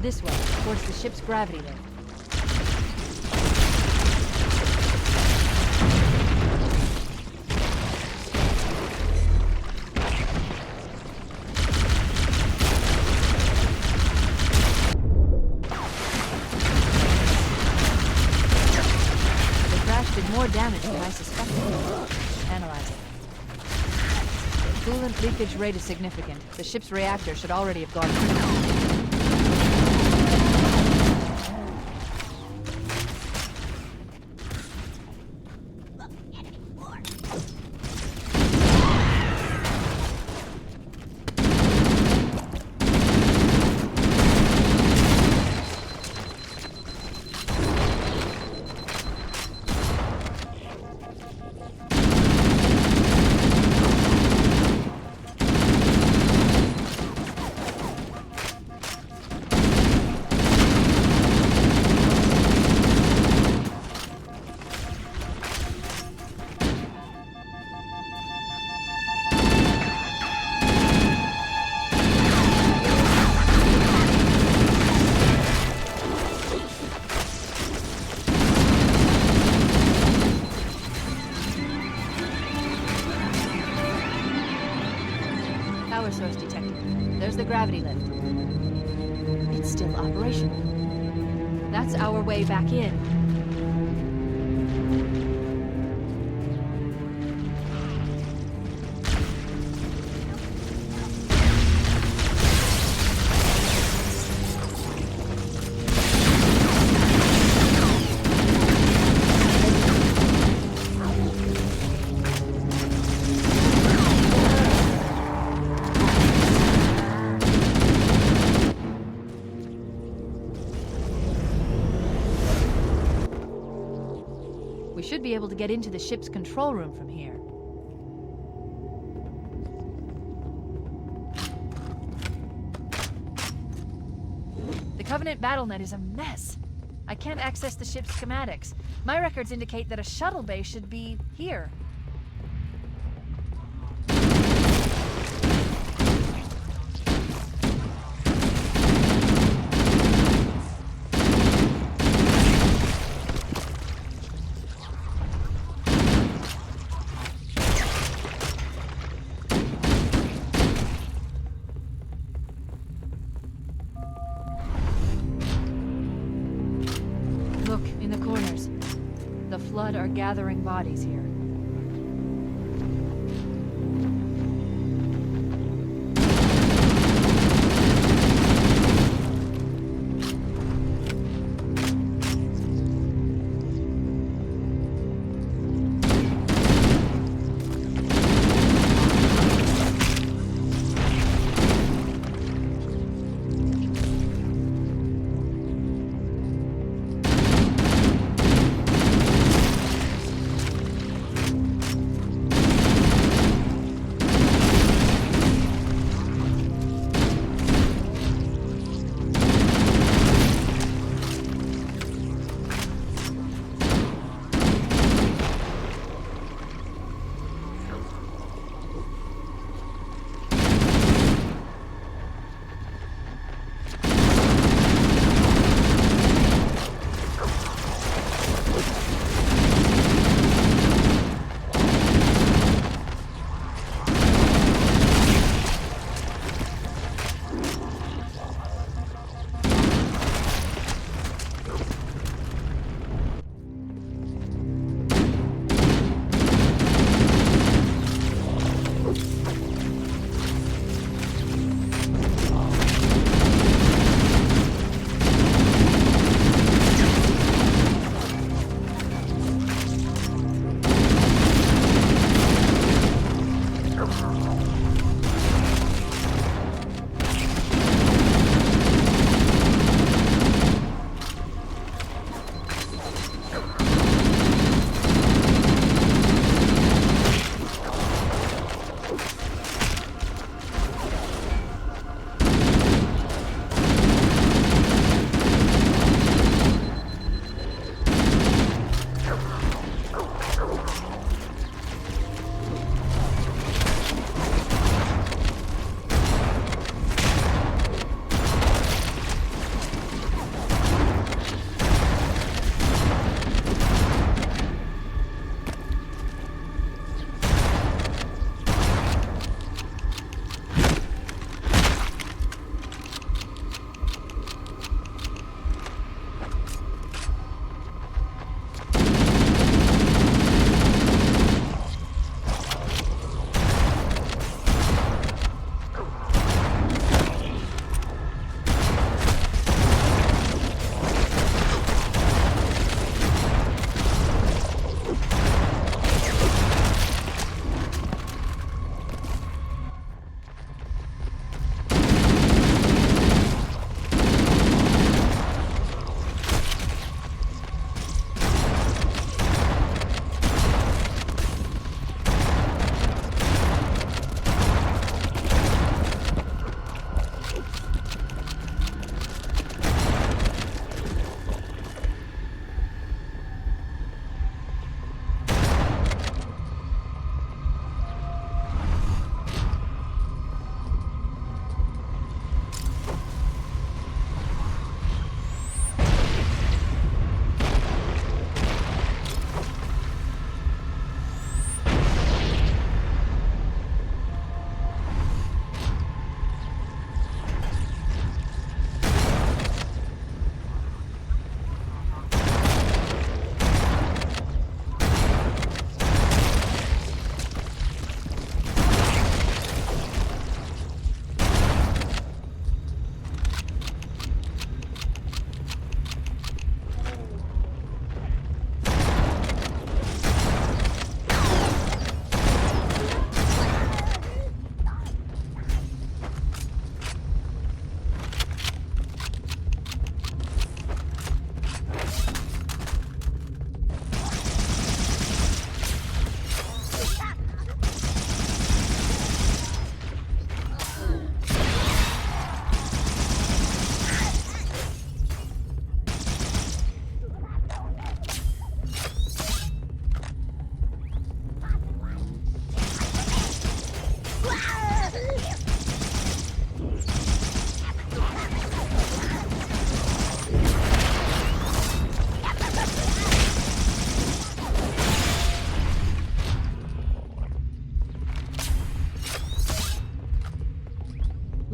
This way, towards the ship's gravity lift. More damage than I suspected. Analyzing. Coolant leakage rate is significant. The ship's reactor should already have gone through. Power source detected. There's the gravity lift. It's still operational. That's our way back in. We should be able to get into the ship's control room from here. The Covenant BattleNet is a mess. I can't access the ship's schematics. My records indicate that a shuttle bay should be here. Look, in the corners. The Flood are gathering bodies here.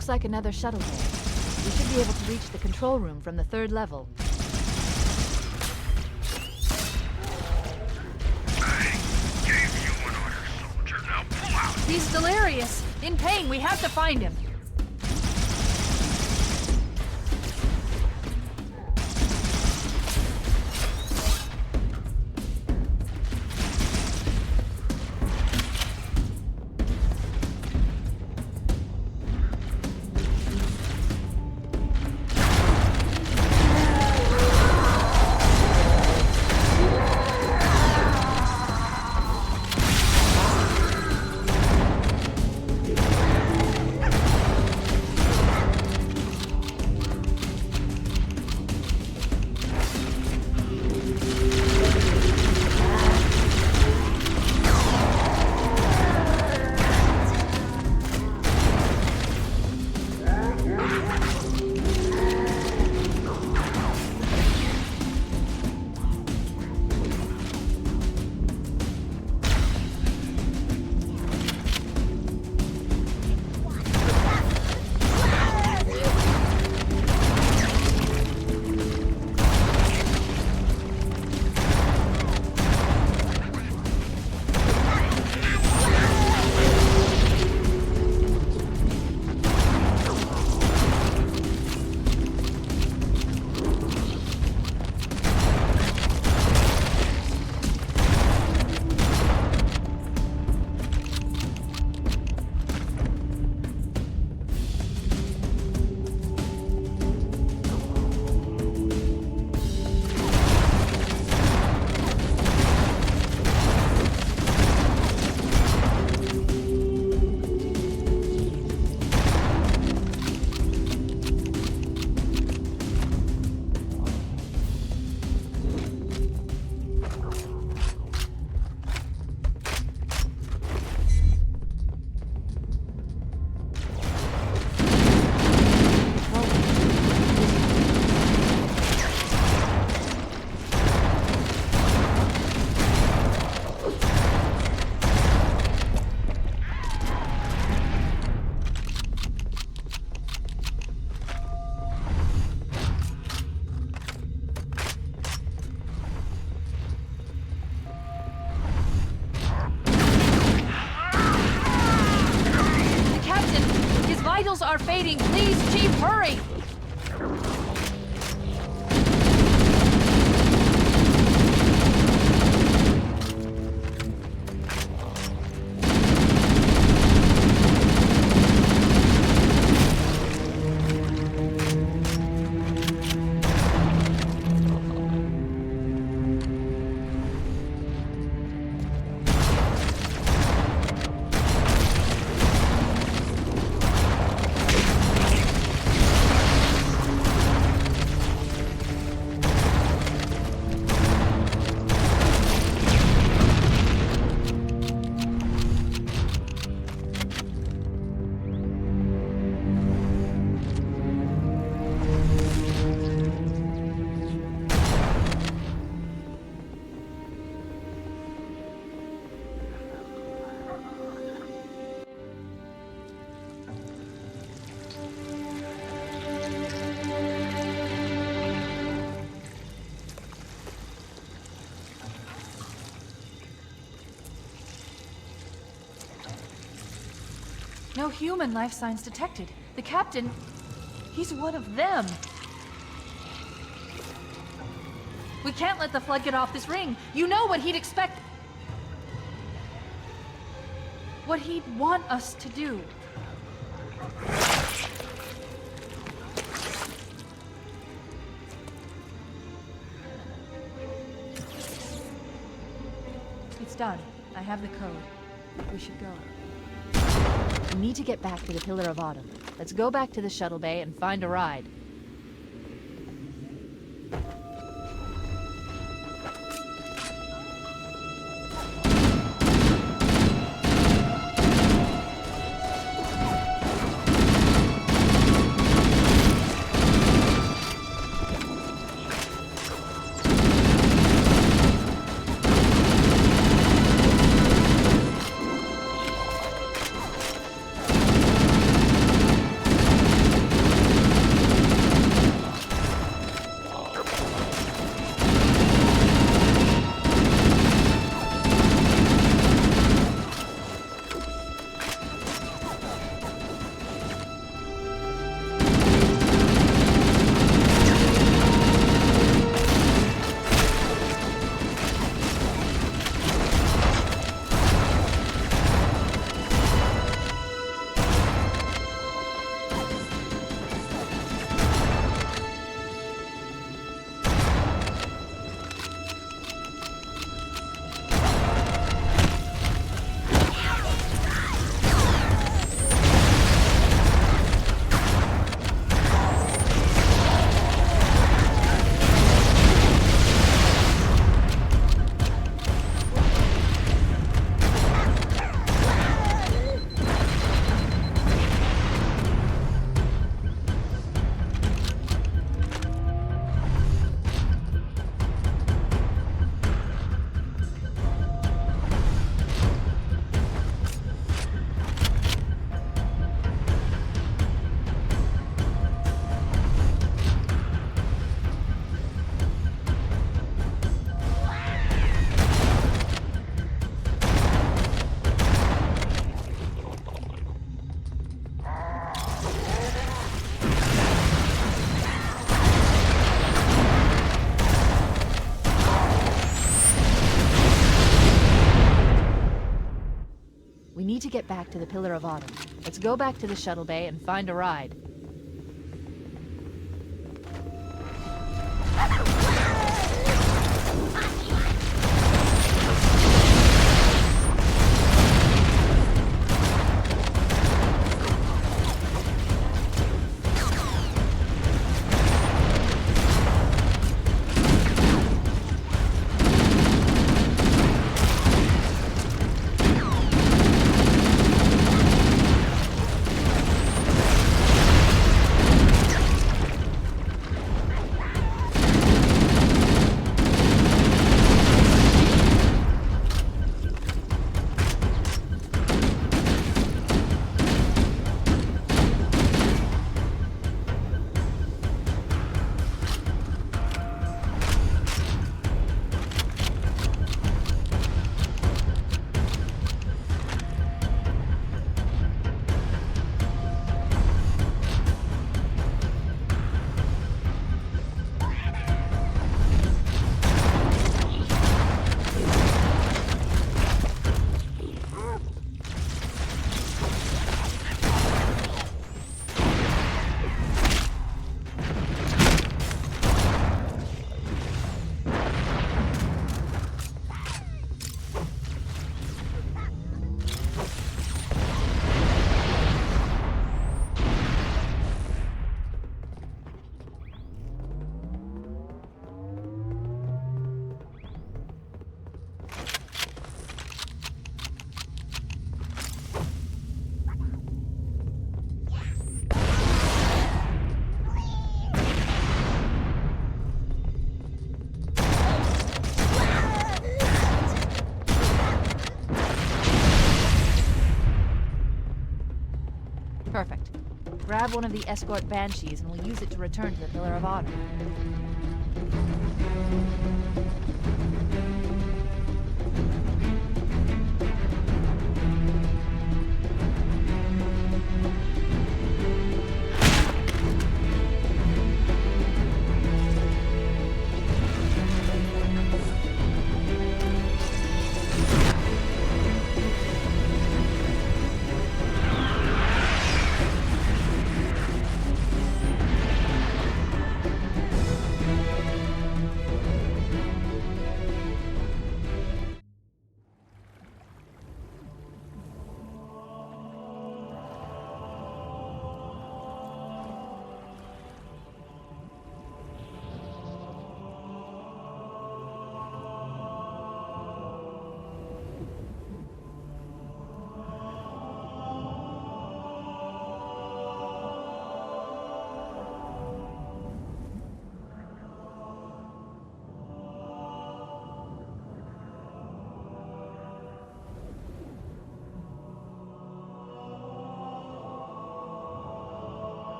Looks like another shuttle bay. We should be able to reach the control room from the 3rd level. He's delirious! In pain, we have to find him! Are fading. Please, Chief, hurry! No human life signs detected. The captain, he's one of them. We can't let the flood get off this ring. You know what he'd expect. What he'd want us to do. It's done. I have the code. We should go. We need to get back to the Pillar of Autumn. Let's go back to the shuttle bay and find a ride. to get back to the Pillar of Autumn. Let's go back to the shuttle bay and find a ride. Perfect. Grab one of the escort banshees and we'll use it to return to the Pillar of Autumn.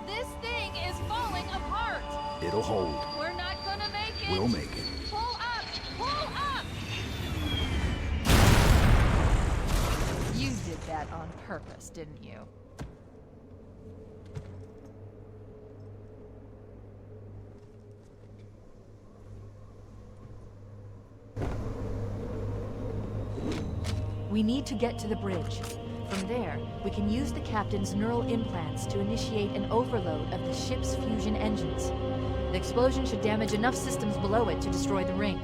This thing is falling apart! It'll hold. We're not gonna make it! We'll make it. Pull up! Pull up! You did that on purpose, didn't you? We need to get to the bridge. From there, we can use the captain's neural implants to initiate an overload of the ship's fusion engines. The explosion should damage enough systems below it to destroy the ring.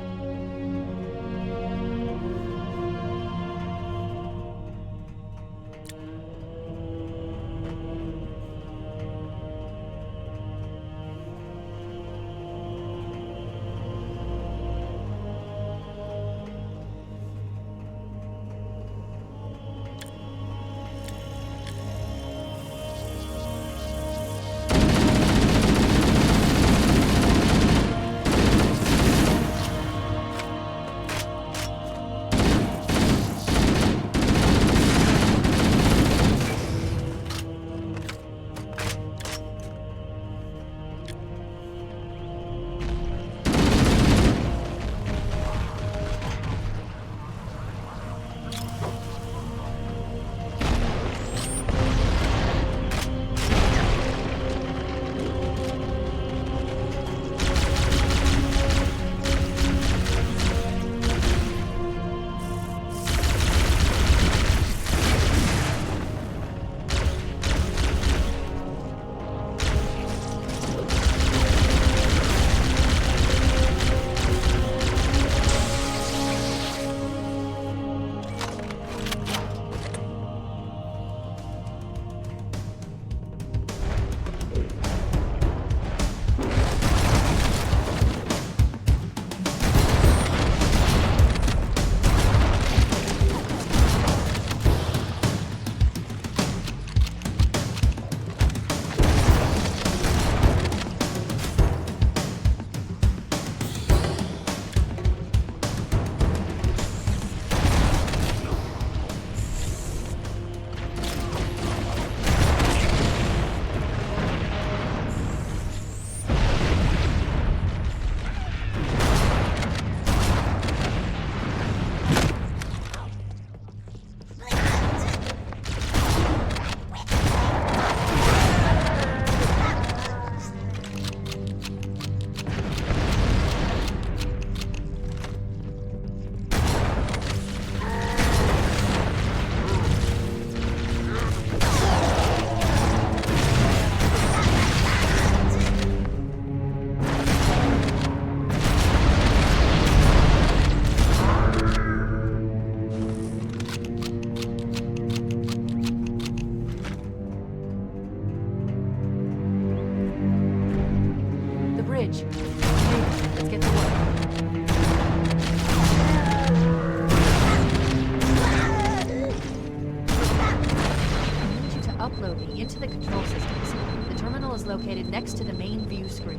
next to the main view screen.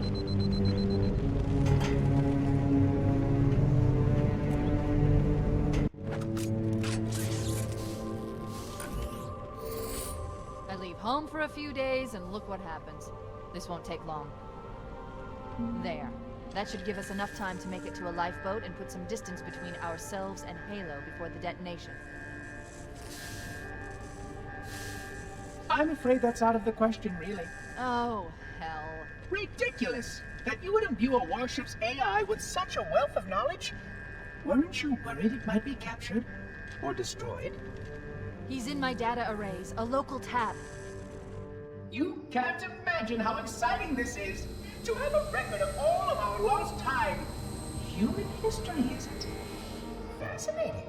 I leave home for a few days and look what happens. This won't take long. There. That should give us enough time to make it to a lifeboat and put some distance between ourselves and Halo before the detonation. I'm afraid that's out of the question, really. Oh, hell. Ridiculous! That you would imbue a warship's AI with such a wealth of knowledge? Weren't you worried it might be captured? Or destroyed? He's in my data arrays, a local tab. You can't imagine how exciting this is! To have a record of all of our lost time! Human history, isn't it? Fascinating.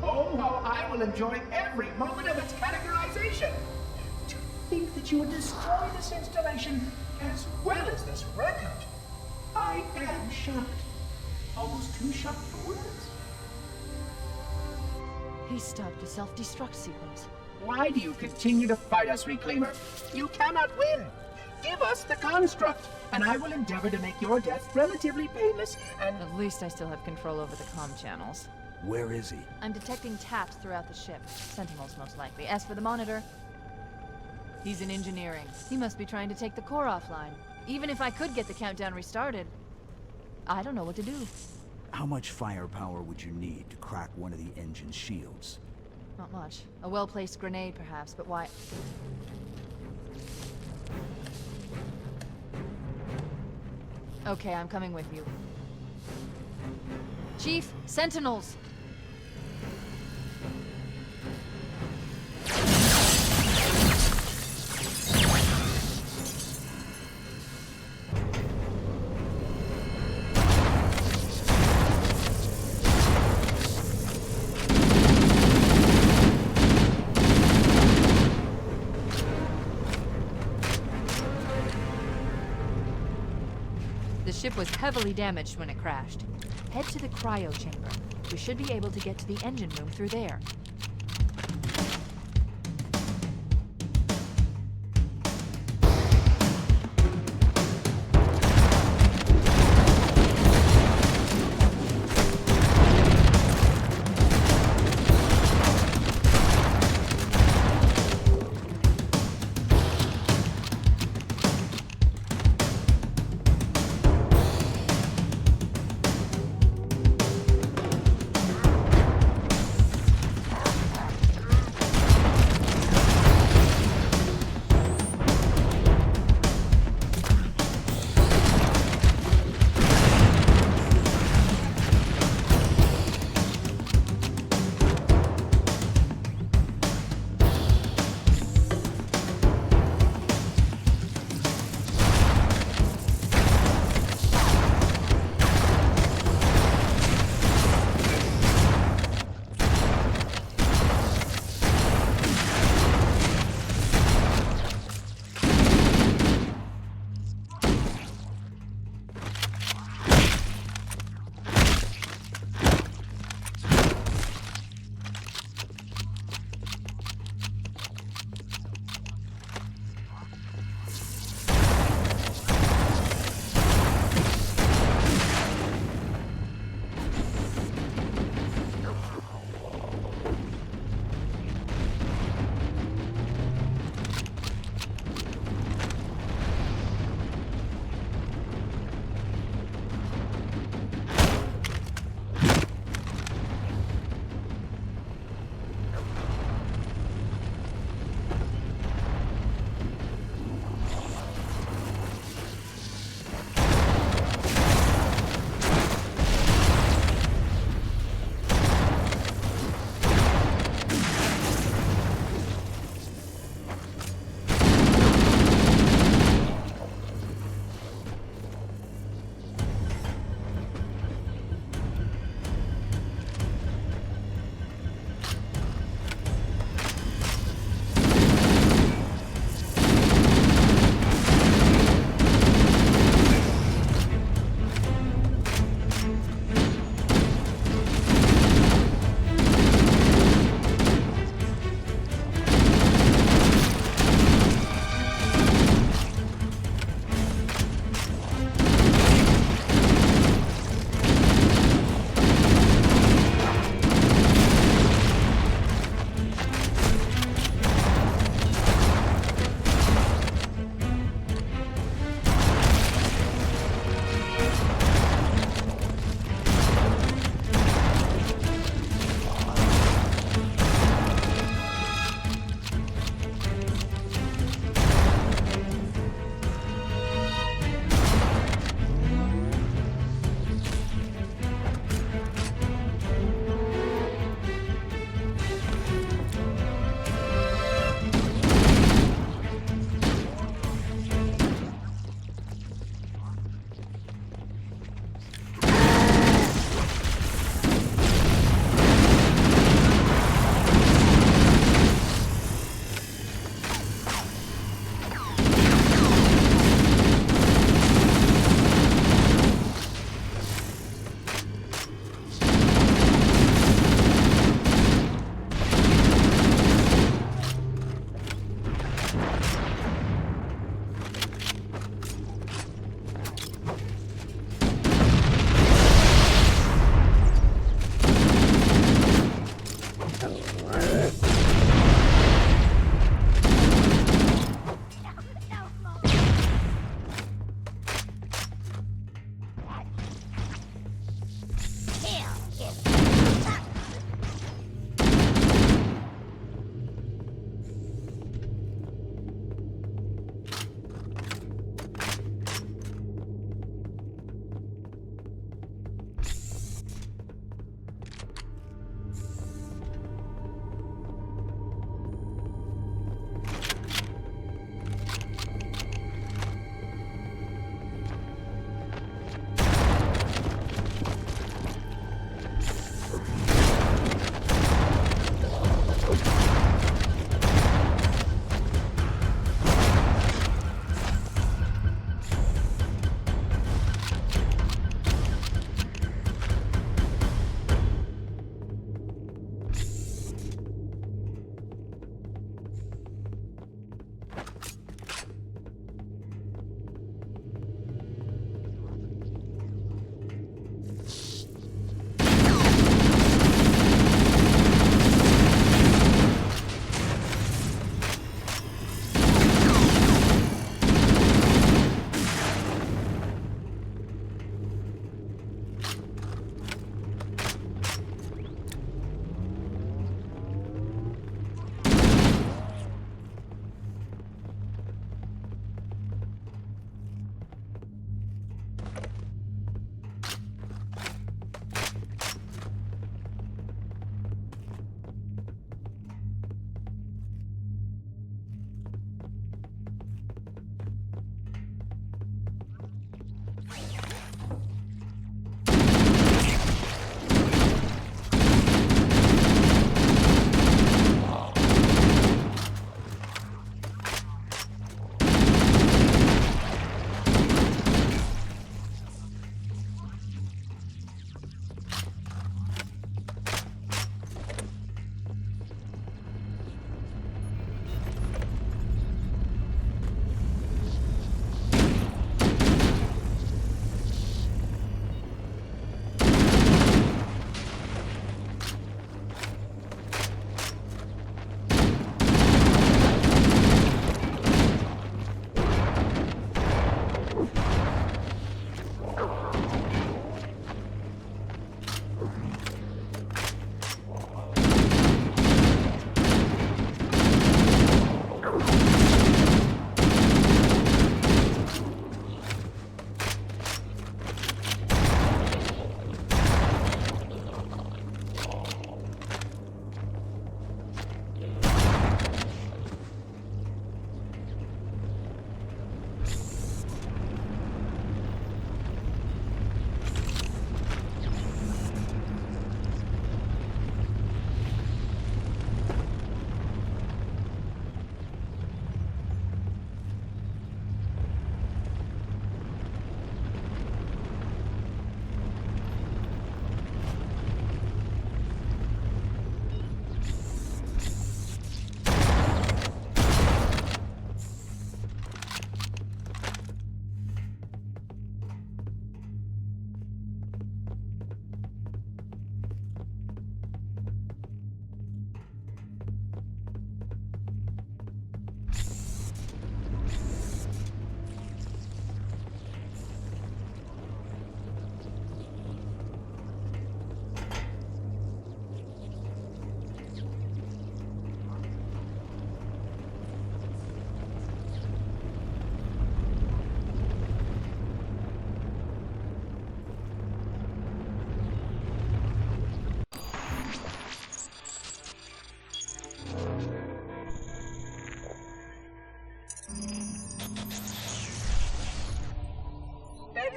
Oh, how I will enjoy every moment of its categorization! To think that you would destroy this installation as well as this record! I am shocked. Almost too shocked for words. He stopped the self-destruct sequence. Why do you continue to fight us, Reclaimer? You cannot win! Give us the construct, and I will endeavor to make your death relatively painless and... At least I still have control over the comm channels. Where is he? I'm detecting taps throughout the ship. Sentinels, most likely. As for the monitor, he's in engineering. He must be trying to take the core offline. Even if I could get the countdown restarted, I don't know what to do. How much firepower would you need to crack one of the engine's shields? Not much. A well-placed grenade, perhaps, but why? Okay, I'm coming with you. Chief, Sentinels! The ship was heavily damaged when it crashed. Head to the cryo chamber. We should be able to get to the engine room through there.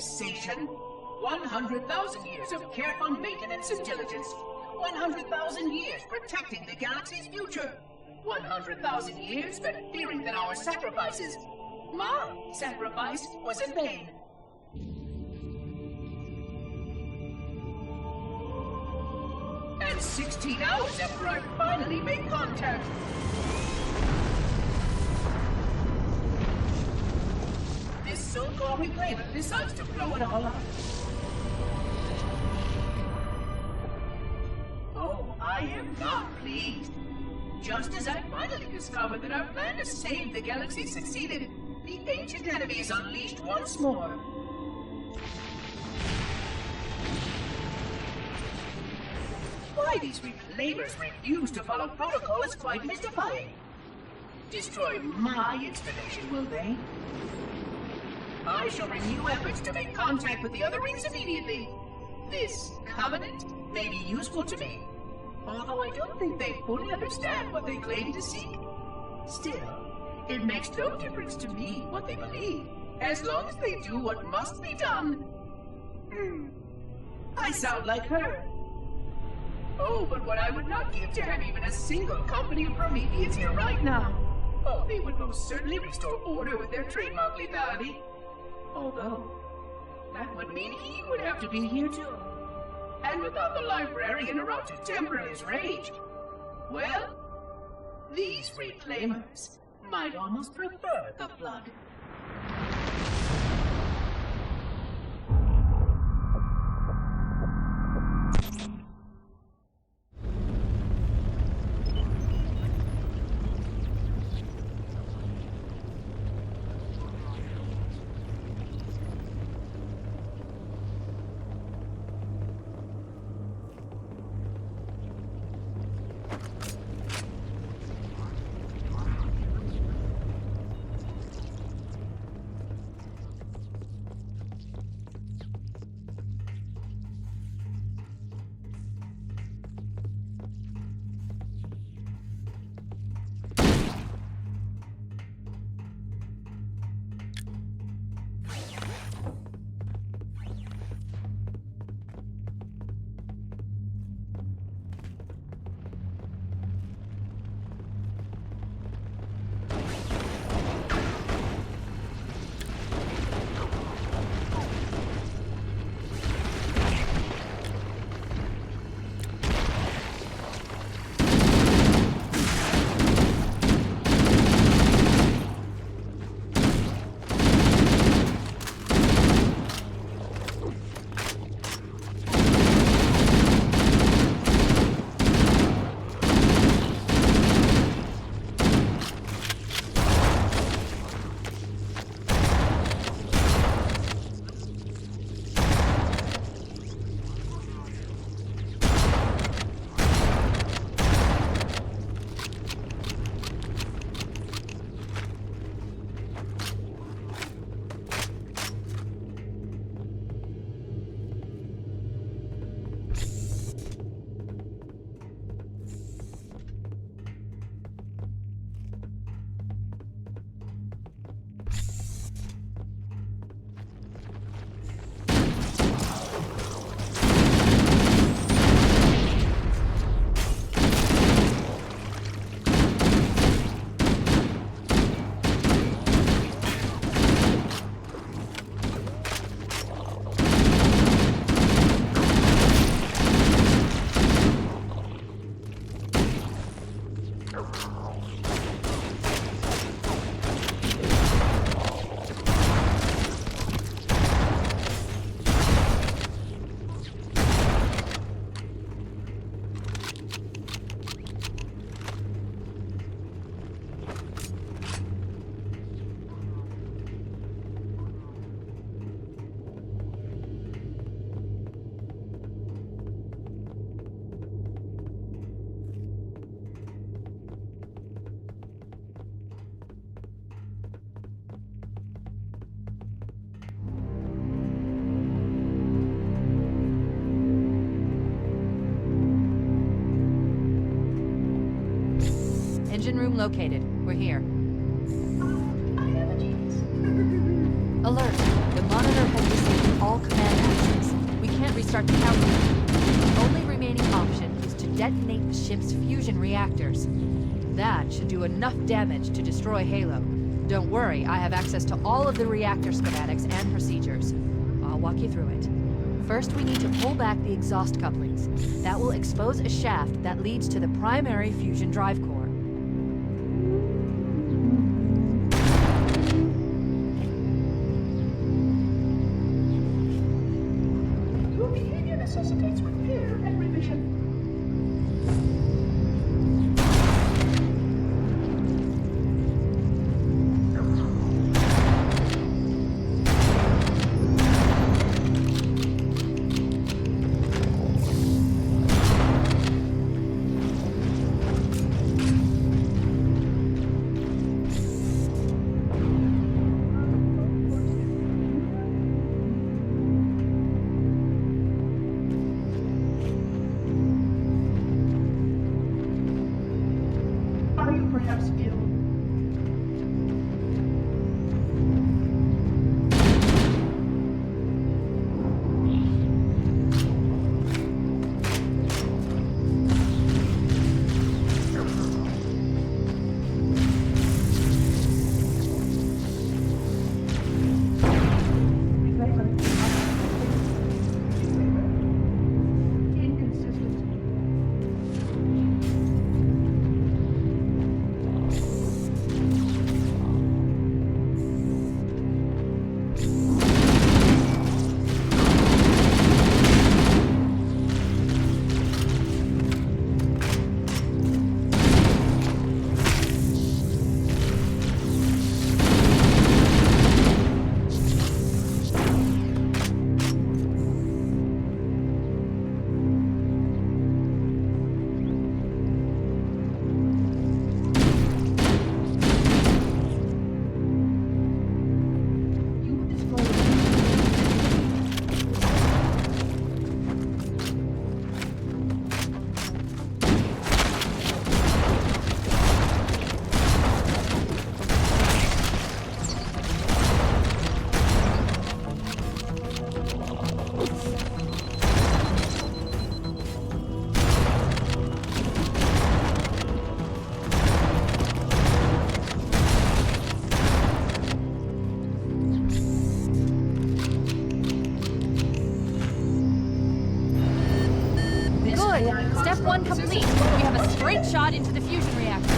relaxation. 100,000 years of careful maintenance and diligence. 100,000 years protecting the galaxy's future. 100,000 years spent fearing that our sacrifices, my sacrifice, was in vain. And 16 hours after I finally made contact. This so-called reclaimer decides to blow it all up. Oh, I am not pleased. Just as I finally discovered that our plan to save the galaxy succeeded, the ancient enemy is unleashed once more. Why these reclaimers refuse to follow protocol is quite mystifying. Destroy my installation, will they? I shall renew efforts to make contact with the other rings immediately. This covenant may be useful to me, although I don't think they fully understand what they claim to seek. Still, it makes no difference to me what they believe, as long as they do what must be done. I sound like her. Oh, but what I would not give to have even a single company of Prometheans here right now. Oh, they would most certainly restore order with their trademark lethality. Although, that would mean he would have to be here too. And without the librarian around to temper his rage, well, these reclaimers might almost prefer the blood. Engine room located. We're here. I have a chance. Alert! The monitor has received all command access. We can't restart the countdown. The only remaining option is to detonate the ship's fusion reactors. That should do enough damage to destroy Halo. Don't worry, I have access to all of the reactor schematics and procedures. I'll walk you through it. First, we need to pull back the exhaust couplings. That will expose a shaft that leads to the primary fusion drive core. Your behavior necessitates repair and revision. Are you perhaps ill? Step 1 complete. We have a straight shot into the fusion reactor.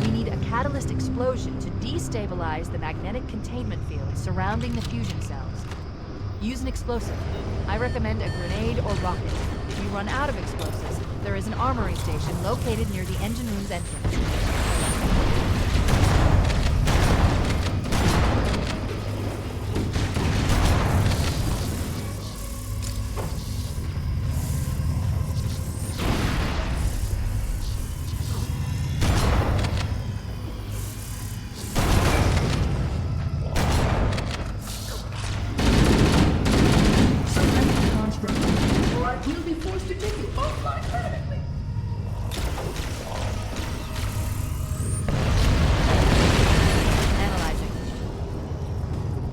We need a catalyst explosion to destabilize the magnetic containment field surrounding the fusion cells. Use an explosive. I recommend a grenade or rocket. If you run out of explosives, there is an armory station located near the engine room's entrance. We'll be forced to take you offline permanently. Analyzing.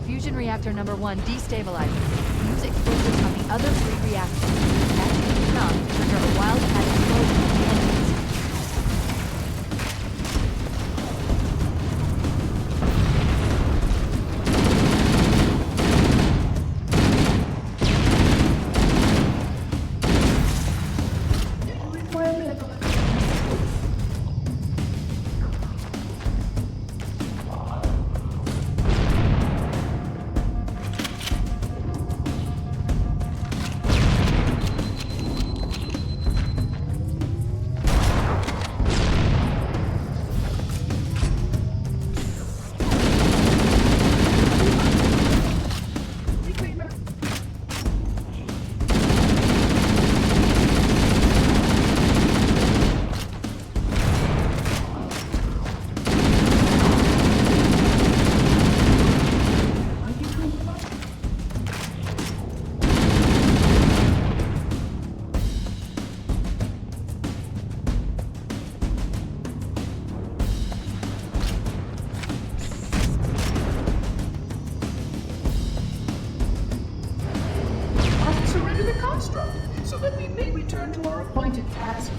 Fusion reactor number 1 destabilizing. Use explosives on the other 3 reactors. That should be enough to trigger a wildcat explosion on the engines. return to our appointed task.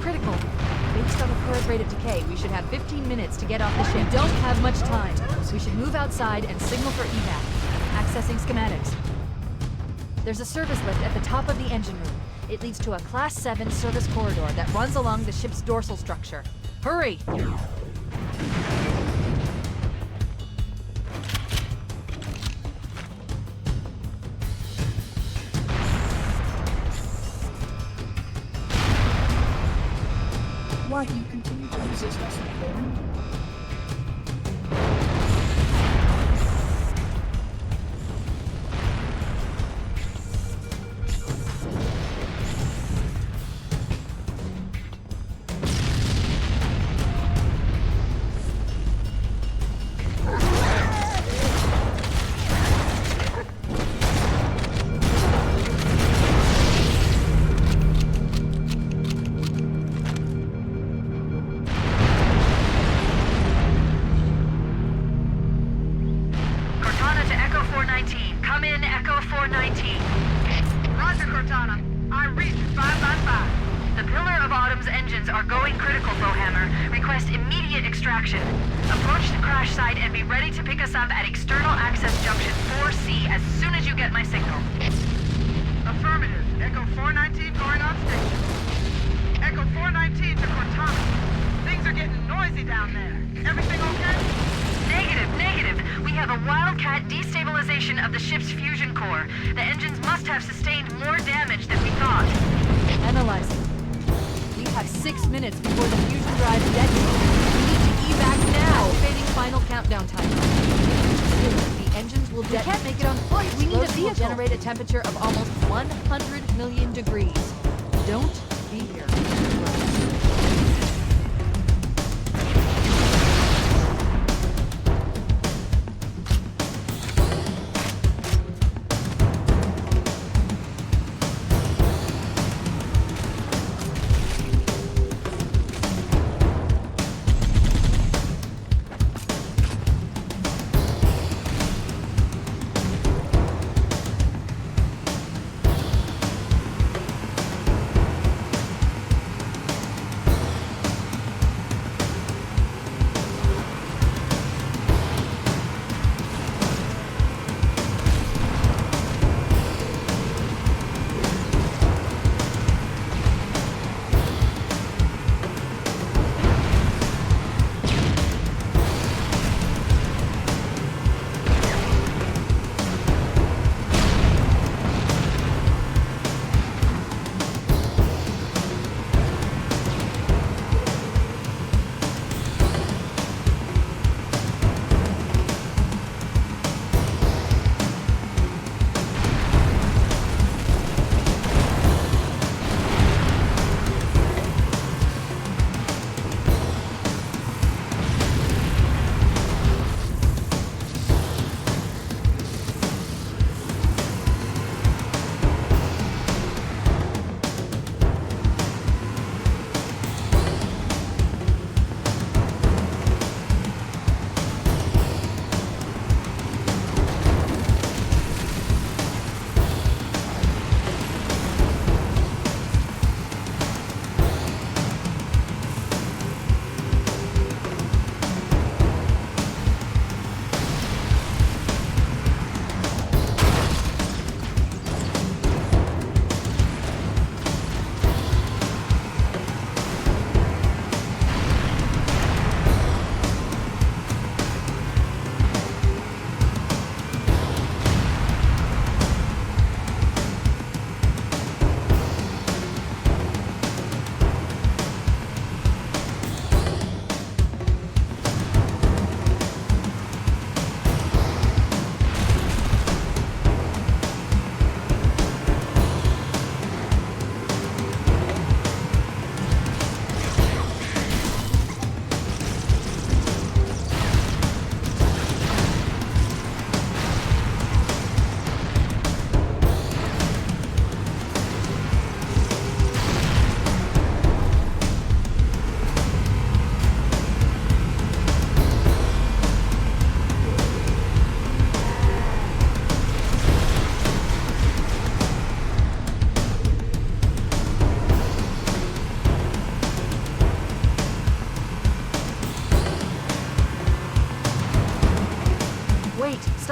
Critical. Based on the current rate of decay, we should have 15 minutes to get off the ship. We don't have much time. We should move outside and signal for evac. Accessing schematics. There's a service lift at the top of the engine room. It leads to a Class 7 service corridor that runs along the ship's dorsal structure. Hurry! Why do you continue to resist us, Baron? Temperature of almost 100 million degrees. Don't be here.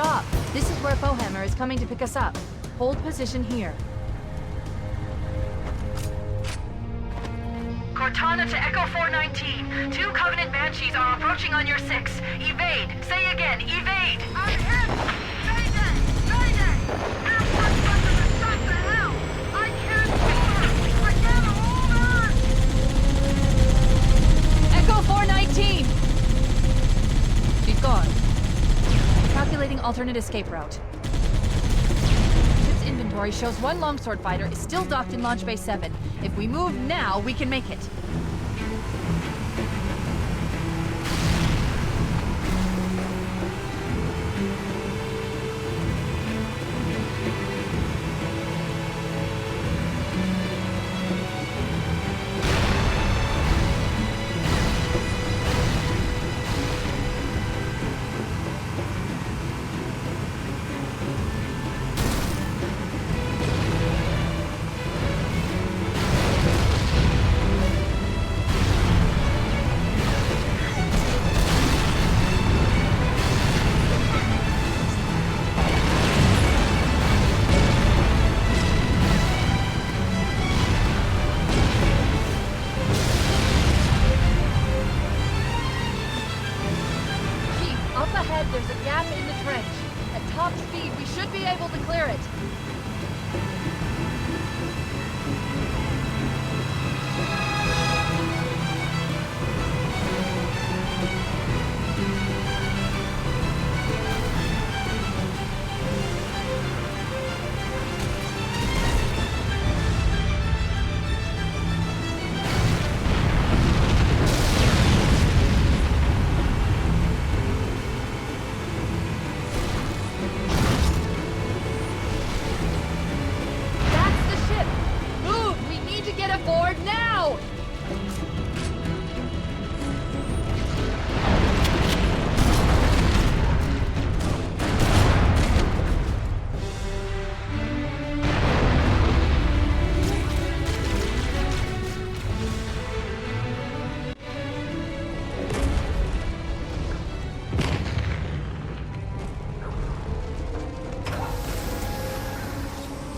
Stop! This is where Foehammer is coming to pick us up. Hold position here. Cortana to Echo 419. 2 Covenant Banshees are approaching on your 6. Evade. Say again, evade. I'm hit! Mayday! Mayday! Airport under the shot to hell! I can't hold her! I can't hold her! Echo 419! She's gone. Calculating alternate escape route. Ship's inventory shows 1 longsword fighter is still docked in Launch Bay 7. If we move now, we can make it. There's a gap in the trench. At top speed, we should be able to clear it.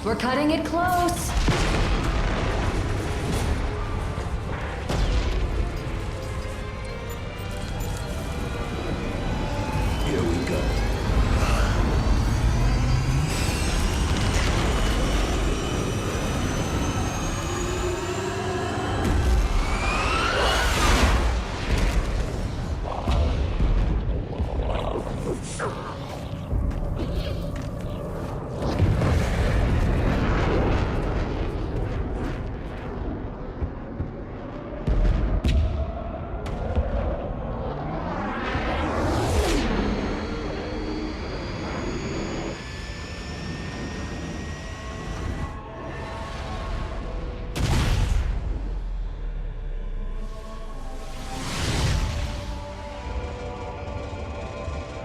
We're cutting it close. Here we go.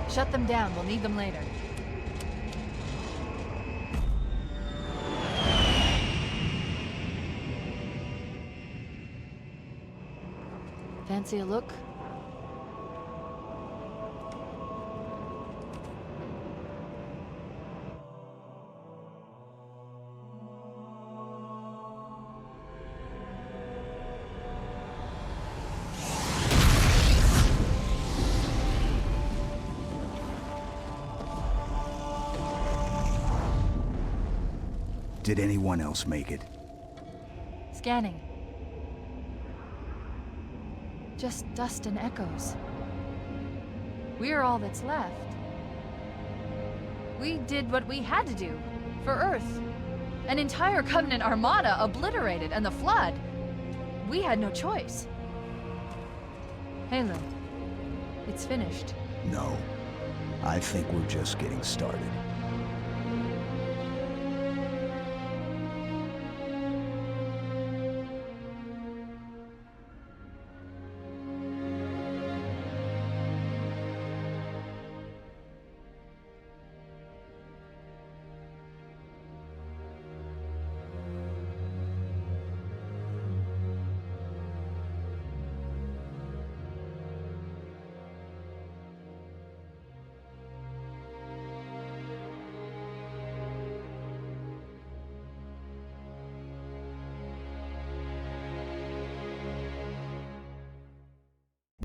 Shut them down. We'll need them later. Fancy a look? Did anyone else make it? Scanning. Just dust and echoes. We're all that's left. We did what we had to do. For Earth. An entire Covenant armada obliterated, and the Flood. We had no choice. Halo. It's finished. No. I think we're just getting started.